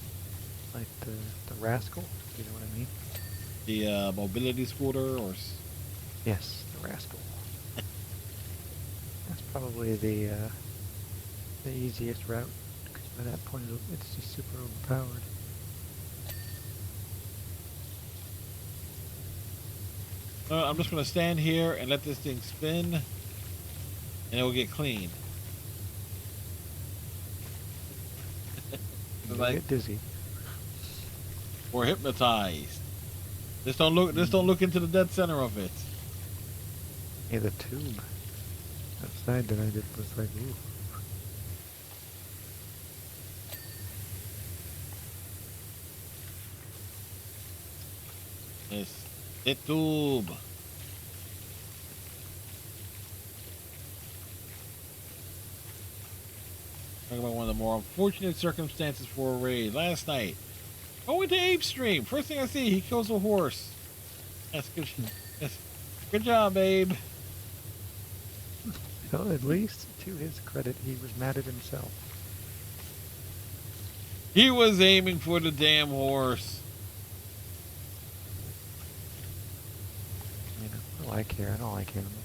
like the rascal. You know what I mean? The mobility scooter, or yes, the rascal. That's probably the easiest route, because by that point it's just super overpowered. I'm just going to stand here and let this thing spin, and it will get clean. Like, get dizzy. Or hypnotized. Just don't look into the dead center of it. Yeah, the tube outside that I did was like, ooh. Yes. The tube. Talk about one of the more unfortunate circumstances for a raid. Last night, going to Ape Stream. First thing I see, he kills a horse. That's good. Yes. Good job, Abe. Well, at least, to his credit, he was mad at himself. He was aiming for the damn horse. You know, I care. I don't like animals.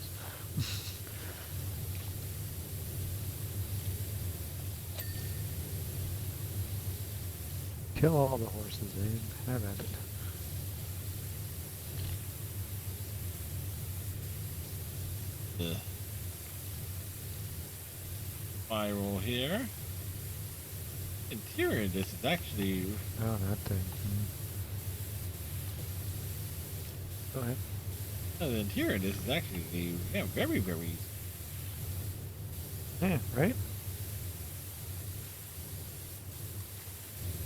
Kill all the horses, Abe. Have at it. The spiral here. Interior, this is actually. Oh, that thing. Go ahead. The interior, this is actually very, very. Yeah, right?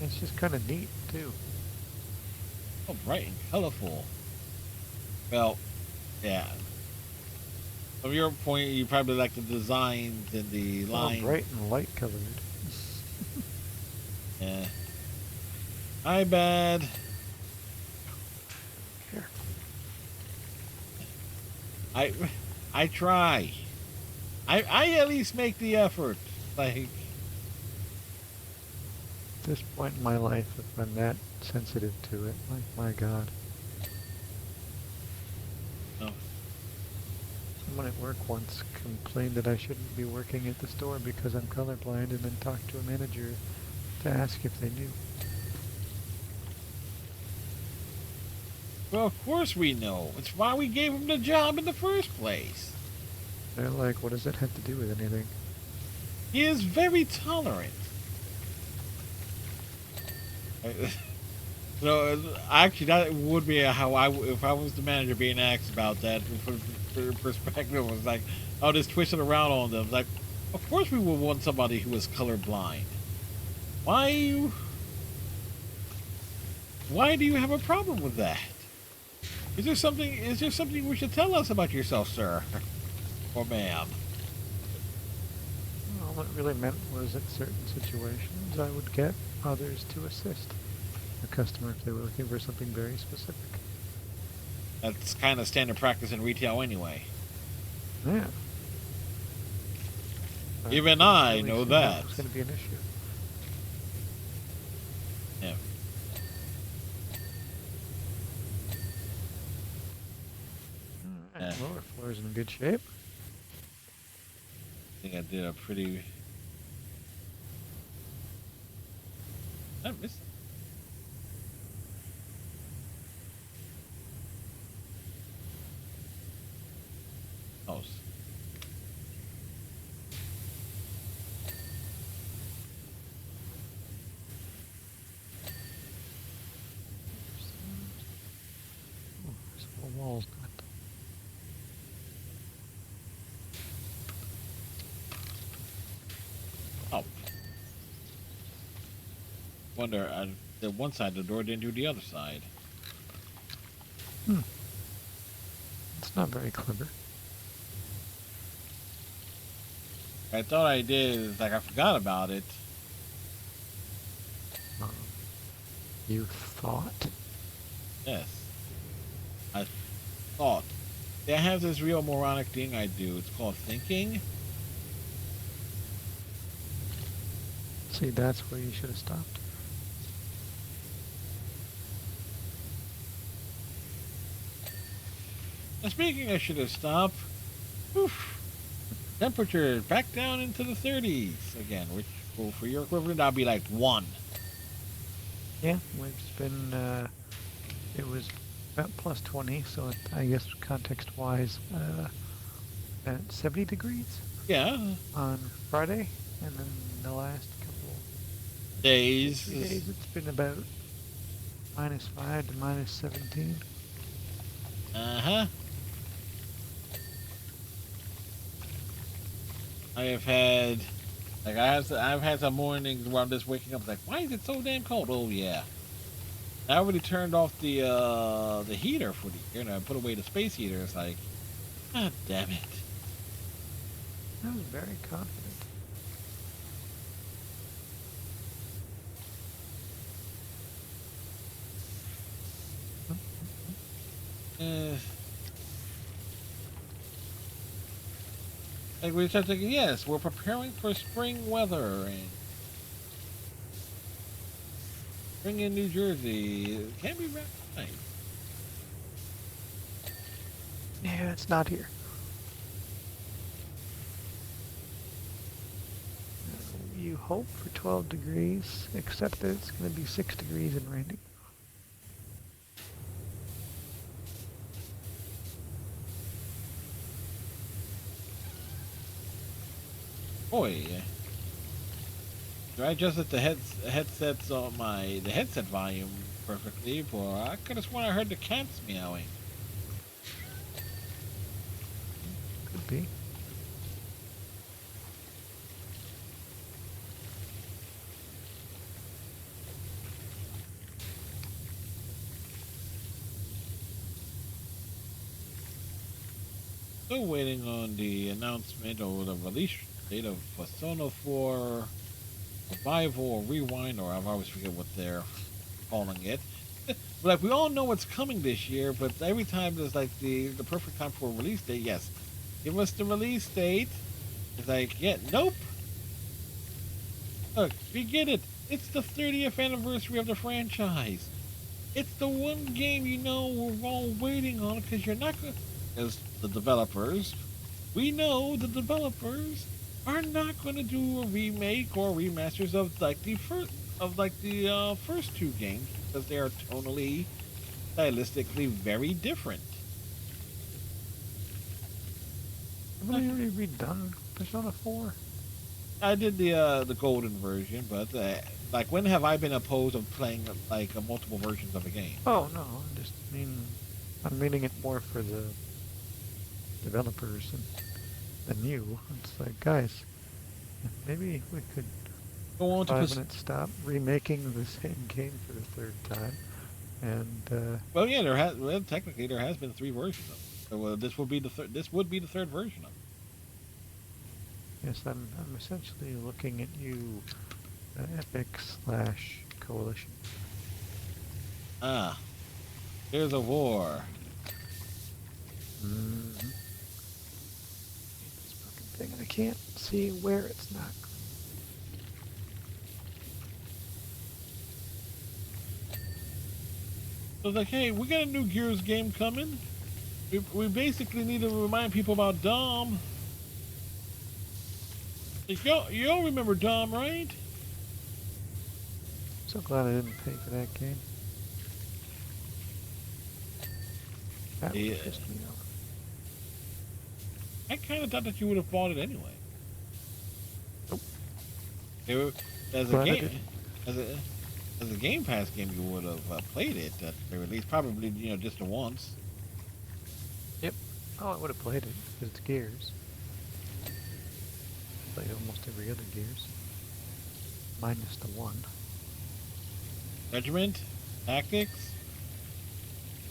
It's just kind of neat, too. Oh, bright and colorful. Well, yeah. From your point, you probably like the designs and the lines. Oh, bright and light colored. Yeah. My bad. Here. I try. I at least make the effort. Like. At this point in my life, if I'm that sensitive to it, like, my God. No. Someone at work once complained that I shouldn't be working at the store because I'm colorblind, and then talked to a manager to ask if they knew. Well, of course we know. It's why we gave him the job in the first place. They're like, what does that have to do with anything? He is very tolerant. Actually, that would be how if I was the manager being asked about that. For perspective, was like, oh, just twist it around on them. Like, of course we would want somebody who is colorblind. Why do you have a problem with that? Is there something you should tell us about yourself, sir? Or ma'am? All it really meant was at certain situations I would get others to assist a customer if they were looking for something very specific. That's kind of standard practice in retail anyway. Yeah. Even I know that. It's going to be an issue. Yeah. Alright, lower floor is in good shape. I think I did a pretty. I missed it. Oh. The wall's not. Oh. Wonder, I did one side of the door, didn't do the other side. It's not very clever. I thought I did, like I forgot about it. You thought? Yes. I thought. I have this real moronic thing I do. It's called thinking. See, that's where you should have stopped. And speaking, I should have stopped. Oof. Temperature back down into the 30s again, which will, for your equivalent, that'll be like 1. Yeah, it's been, it was about plus 20, so I guess context-wise, at 70 degrees Yeah. on Friday, and then the last couple Days. 3 days it's been about -5 to -17. Uh-huh. I have had, like, I've had some mornings where I'm just waking up like, why is it so damn cold? Oh yeah, I already turned off the heater for the year, and I put away the space heater. It's like, god damn it. I was very confident. Like we start thinking, yes, we're preparing for spring weather and spring in New Jersey. It can be very nice. Yeah, it's not here. You hope for 12 degrees, except that it's going to be 6 degrees and raining. Boy, do I adjusted the headsets on the headset volume perfectly, boy, I could have sworn I heard the cats meowing. Could be. Still waiting on the announcement or the release date of Persona 4 Revival or Rewind, or I always forget what they're calling it. But like we all know what's coming this year, but every time there's like the perfect time for a release date, yes, give us the release date. It's like, yeah, nope. Look, we get it. It's the 30th anniversary of the franchise. It's the one game you know we're all waiting on because you're not going. As the developers, we know the developers are not going to do a remake or remasters of like the first two games because they are tonally, stylistically very different. Haven't they already redone Persona 4? I did the golden version, but like when have I been opposed of playing like multiple versions of a game? Oh no, I'm meaning it more for the developers and than you. It's like, guys, maybe we could Go on to 5 minutes stop remaking the same game for the third time, and well, yeah, technically there has been 3 versions of it. So this would be the third. This would be the third version of it. yes, I'm essentially looking at you, Epic / Coalition. Ah, there's a war. Mm-hmm. This fucking thing, I can't see where it's not. So it's like, hey, we got a new Gears game coming. We basically need to remind people about Dom. Like, you all remember Dom, right? So glad I didn't pay for that game. That Yeah. would pissed me off. I kind of thought that you would have bought it anyway. Nope. As a Glad I game, didn't. as a Game Pass game, you would have played it at the very least. Probably, just the once. Yep. Oh, I would have played it because it's Gears. Played almost every other Gears, minus the one. Regiment, Tactics.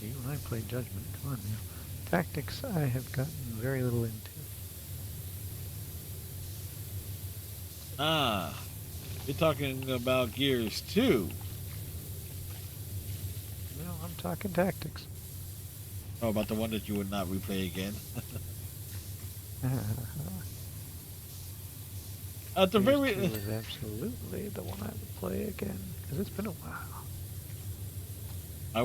You and I played Judgment. Come on now. Tactics I have gotten very little into. Ah, you're talking about Gears 2. No, I'm talking Tactics. Oh, about the one that you would not replay again. At the Gears very 2 is absolutely the one I would play again because it's been a while. I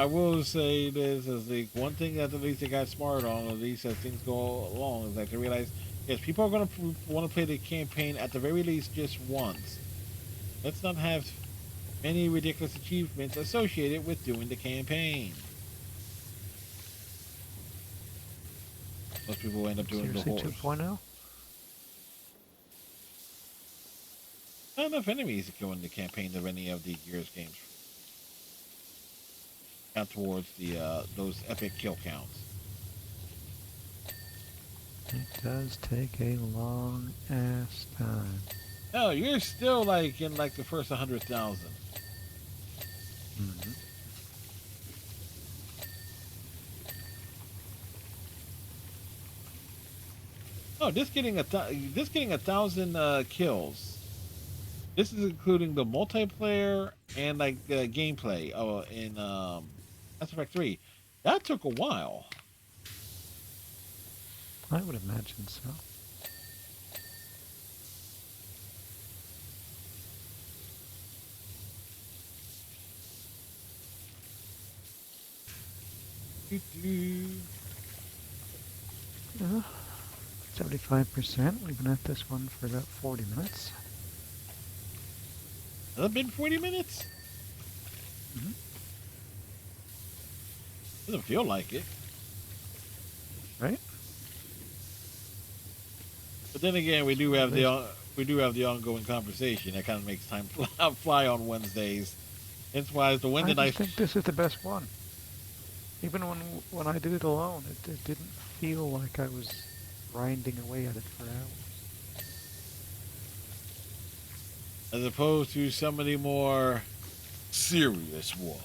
will say this as the one thing that at least they got smart on, at least as things go along, is that they realize, yes, people are going to want to play the campaign at the very least just once. Let's not have many ridiculous achievements associated with doing the campaign. Most people end up doing the Seriously, horse. 2.0? Not enough enemies to go in the campaign of any of the Gears games. Count towards the those epic kill counts. It does take a long ass time. No, you're still like in like the first 100,000. Mm-hmm. Oh, just getting a 1,000 kills. This is including the multiplayer and like gameplay. Oh, in Mass Effect 3, that took a while. I would imagine so. Do-do. 75%. We've been at this one for about 40 minutes. Has it been 40 minutes? Mhm. Doesn't feel like it. Right? But then again, we do have the ongoing conversation that kind of makes time fly on Wednesdays. Hence why the I Wednesday just night. think this is the best one. Even when I did it alone, it didn't feel like I was grinding away at it for hours. As opposed to some of the more serious ones.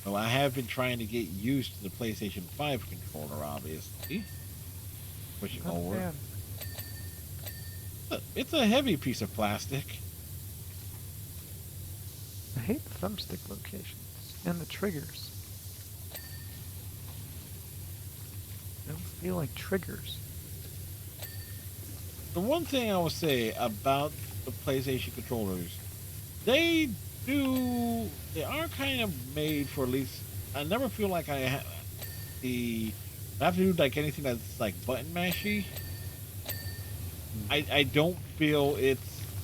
Well, I have been trying to get used to the PlayStation 5 controller, obviously. Pushing Oh, over. man. It's a heavy piece of plastic. I hate the thumbstick locations and the triggers. They don't feel like triggers. The one thing I will say about the PlayStation controllers, they are kind of made for, at least, I never feel like I have to do like anything that's like button mashy. I don't feel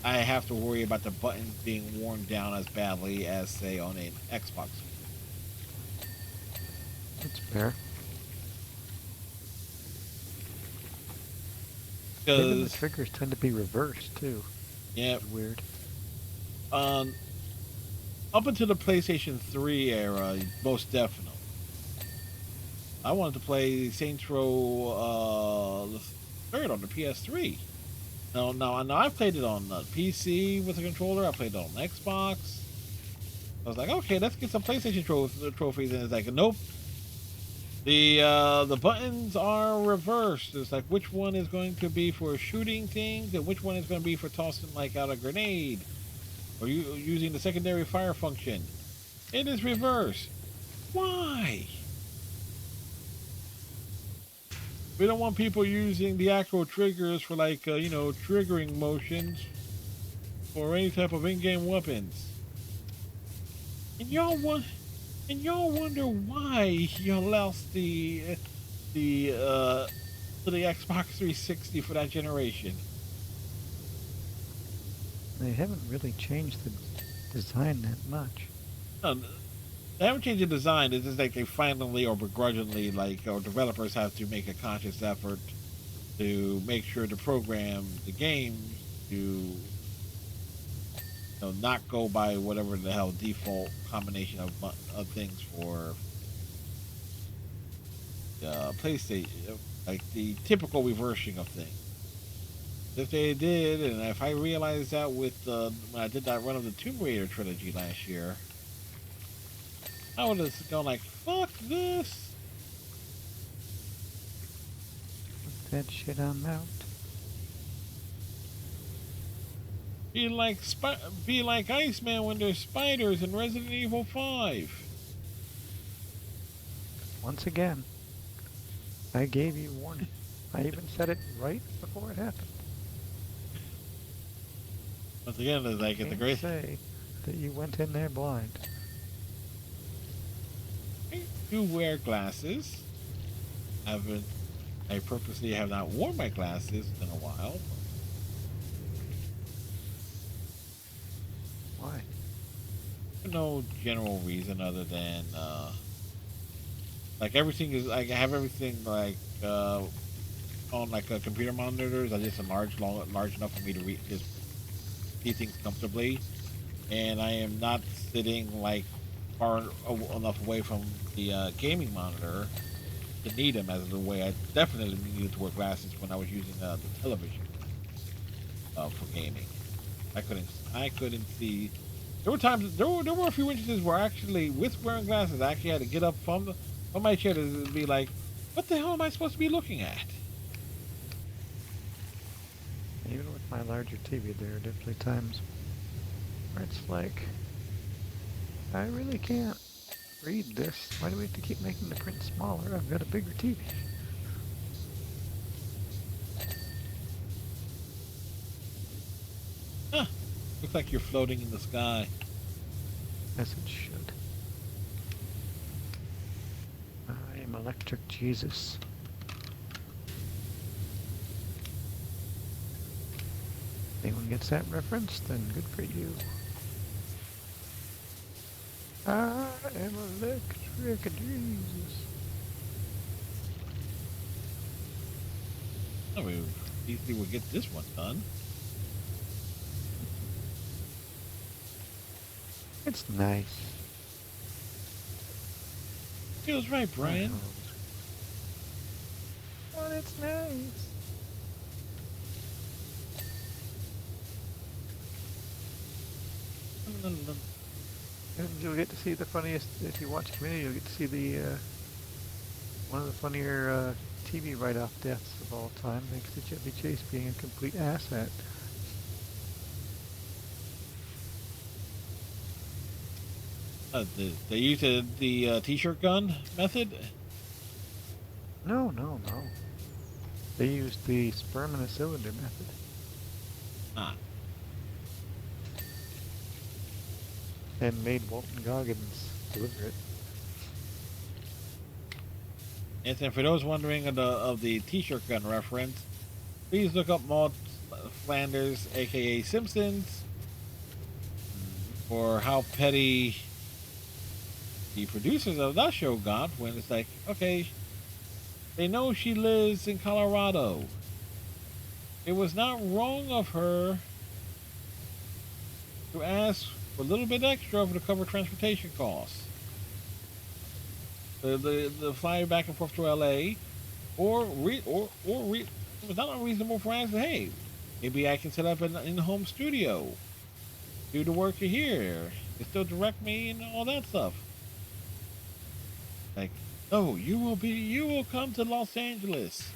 I have to worry about the buttons being worn down as badly as, say, on an Xbox. That's fair. Even the Because, triggers tend to be reversed too. yeah, It's weird. up until the PlayStation 3 era, most definitely. I wanted to play Saints Row the third on the PS3. No, I've played it on the PC with a controller. I played it on Xbox. I was like, okay, let's get some PlayStation trophies, and it's like, nope. The buttons are reversed. It's like, which one is going to be for shooting things, and which one is going to be for tossing like out a grenade, or using the secondary fire function. It is reversed. Why? We don't want people using the actual triggers for like triggering motions or any type of in-game weapons. And y'all wonder why y'all lost the to the Xbox 360 for that generation. They haven't really changed the design that much. No, they haven't changed the design. It's just like they finally or begrudgingly, or developers have to make a conscious effort to make sure to program the game to not go by whatever the hell default combination of things for PlayStation, like the typical reversing of things. If they did, and if I realized that with when I did that run of the Tomb Raider trilogy last year, I would have gone like, fuck this. Put that shit on mount. Be like Iceman when there's spiders in Resident Evil 5. Once again, I gave you warning. I even said it right before it happened. Once again, it's like, it's a Can't great. say that you went in there blind. I do wear glasses. I purposely have not worn my glasses in a while. Why? For no general reason other than like everything is like I have everything like on like computer monitors. I just large enough for me to just see things comfortably, and I am not sitting like far enough away from the gaming monitor to need them as the way I definitely needed to wear glasses when I was using the television for gaming. I couldn't see. There were times, there were a few instances where actually, with wearing glasses, I actually had to get up from my chair to be like, what the hell am I supposed to be looking at? Even with my larger TV, there are definitely times where it's like, I really can't. read this. Why do we have to keep making the print smaller? I've got a bigger TV. Huh. Looks like you're floating in the sky. As it should. I am Electric Jesus. Anyone gets that reference, then good for you. I am Electric Jesus. Oh, we easily will get this one done. It's nice. Feels right, Brian. Oh, it's nice. And you'll get to see the funniest, if you watch Community, you'll get to see the, one of the funnier TV write-off deaths of all time, thanks to Chevy Chase being a complete asshat. They used the t-shirt gun method? No. They used the sperm in a cylinder method. Ah. And made Walton Goggins deliver it. And for those wondering of the t-shirt gun reference, please look up Maud Flanders, aka Simpsons, for how petty the producers of that show got when it's like, okay, they know she lives in Colorado. It was not wrong of her to ask for a little bit extra to cover transportation costs. The fly back and forth to LA, or it was not unreasonable for asking, hey, maybe I can set up an in-home studio, do the work here, you still direct me and all that stuff. Like, no, you will come to Los Angeles.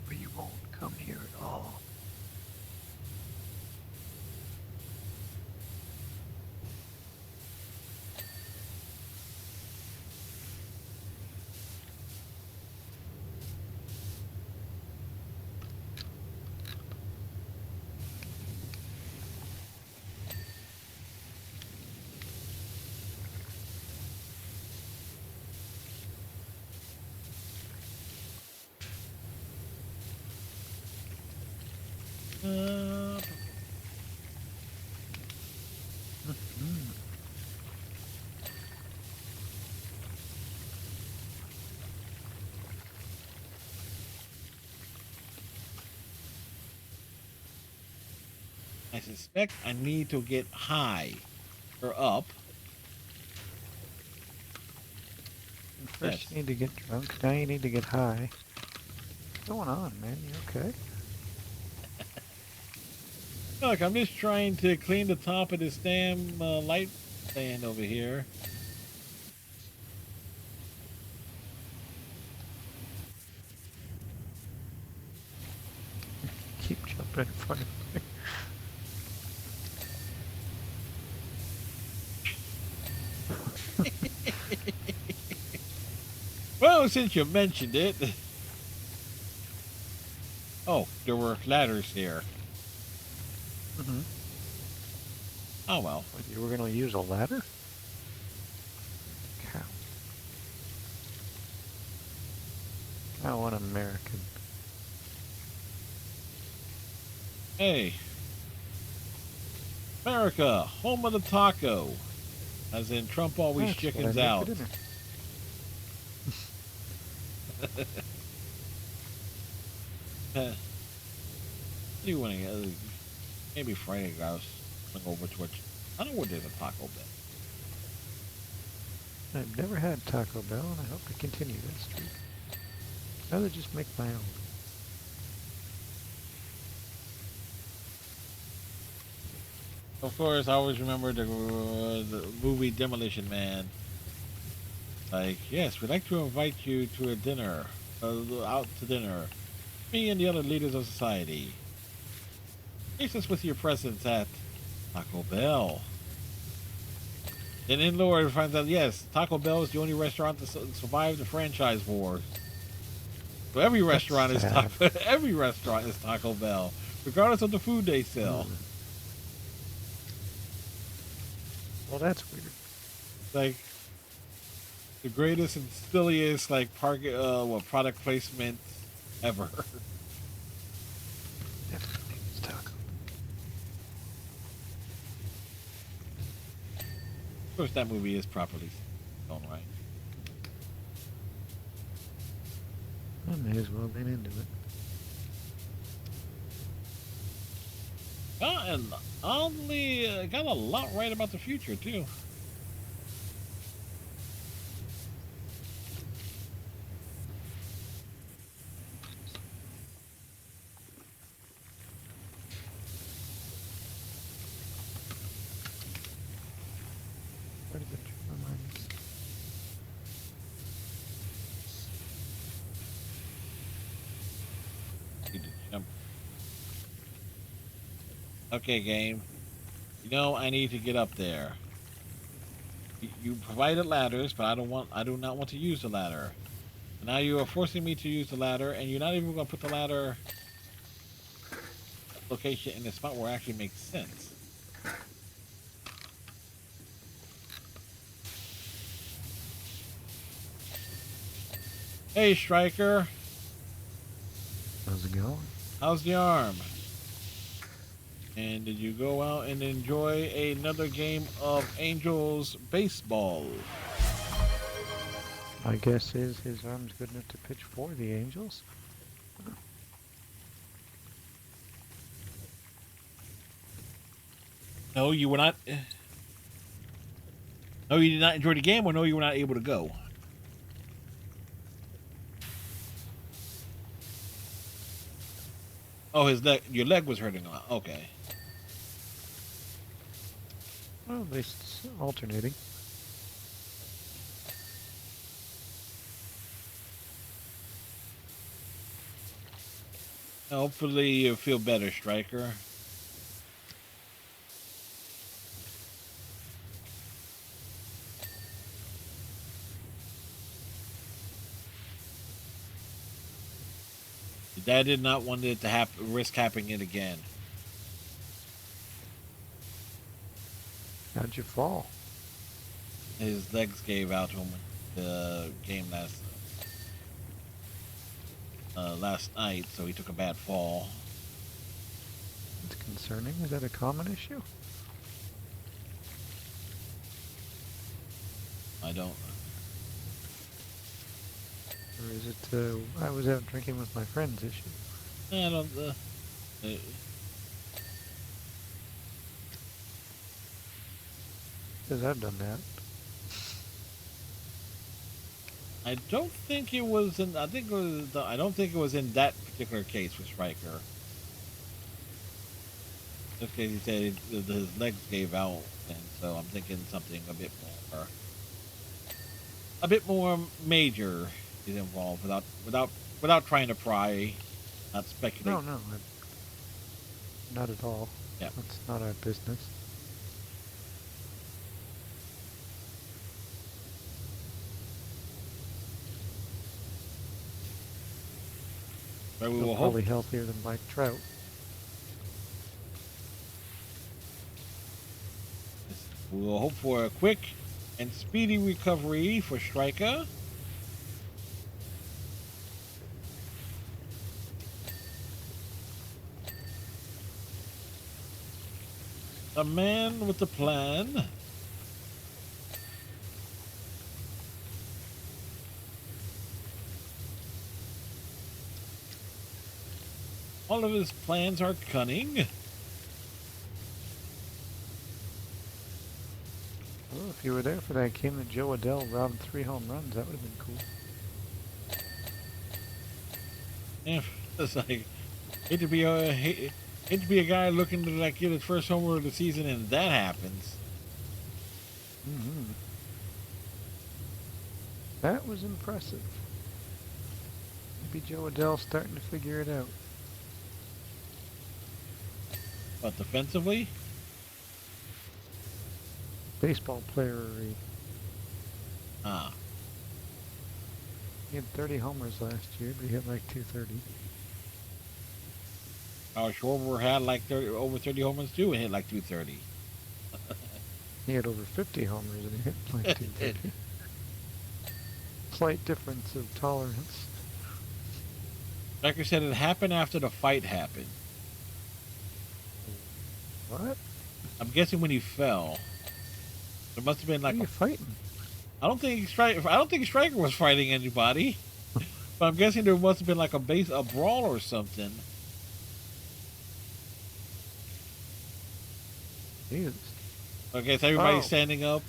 But you won't come here at all. I suspect I need to get high or up. First Yes. you need to get drunk, now you need to get high. What's going on, man? You okay? Look, I'm just trying to clean the top of this damn light stand over here. Keep jumping in front of me. Well, since you mentioned it. Oh, there were ladders here. Mm-hmm. Oh well. You were gonna use a ladder? Cow. Cow un-American. Hey. America, home of the taco. As in, Trump always That's what I chickens make for out. dinner. What do you want to get? Maybe Friday I was going over to I don't know where there's a Taco Bell. I've never had Taco Bell, and I hope to continue that streak. I'd rather just make my own. Of course, I always remember the movie Demolition Man. Like, yes, we'd like to invite you to a dinner, out to dinner. Me and the other leaders of society. Grace us with your presence at Taco Bell. And then Lord finds out, yes, Taco Bell is the only restaurant to survive the franchise wars. So every restaurant is sad. every restaurant is Taco Bell, regardless of the food they sell. Well, that's weird. Like the greatest and silliest like product placement ever. Definitely needs taco. Of course, that movie is properly done right. I may as well get into it. And oddly, got a lot right about the future too. Quite a bit of mine. Need to jump. Okay, game. You know I need to get up there. You provided ladders, but I do not want to use the ladder. And now you are forcing me to use the ladder, and you're not even going to put the ladder location in the spot where it actually makes sense. Hey, Striker. How's it going? How's the arm? And did you go out and enjoy another game of Angels baseball? My guess is his arm's good enough to pitch for the Angels. No, you were not. No, you did not enjoy the game, or no, you were not able to go. Oh, your leg was hurting. Okay. Well, at least it's alternating. Hopefully, you feel better, Striker. Your dad did not want it to risk happening it again. How'd you fall? His legs gave out to him in the game last night, so he took a bad fall. It's concerning. Is that a common issue? I don't. Or is it, I was out drinking with my friends issue? I don't. Because I've done that. I don't think it was in. I think it was. I don't think it was in that particular case with Striker. Just because he said his legs gave out, and so I'm thinking something a bit more major is involved without trying to pry, not speculate. No, not at all. Yeah. That's not our business. But we Still will probably hope. healthier than Mike Trout. We will hope for a quick and speedy recovery for Striker. The man with the plan. All of his plans are cunning. Well, if you were there for that game that Joe Adele robbed 3 home runs, that would have been cool. Yeah, it's like hate to be a guy looking to like get his first homer of the season, and that happens. Mm-hmm. That was impressive. Maybe Joe Adele's starting to figure it out. But defensively, baseball player. Ah. He had 30 homers last year, but he hit like 230. Schwarber had like over 30 homers too and hit like 230. He had over 50 homers and he hit like 230. Slight difference of tolerance. Like I said, it happened after the fight happened. What? I'm guessing when he fell. There must have been like Who are you fighting? I don't think Striker was fighting anybody. But I'm guessing there must have been like a brawl or something. Jesus. Okay, so everybody's Oh. standing up.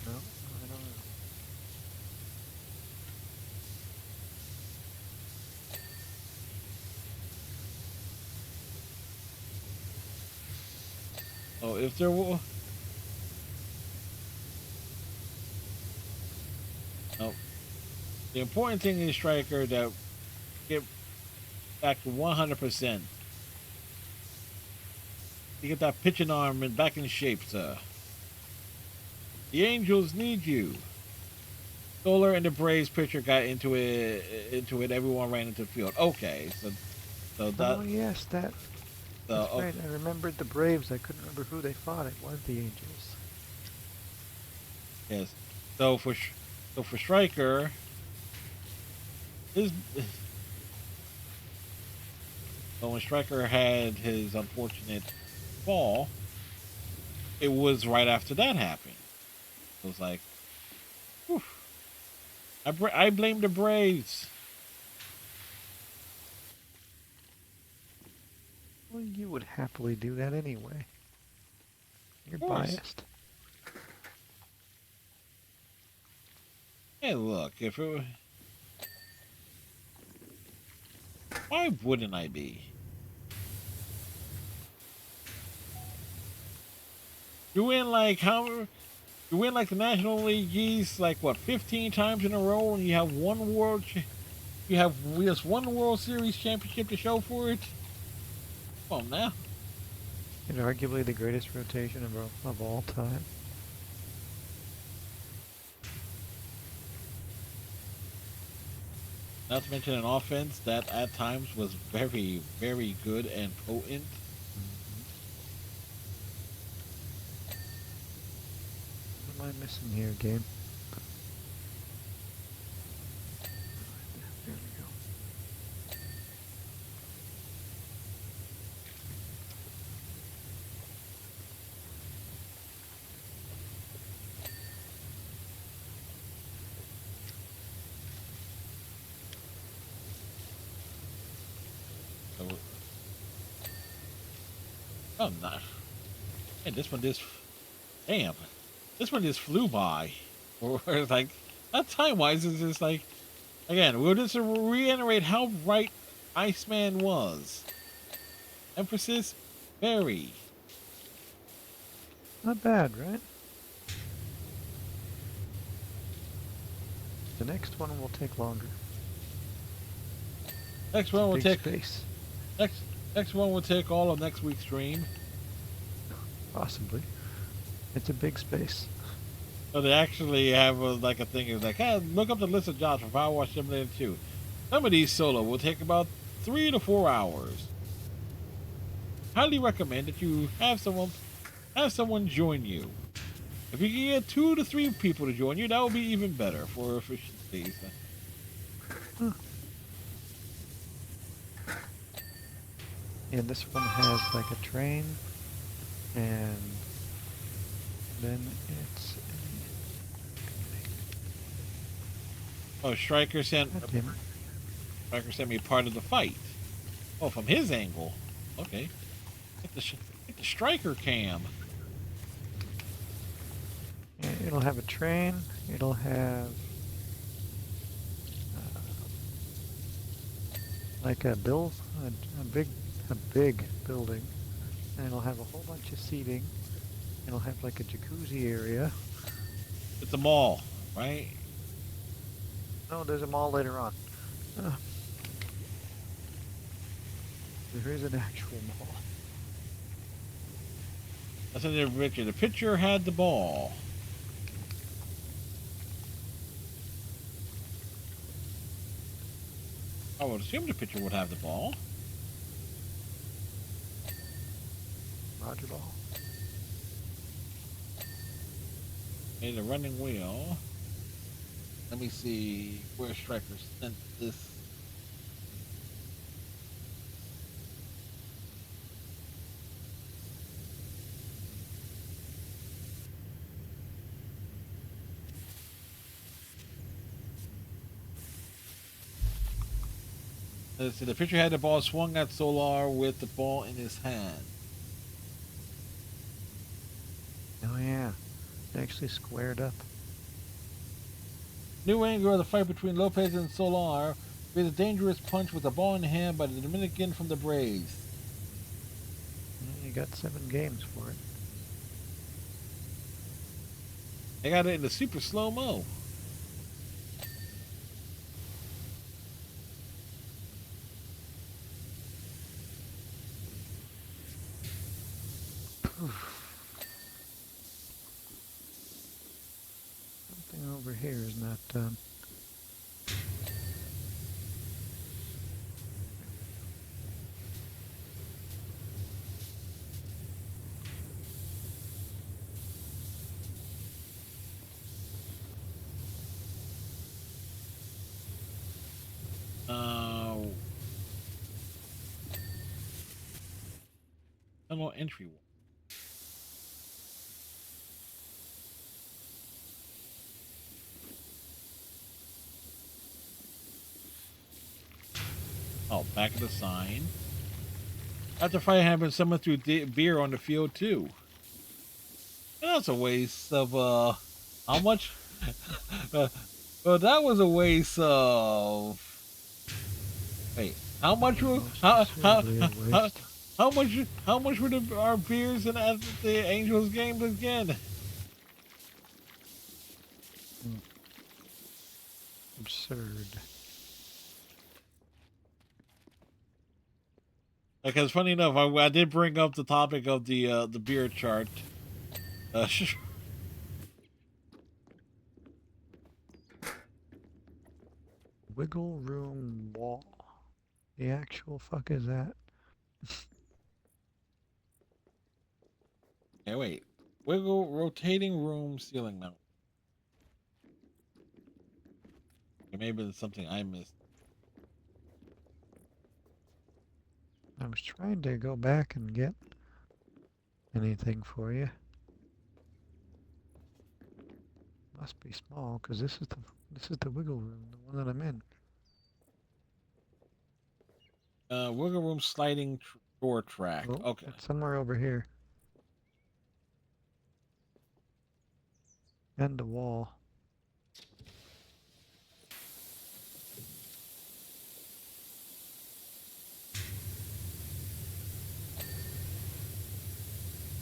No, I don't know. Oh, if there were. No. The important thing is, Striker, that get back to 100%. You get that pitching arm and back in shape, sir. The Angels need you. Solar and the Braves pitcher got into it. Everyone ran into the field. Okay, so that. Oh yes, that's right. I remembered the Braves. I couldn't remember who they fought. It was the Angels. Yes. So for Striker, so when Striker had his unfortunate fall, it was right after that happened. It was like, whew. I blame the Braves. Well, you would happily do that anyway. You're course. biased. Hey, look, if it, why wouldn't I be? You win like the National League East like what 15 times in a row, and you have you have just one World Series championship to show for it. Come on now. And arguably the greatest rotation of all time. Not to mention an offense that at times was very, very good and potent. What am I missing here, game? There we go. So, oh, no. Hey, this one just flew by. Or it's like, not time-wise, it's just like, again, we'll just reiterate how right Iceman was. Emphasis, very. Not bad, right? The next one will take longer. Next one will Big take space. next one will take all of next week's stream. Possibly. It's a big space. So they actually have like a thing is like, hey, look up the list of jobs for PowerWash Simulator 2. Some of these solo will take about 3 to 4 hours. Highly recommend that you have someone join you. If you can get 2 to 3 people to join you, that would be even better for efficiency. Huh. And this one has like a train, and then it's Oh, Striker sent me part of the fight. Oh, from his angle. Okay. Get the Striker cam. It'll have a train. It'll have like a big building, and it'll have a whole bunch of seating. It'll have like a jacuzzi area. It's a mall, right? No, there's a mall later on. There is an actual mall. I said there, Richard. The pitcher had the ball. I would assume the pitcher would have the ball. Roger ball. Okay, the running wheel. Let me see where Striker sent this. Let's see, the pitcher had the ball, swung at Solar with the ball in his hand. Oh yeah, they actually squared up. New angle of the fight between Lopez and Solar with a dangerous punch with the ball in hand by the Dominican from the Braves. Yeah, you got 7 games for it. They got it in the super slow-mo. Something over here is not done. Tunnel entry. Oh, back of the sign. After fight happened, someone threw beer on the field too. That's a waste of how much? Well, that was a waste of. Wait, how much were how much were our beers in at the Angels games again? Absurd. Because funny enough, I did bring up the topic of the beer chart. Wiggle room wall. The actual fuck is that? Okay, wait. Wiggle rotating room ceiling mount. Okay, maybe it's something I missed. I was trying to go back and get anything for you. Must be small because this is the wiggle room, the one that I'm in. Wiggle room sliding door track. Oh, Okay. it's somewhere over here. And the wall.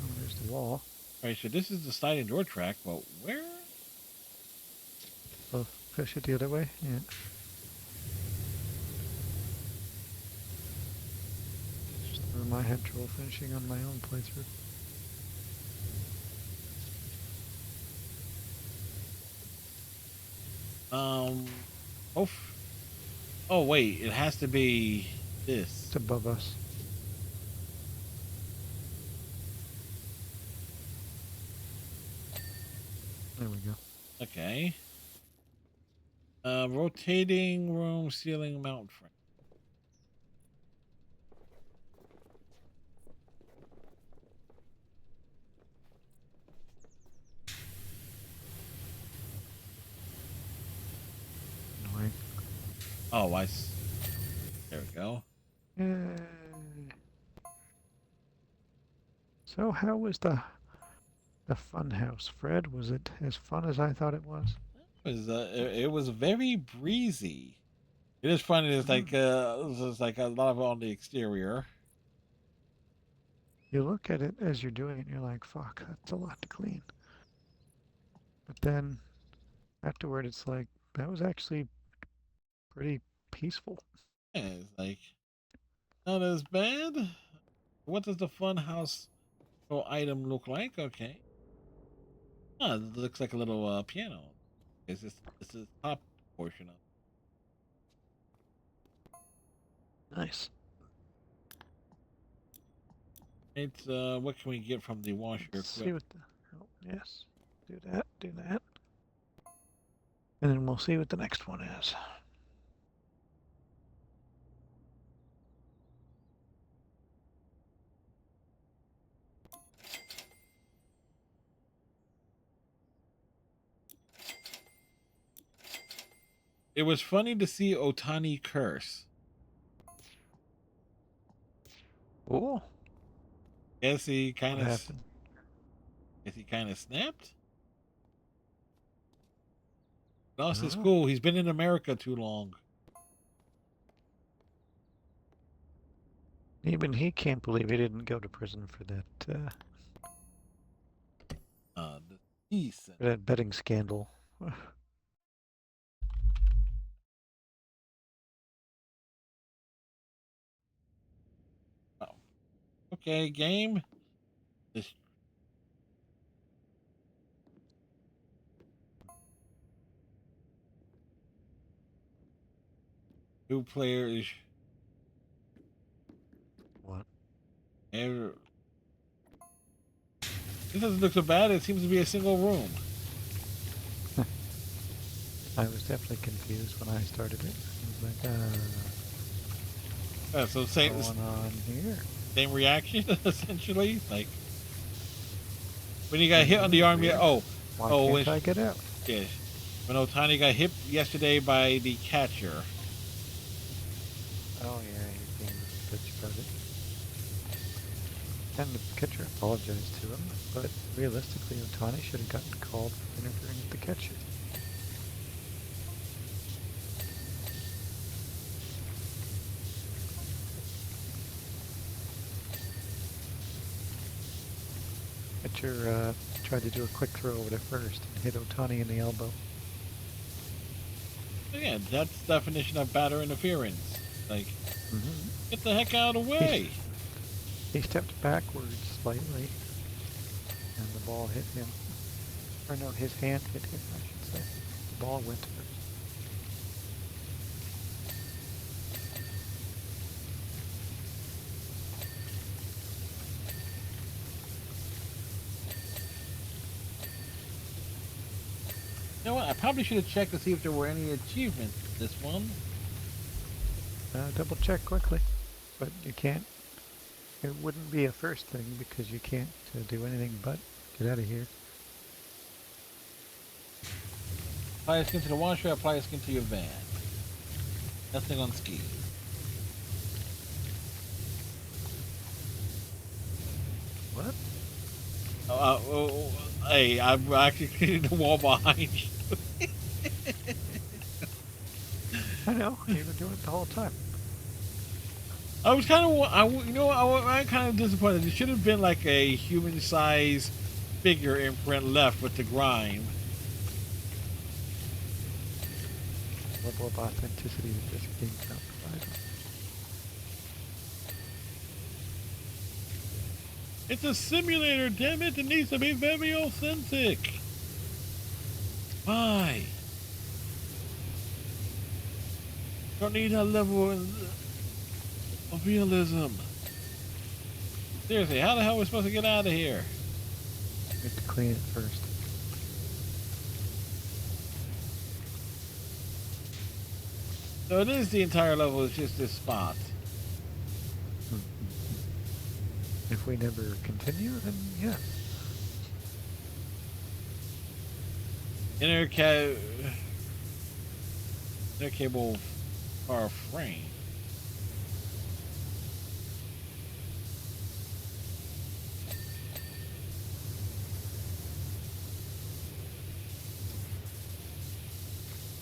Oh, there's the wall. Alright, so this is the sliding door track, but where? Oh, push it the other way? Yeah. Just where my had trouble finishing on my own playthrough. Oh, oh wait, it has to be this. It's above us. There we go. Okay. Rotating room ceiling mount frame. Annoying. Oh, there we go. Yay. So how was the fun house, Fred? Was it as fun as I thought it was? It was very breezy. It is funny. It's like a lot of it on the exterior. You look at it as you're doing it, and you're like, fuck, that's a lot to clean. But then afterward, it's like, that was actually pretty peaceful. Yeah, it's like not as bad. What does the fun house What item look like? Okay. Oh, it looks like a little piano. Is this is the top portion of Nice. it? It's what can we get from the washer Let's see equipment? what the... Oh, yes. Do that, do that. And then we'll see what the next one is. It was funny to see Otani curse. Oh, Guess he what kind of. happened? Guess he kind of snapped. I Lost don't his know. cool. He's been in America too long. Even he can't believe he didn't go to prison for The peace. that betting scandal. Oh. Okay, game. This new player is. What? This doesn't look so bad. It seems to be a single room. I was definitely confused when I started it. I was like, So what's same going on here? same reaction essentially. Like when you got I hit on the arm. weird. Yeah. Oh, Why oh. can't I get out? Yeah. When Otani got hit yesterday by the catcher. Oh yeah, you're being a bitch about it. And the catcher apologized to him, but realistically, Otani should have gotten called for interfering with the catcher. Catcher tried to do a quick throw at it first and hit Otani in the elbow. Yeah, that's the definition of batter interference. Like, get the heck out of the way. He stepped backwards slightly, and the ball hit him. Or no, his hand hit him, I should say. The ball went first. You know what? I probably should have checked to see if there were any achievements in this one. Double check quickly, but you can't. It wouldn't be a first thing because you can't do anything but get out of here. Apply a skin to the washer, apply a skin to your van. Nothing on skis. What? Hey, I'm actually cleaning the wall behind you. I know, you were doing it the whole time. I was kind of, I'm kind of disappointed. It should have been like a human-sized figure imprint left with the grime. Level of authenticity that this game cannot provide. It's a simulator, damn it! It needs to be very authentic. Why? Don't need that level of realism. Seriously, how the hell are we supposed to get out of here? You have to clean it first. So it is the entire level, it's just this spot. If we never continue, then yes. Inner cable car frame.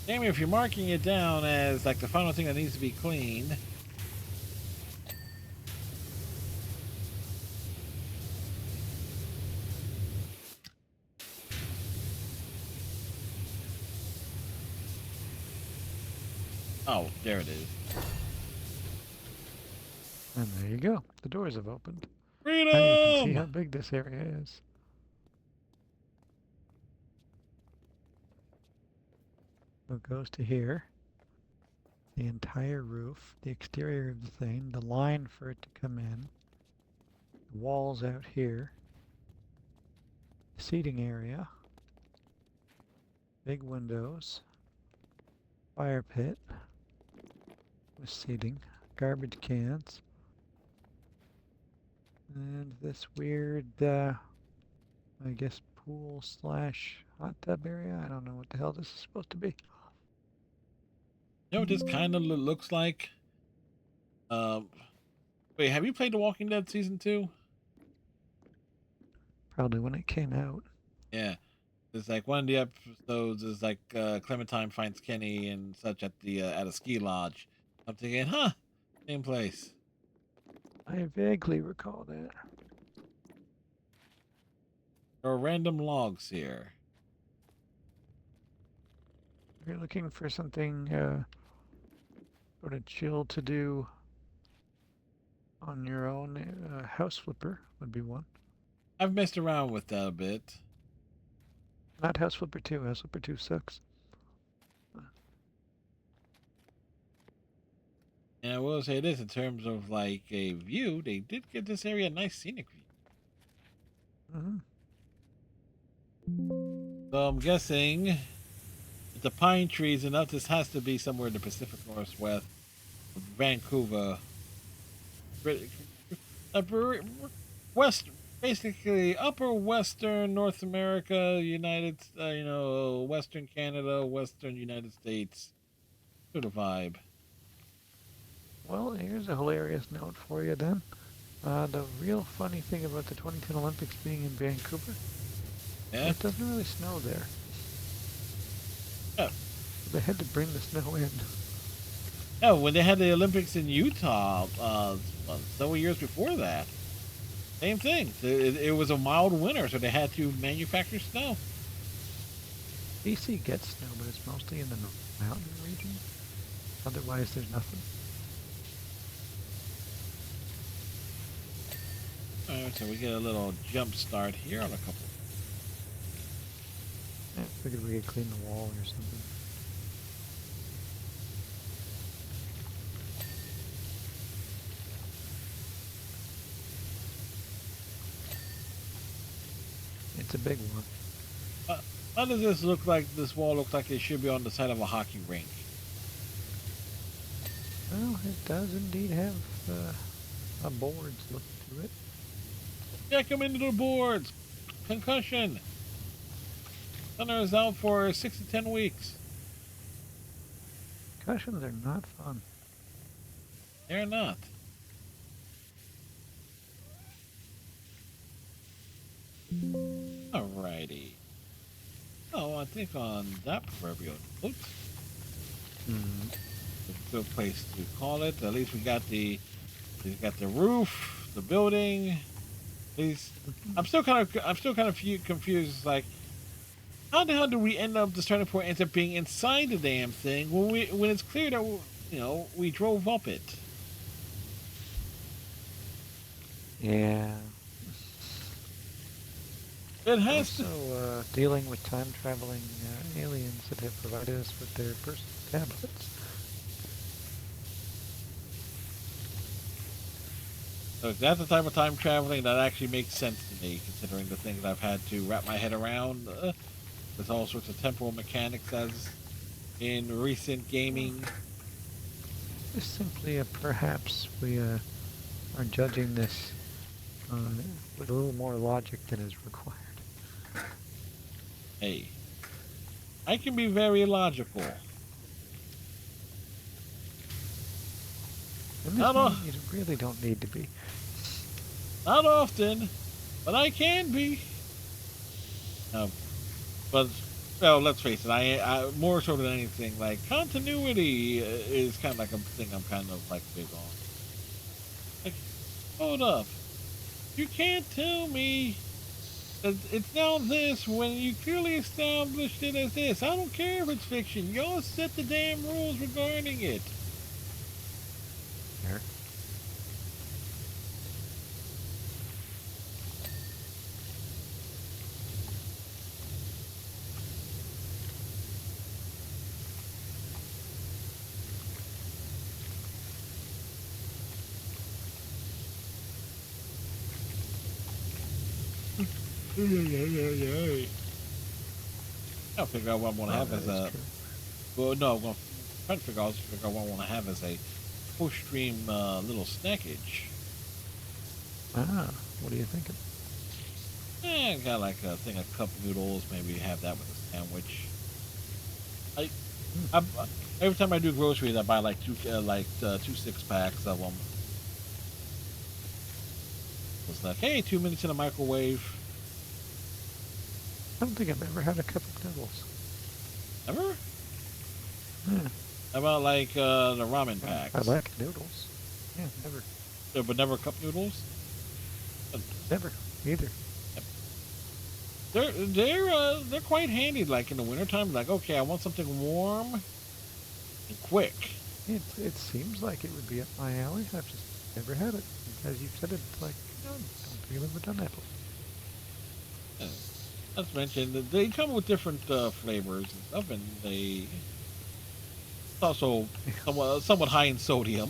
Damn, if you're marking it down as like the final thing that needs to be cleaned. Oh, there it is. And there you go. The doors have opened. Freedom! Now you can see see how big this area is. So it goes to here. The entire roof, the exterior of the thing, the line for it to come in, the walls out here, seating area, big windows, fire pit with seating, garbage cans, and this weird, I guess, pool slash hot tub area. I don't know what the hell this is supposed to be. You know what this kind of looks like? Wait, have you played The Walking Dead season 2? Probably when it came out. Yeah. It's like one of the episodes is like Clementine finds Kenny and such at a ski lodge. I'm thinking, huh, same place. I vaguely recall that. There are random logs here. If you're looking for something sort of chill to do on your own, House Flipper would be one. I've messed around with that a bit. Not House Flipper 2. House Flipper 2 sucks. And I will say this, in terms of like a view, they did give this area a nice scenic view. So I'm guessing if the pine trees enough, this has to be somewhere in the Pacific Northwest, Vancouver, west, basically upper Western North America, Western Canada, Western United States, sort of vibe. Well, here's a hilarious note for you then. The real funny thing about the 2010 Olympics being in Vancouver, it doesn't really snow there. Yeah. They had to bring the snow in. Yeah, when they had the Olympics in Utah several years before that, same thing. It was a mild winter, so they had to manufacture snow. BC gets snow, but it's mostly in the mountain region. Otherwise, there's nothing. Alright, so we get a little jump start here on a couple. I figured we could clean the wall or something. It's a big one. How does this look like? This wall looks like it should be on the side of a hockey rink. Well, it does indeed have a boards look to it. Check him into the boards. Concussion. Center is out for 6 to 10 weeks. Concussions are not fun. They're not. Alrighty. Oh, I think on that proverbial note, a good place to call it. At least we got the roof, the building. At least I'm still kind of confused. Like, how the hell do we end up? The starting point ends up being inside the damn thing when it's clear that we drove up it. Yeah. It has also dealing with time-traveling aliens that have provided us with their personal tablets. So if that's the type of time traveling that actually makes sense to me, considering the things I've had to wrap my head around. There's all sorts of temporal mechanics as in recent gaming. Just simply, perhaps we are judging this with a little more logic than is required. Hey, I can be very logical. In this one, you really don't need to be. Not often, but I can be. But, well, let's face it, I more so than anything, like, continuity is kind of like a thing I'm kind of, like, big on. Like, hold up. You can't tell me that it's now this when you clearly established it as this. I don't care if it's fiction. Y'all set the damn rules regarding it. Here. I'll figure out what I want to have as a. Well, no, I'm going to try to figure out what I want to have as a post-stream little snackage. Ah, what are you thinking? I got like a thing of cup noodles. Maybe have that with a sandwich. Every time I do groceries, I buy like two 6-packs of them. It's like, hey, 2 minutes in a microwave. I don't think I've ever had a cup of noodles. Ever? Yeah. How about like the ramen packs? I like noodles. Yeah, never. But never cup noodles. Never, either. They're quite handy. Like in the wintertime, like okay, I want something warm and quick. It seems like it would be up my alley. I've just never had it. As you said, it's like I don't think I've ever done that before. As mentioned, they come with different flavors and stuff, and it's also somewhat high in sodium.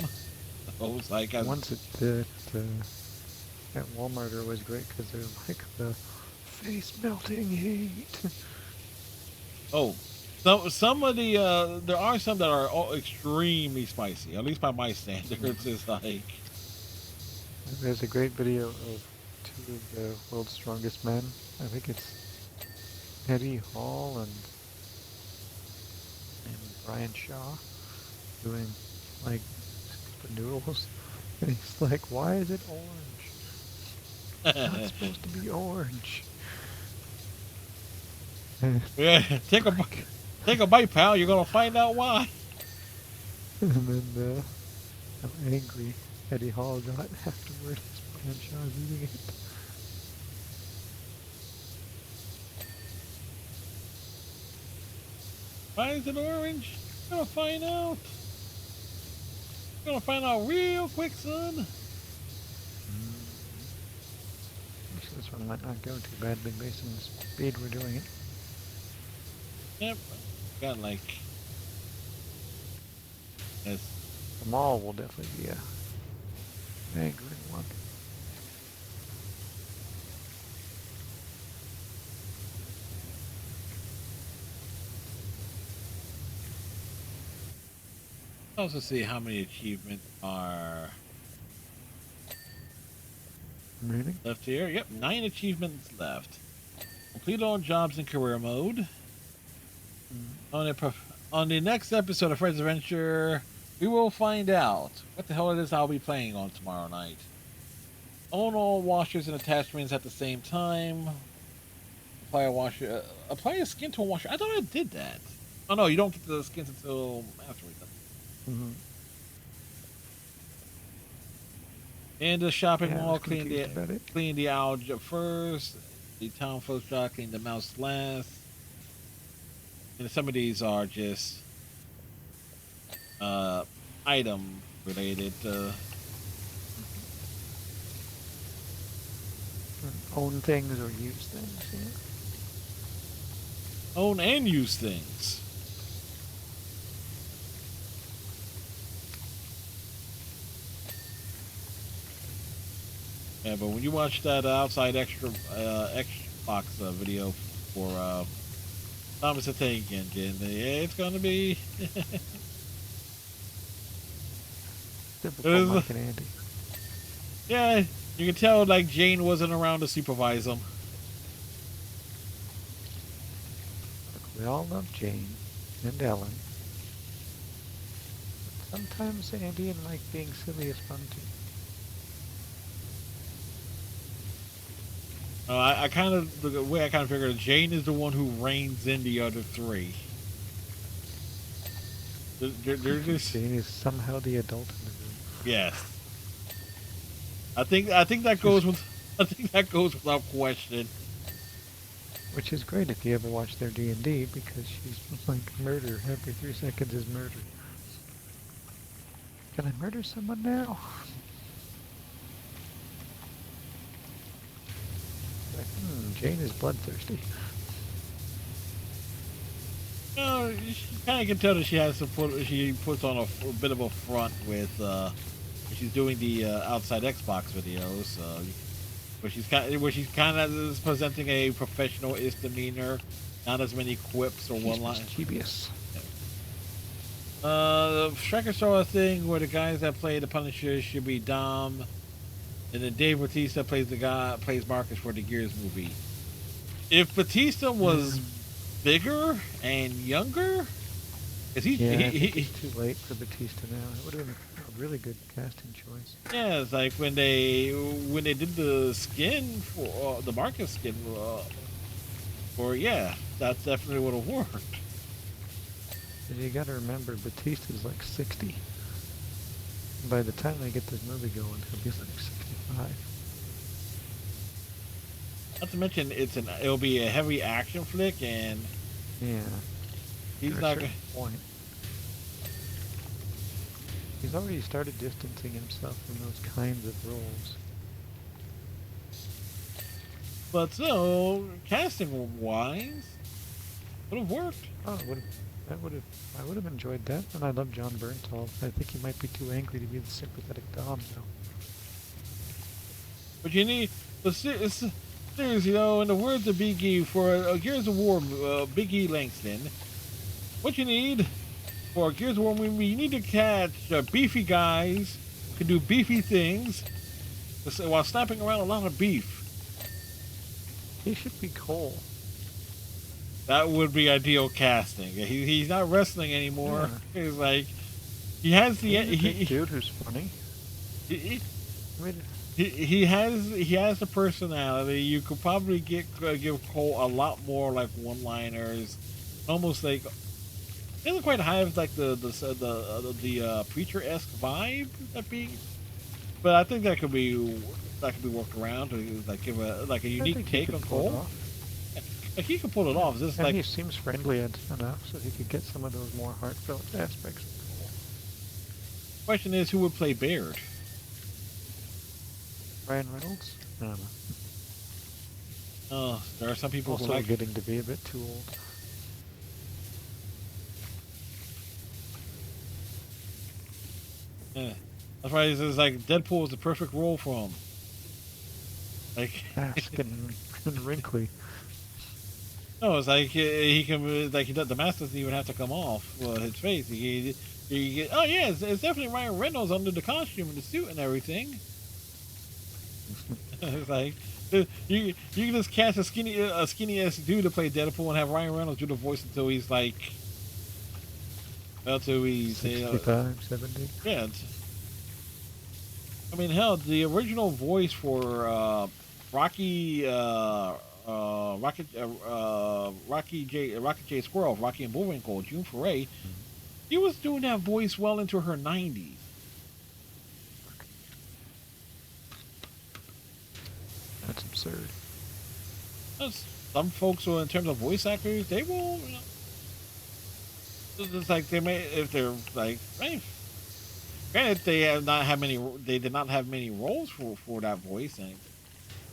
So it's like ones at Walmart are always great because they're like the face melting heat. Oh, some of the there are some that are extremely spicy. At least by my standards, it's like. There's a great video of two of the world's strongest men. I think it's Eddie Hall and Brian Shaw doing like super noodles, and he's like, "Why is it orange? It's not supposed to be orange." Yeah, take a bite, pal. You're gonna find out why. And then how angry Eddie Hall got afterward as Brian Shaw's eating it. Why is it orange? You're gonna find out. You're gonna find out real quick, son. So this one might not go too badly based on the speed we're doing it. Yep. Got like. Yes. The mall will definitely be a angry one. Also see how many achievements are Reading? left here. Yep, 9 achievements left. Complete all jobs in career mode. On the next episode of Fred's Adventure, we will find out what the hell it is I'll be playing on tomorrow night. Own all washers and attachments at the same time. Apply a skin to a washer. I thought I did that. Oh no, you don't get the skins until afterwards. In the shopping mall, clean the aisle first. The town folk shop, clean the mouse last. And some of these are just item related. Own things or use things. Yeah. Own and use things. Yeah, but when you watch that outside Xbox video for Thomas the Tank Engine, yeah, it's gonna be. Typical Mike and Andy. Yeah, you can tell like Jane wasn't around to supervise them. We all love Jane and Ellen. But sometimes Andy and Mike being silly is fun too. I kind of the way I kind of figured Jane is the one who reins in the other three. They're just Jane is somehow the adult in the room. yes. I think that goes without question. Which is great if you ever watch their D&D because she's like murder. Every 3 seconds is murder. Can I murder someone now? Like, Jane is bloodthirsty. No, you kind of can tell that she has she puts on a bit of a front with she's doing the outside Xbox videos. where she's kind of presenting a professional-ish demeanor, not as many quips or one line. Mischievous. Striker saw a thing where the guys that play the Punisher should be Dom, and then Dave Bautista plays Marcus for the Gears movie. If Batista was bigger and younger, is he? Yeah, I think it's too late for Batista now. It would have been a really good casting choice. Yeah, it's like when they did the skin for the Marcus skin, that definitely would have worked. But you got to remember, Batista's like 60. By the time they get this movie going, he'll be like 65. Not to mention, it'll be a heavy action flick, and yeah, he's not gonna. Point. He's already started distancing himself from those kinds of roles. But still, casting wise, would have worked. Oh, I would have enjoyed that, and I love John Bernthal. I think he might be too angry to be the sympathetic Dom, though. But you need, seriously, in the words of Big E, for Gears of War, Big E Langston, what you need for a Gears of War movie, you need to catch beefy guys who can do beefy things while snapping around a lot of beef. He should be Cole. That would be ideal casting. He's not wrestling anymore. Yeah. He's like, he has the dude who's funny. He has the personality. You could probably give Cole a lot more like one-liners, almost like it doesn't quite have like the preacher-esque vibe that being, but I think that could be worked around to like give a unique take on Cole. Like he can pull it off. Just like he seems friendly enough, so he could get some of those more heartfelt aspects. Question is, who would play Baird? Ryan Reynolds? I don't know. Oh, there are some people also who like getting to be a bit too old. Yeah, that's why he says like Deadpool is the perfect role for him. Like and wrinkly. No, it's like he can the mask doesn't even have to come off his face. Oh yeah, it's definitely Ryan Reynolds under the costume and the suit and everything. It's like you can just cast a skinny ass dude to play Deadpool and have Ryan Reynolds do the voice until he's like 65, 70. Yeah. I mean, hell, the original voice for Rocky J Squirrel, Rocky and Bullwinkle, June Foray, he was doing that voice well into her 90s. That's absurd. Some folks, in terms of voice actors, they will, it's like they may, if they're like, hey, granted, they did not have many roles for that voice,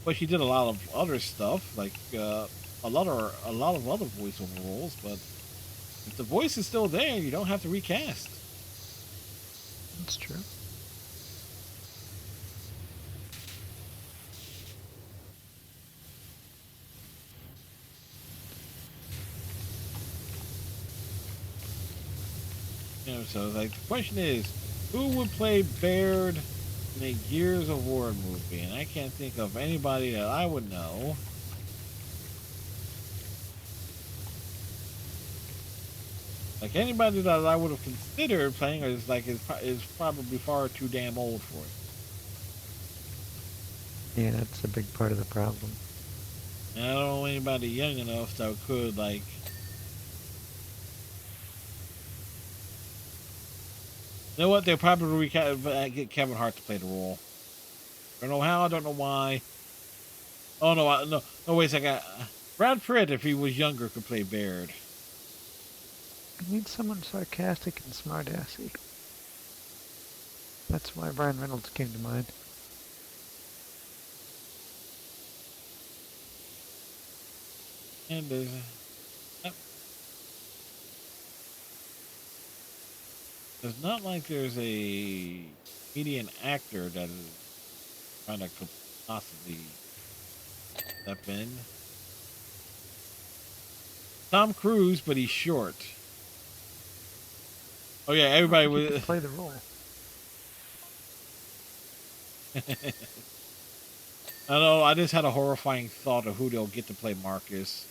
but she did a lot of other stuff, like a lot of other voiceover roles. But if the voice is still there, you don't have to recast. That's true. So like the question is, who would play Baird in a Gears of War movie? And I can't think of anybody that I would know. Like anybody that I would have considered playing is probably far too damn old for it. Yeah, that's a big part of the problem. And I don't know anybody young enough that could like. You know what? They'll probably get Kevin Hart to play the role. I don't know how. I don't know why. Oh no! No! Wait a second. Brad Pitt, if he was younger, could play Baird. I need someone sarcastic and smartassy. That's why Ryan Reynolds came to mind. And it's not like there's a comedian actor that is trying to possibly step in. Tom Cruise, but he's short. Oh yeah, everybody You was. can play the role. I know. I just had a horrifying thought of who they'll get to play Marcus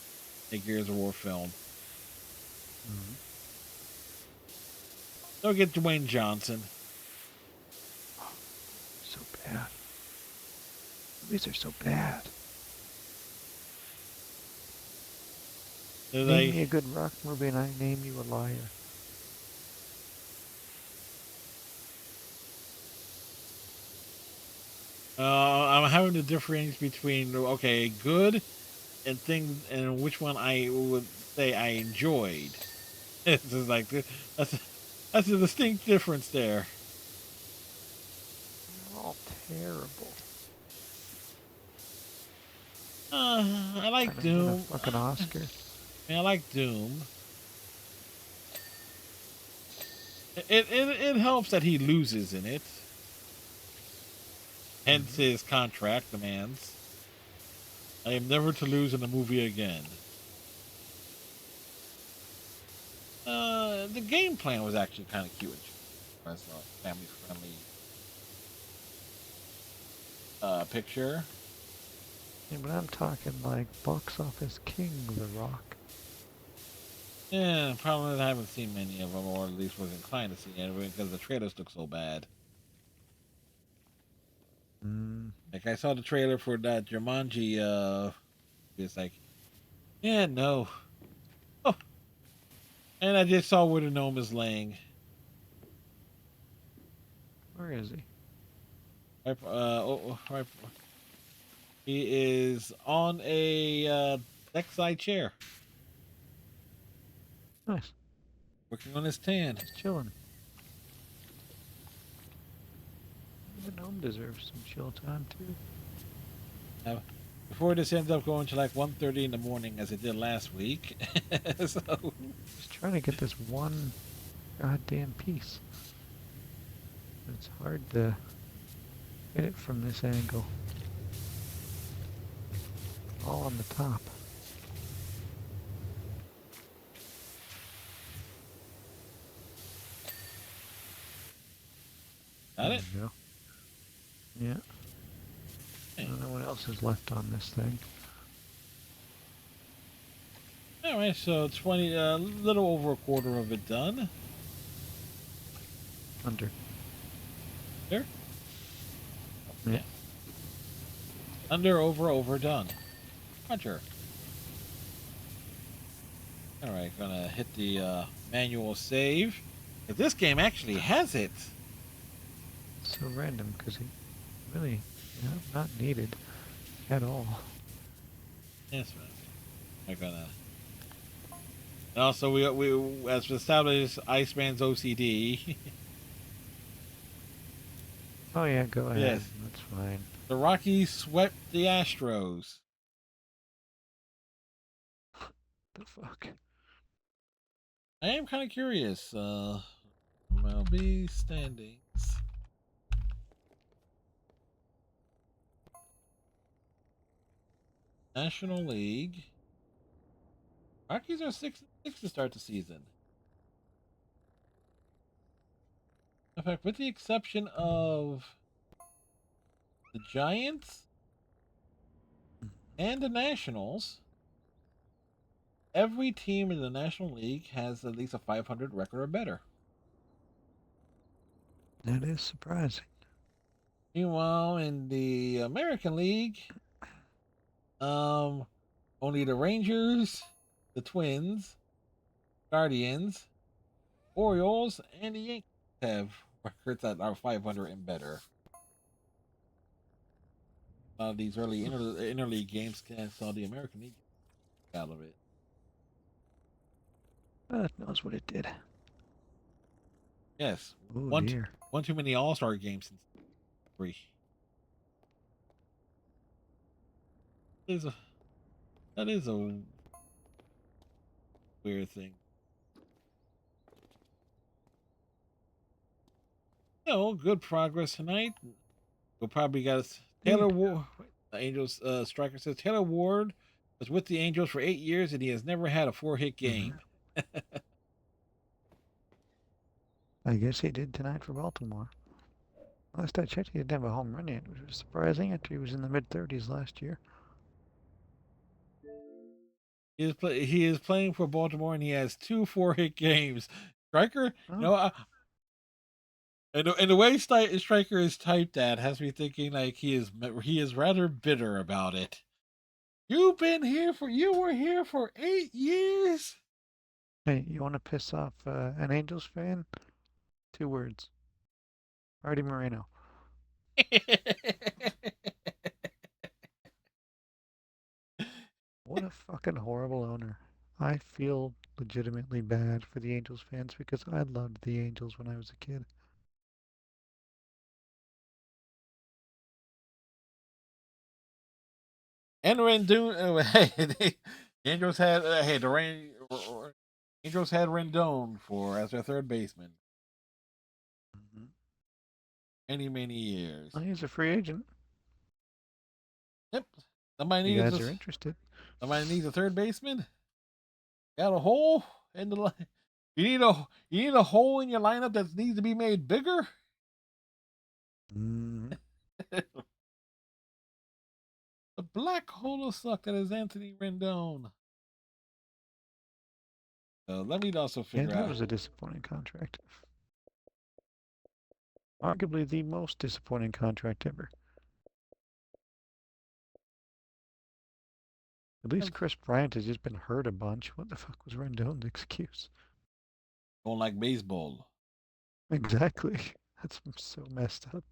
in a Gears of War film. Mm-hmm. They'll get Dwayne Johnson. So bad. Movies are so bad. Name me a good rock movie and I name you a liar. I'm having to differentiate between good and things and which one I would say I enjoyed. It's just like that's a distinct difference there. They're all terrible. I like Trying to win a Doom. fucking Oscar. I like Doom. It helps that he loses in it. Hence his contract demands. I am never to lose in a movie again. The game plan was actually kind of cute as a family friendly picture. Yeah, but I'm talking like box office king, The Rock. Yeah, problem is I haven't seen many of them, or at least was inclined to see any because the trailers look so bad. Like I saw the trailer for that Jumanji. It's like, yeah, no. Oh, and I just saw where the gnome is laying. Where is he? Right. He is on a deckside chair, Nice. working on his tan. Just chilling. The gnome deserves some chill time too. Before this ends up going to like 1:30 in the morning as it did last week. So Just trying to get this one goddamn piece. It's hard to get it from this angle. All on the top. got it. There you go. Yeah. I don't know what else is left on this thing. All right, so 20, a little over a quarter of it done. Under. There. Yeah. Under, over, done. Roger. All right, gonna hit the manual save. If this game actually has it. So random because he really, not needed at all. Yes, man. I'm gonna. And also, we as established, Iceman's OCD. Oh yeah, go ahead. Yes. That's fine. The Rockies swept the Astros. The fuck? I am kind of curious. MLB standings. National League. Rockies are 6-6 to start the season. In fact, with the exception of the Giants and the Nationals, every team in the National League has at least a 500 record or better. That is surprising. Meanwhile, in the American League, only the Rangers, the Twins, Guardians, Orioles, and the Yankees have records that are 500 and better. These early interleague games saw the American League out of it. That knows what it did. Yes. Oh dear. One too many All-Star games since 3. That is a weird thing. Good progress tonight. We'll probably got Taylor The Angels striker says Taylor Ward was with the Angels for 8 years and he has never had a 4-hit game. I guess he did tonight for Baltimore. Last I checked, he didn't have a home run yet, which was surprising after he was in the mid-30s last year. He is playing for Baltimore and he has 2 4-hit games. Striker, Oh. and the way Striker is typed that has me thinking like he is rather bitter about it. You were here for 8 years. Hey, you want to piss off an Angels fan? 2 words. Artie Moreno. What a fucking horrible owner. I feel legitimately bad for the Angels fans because I loved the Angels when I was a kid. And Rendon, the Angels had the Angels had Rendon as their third baseman. Many years. Well, he's a free agent. Yep. You guys are interested. Somebody needs a third baseman. Got a hole in the line. You need a hole in your lineup that needs to be made bigger. Mm. The black hole of suck that is Anthony Rendon. Let me also figure that out. was a disappointing contract. Arguably the most disappointing contract ever. At least Chris Bryant has just been hurt a bunch. What the fuck was Rendon's excuse? Don't like baseball. Exactly. That's so messed up.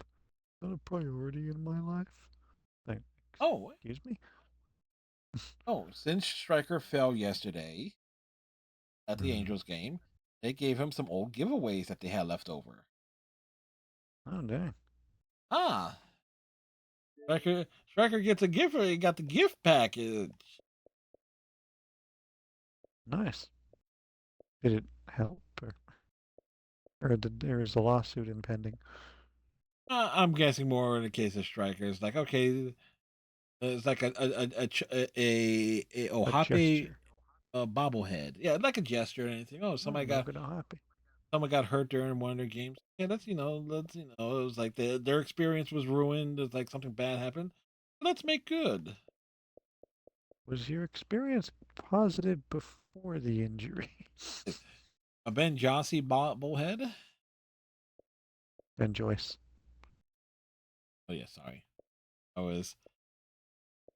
Not a priority in my life. Like, excuse me? Since Striker fell yesterday at the Mm. Angels game, they gave him some old giveaways that they had left over. Oh, dang. Striker gets a gift. He got the gift package. Nice. Did it help? Or there is a lawsuit impending? I'm guessing more in the case of Striker. It's like, okay, it's like a Ohape gesture. bobblehead. Yeah, like a gesture or anything. Oh, someone got hurt during one of their games. Yeah, it was like their experience was ruined. It's like something bad happened. Let's make good. Was your experience positive before the injury? A Ben Jossi bobblehead. Ben Joyce. Oh yeah, sorry. I was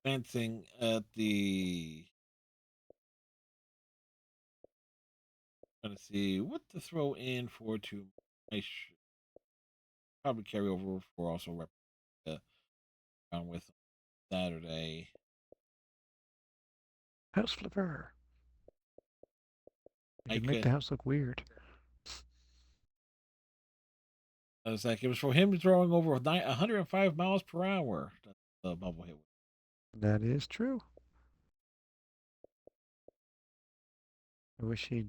fencing at the. Trying to see what to throw in for to. I probably carry over for also rep around with Saturday. House flipper. You I can make could. the house look weird. I was like, it was for him throwing over 105 miles per hour. The bubble hit. That is true. I wish he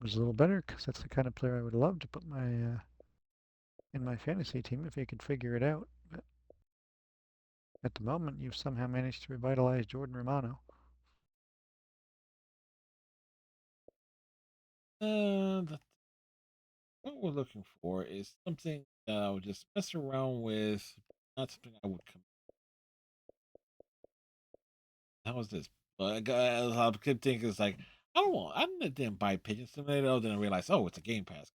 was a little better because that's the kind of player I would love to put in my fantasy team if he could figure it out. But at the moment, you've somehow managed to revitalize Jordan Romano. What we're looking for is something that I would just mess around with, not something I would come. How was this? I kept thinking it's like I didn't buy Pigeon Simulator. Then I realized, oh, it's a Game Pass.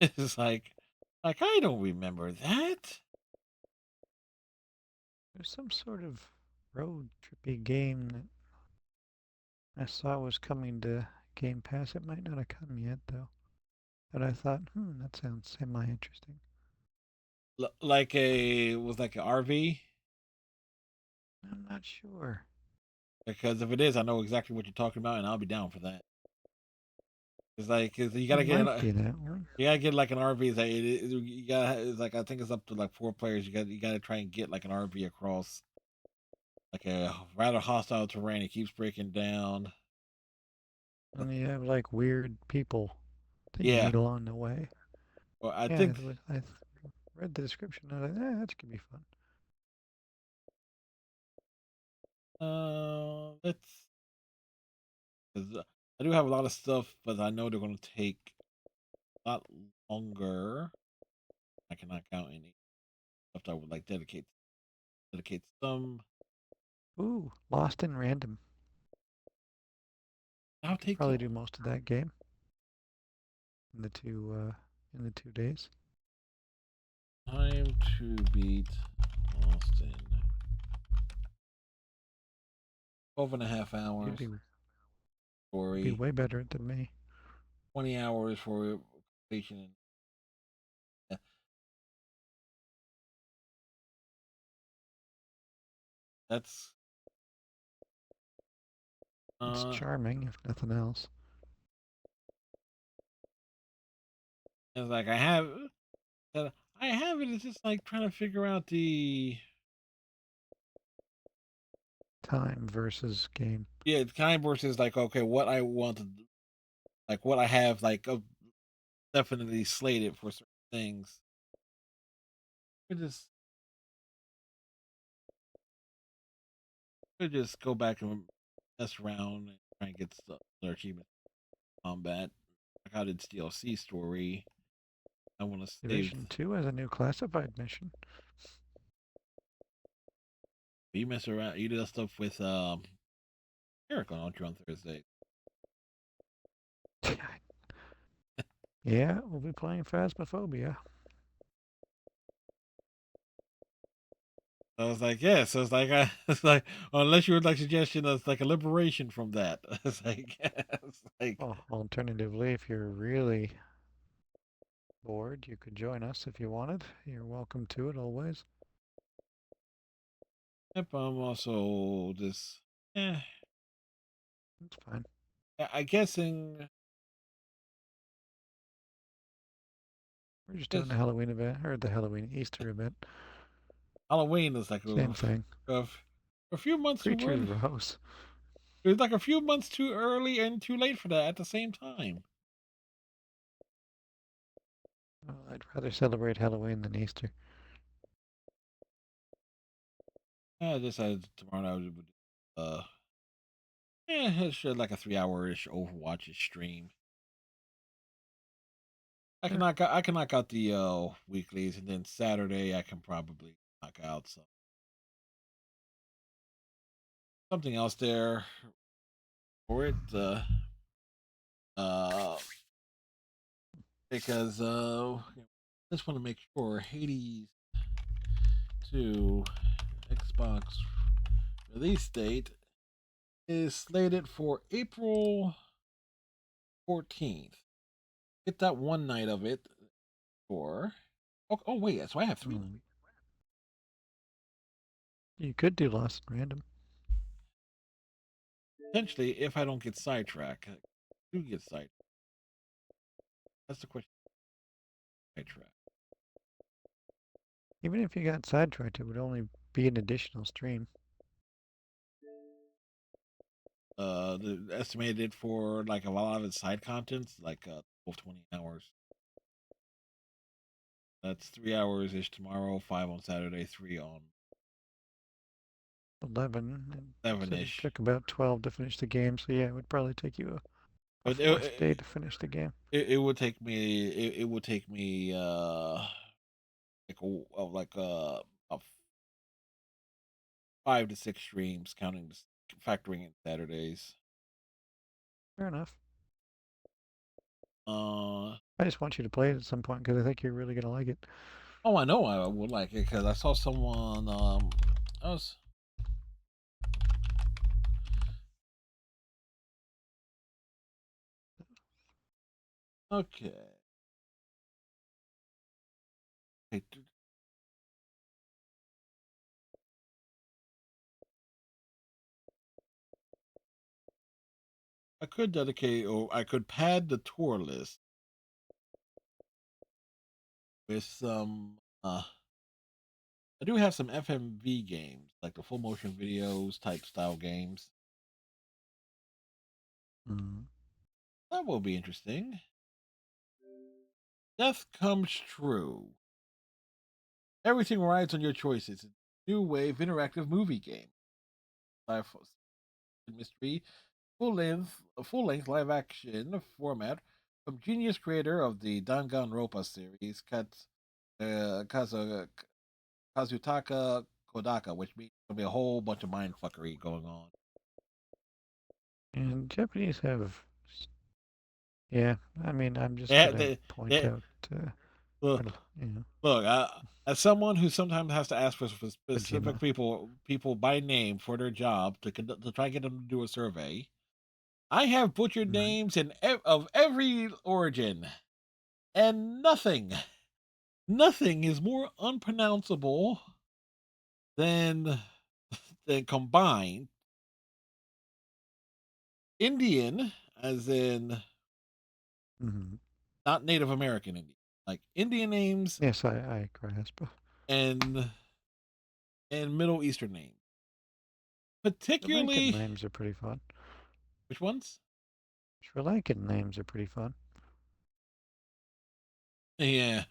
It's like I don't remember that. There's some sort of road trippy game that I saw was coming to Game Pass. It might not have come yet though. But I thought, that sounds semi-interesting. Like an RV. I'm not sure. Because if it is, I know exactly what you're talking about, and I'll be down for that. It's like cause you gotta It get might be that one. you gotta get like an RV. It's like, you gotta. It's like I think it's up to like 4 players. You gotta try and get like an RV across like a rather hostile terrain. It keeps breaking down. And you have like weird people that you Yeah. meet along the way. Well, I Yeah, think I read the description. I was like, that could be fun. Let's. 'Cause, I do have a lot of stuff, but I know they're going to take a lot longer. I cannot count any stuff that I would like dedicate some. Ooh, Lost in Random. I'll take Probably long. do most of that game in the 2 days. Time to beat Austin. 12 and a half You'd hours. be Story. way better at it than me. 20 hours for completion. Yeah, that's It's charming, if nothing else. it's like I have it. It's just like trying to figure out the Time versus game. it's kind of versus like okay, what I want to like what I have like definitely slated for certain things. We just go back and mess around and try and get stuff other achievements. Combat. Like I did DLC story. I want to save. Division 2 has a new classified mission. You mess around. You do that stuff with Eric on Thursday. Yeah, we'll be playing Phasmophobia. I was like, yeah. So it's like, it's like, unless you would like suggestion, that's like a liberation from that. It's like, Well, alternatively, if you're really bored, you could join us if you wanted. You're welcome to it always. yep. I'm also just, eh. It's fine. I guessing. We're just doing Yes, the Halloween event, or the Halloween Easter event. Halloween is like Same thing. a few months too Creatures early. Rose. It's like a few months too early and too late for that at the same time. Well, I'd rather celebrate Halloween than Easter. I decided tomorrow I would, it's just like a 3 hour-ish Overwatch stream. Sure. I can knock out the weeklies, and then Saturday I can probably knock out something else there for it. Uh, because I just want to make sure Hades 2 Xbox release date is slated for April 14th. Get that one night of it for. Oh wait, so I have 3 nights. You could do Lost in Random. Potentially, if I don't get sidetracked, I do get sidetracked. That's the question. Sidetracked. Even if you got sidetracked, it would only be an additional stream. The estimated for like a lot of its side contents, like 20 hours. That's 3 hours ish tomorrow, 5 on Saturday, 3 on 11. And 7 said it ish. took about 12 to finish the game, so yeah, it would probably take you a But fourth day to finish the game. it would take me it would take me like a 5 to 6 streams, factoring in Saturdays. Fair enough. Uh I just want you to play it at some point because I think you're really going to like it. oh, I know I would like it because I saw someone I was okay. Hey, I could dedicate or I could pad the tour list with some I do have some FMV games, like the full motion videos type style games. Mm. That will be interesting. Death Comes True. Everything rides on your choices. It's a new wave interactive movie game. Life mystery, full length live action format from genius creator of the Danganronpa series, Kazutaka Kodaka, which means there'll be a whole bunch of mind fuckery going on. And Japanese have, yeah. I mean, I'm just Yeah, gonna point out, look, you know, look. As someone who sometimes has to ask for specific Kojima. people by name for their job to try and get them to do a survey, I have butchered Right. names of every origin, and nothing is more unpronounceable than combined Indian, as in Hmm. not Native American Indian, like Indian names Yes, I grasp. and Middle Eastern names. Sri Lankan Particularly, names are pretty fun. which ones? Sri Lankan names are pretty fun. Yeah,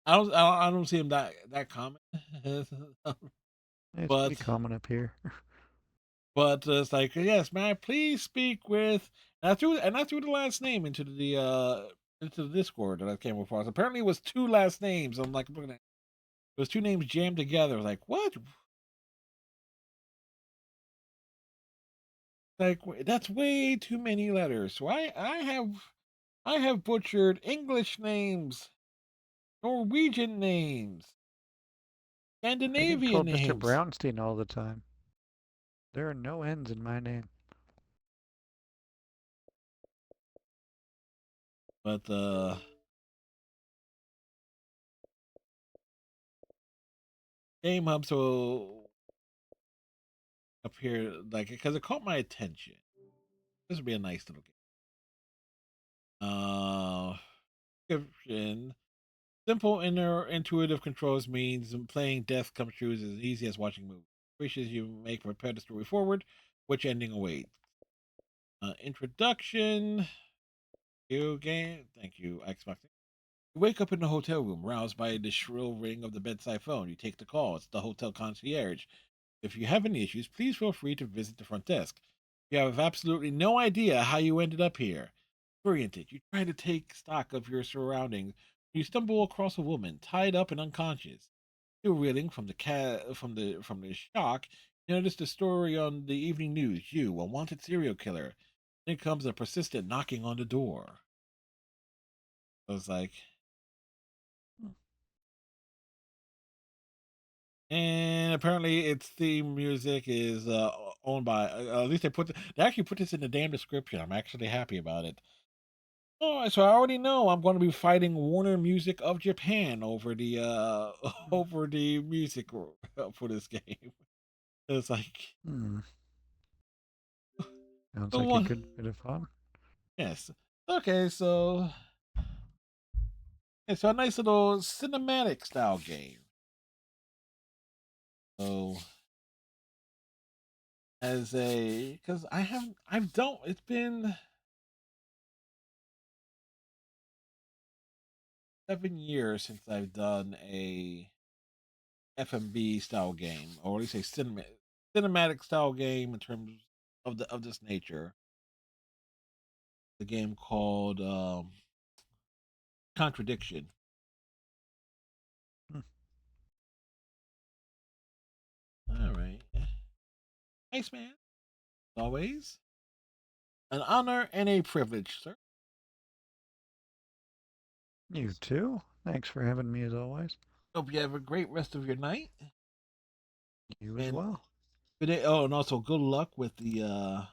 I don't see them that common, It's pretty but common up here. it's like, yes, may I please speak with? And I threw the last name into the Discord that I came across. Apparently, it was two last names. I'm like, it was two names jammed together. I was like, what? Like, that's way too many letters. So I have butchered English names, Norwegian names, I get Scandinavian called Mr. names. Brownstein all the time. There are no N's in my name. But Game Hub so up here, like, because it caught my attention. This would be a nice little game. Description. Simple intuitive controls means playing Death Comes True is as easy as watching movies. Wishes you make prepare the story forward. Which ending awaits? Introduction. You game. Thank you, Xbox. You wake up in the hotel room, roused by the shrill ring of the bedside phone. You take the call. It's the hotel concierge. If you have any issues, please feel free to visit the front desk. You have absolutely no idea how you ended up here. Oriented, you try to take stock of your surroundings. You stumble across a woman tied up and unconscious. Still reeling from from the shock, you notice the story on the evening news. You, a wanted serial killer. Then comes a persistent knocking on the door. I was like, and apparently its theme music is owned by. At least they actually put this in the damn description. I'm actually happy about it. Oh, so I already know I'm going to be fighting Warner Music of Japan over the over the music for this game. It's like, Hmm. Sounds the like a one. good bit of fun. Yes. Okay, so it's a nice little cinematic style game. So as a because I've don't it's been 7 years since I've done a FMB style game, or at least a cinematic style game in terms of this nature. The game called Contradiction. Hmm. All right, thanks, man. As always, an honor and a privilege, sir. You too. Thanks for having me as always. Hope you have a great rest of your night You as and well. good day. Oh, and also good luck with the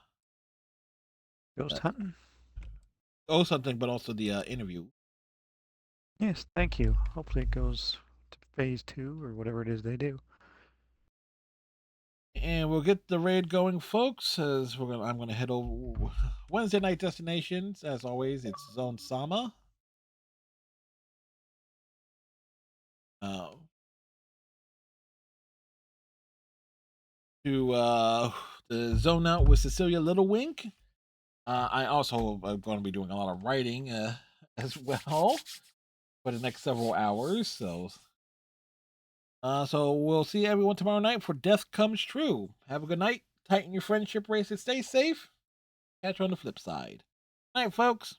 Ghost uh hunting? something, but also the interview. Yes, thank you. Hopefully it goes to phase 2 or whatever it is they do. And we'll get the raid going, folks. As I'm gonna head over Wednesday night destinations. As always, it's Zone Sama. Uh, to the Zone Out with Cecilia Littlewink. I also am going to be doing a lot of writing as well for the next several hours. So So we'll see everyone tomorrow night for Death Comes True. Have a good night. Tighten your friendship bracelets. Stay safe. Catch you on the flip side. Night, folks.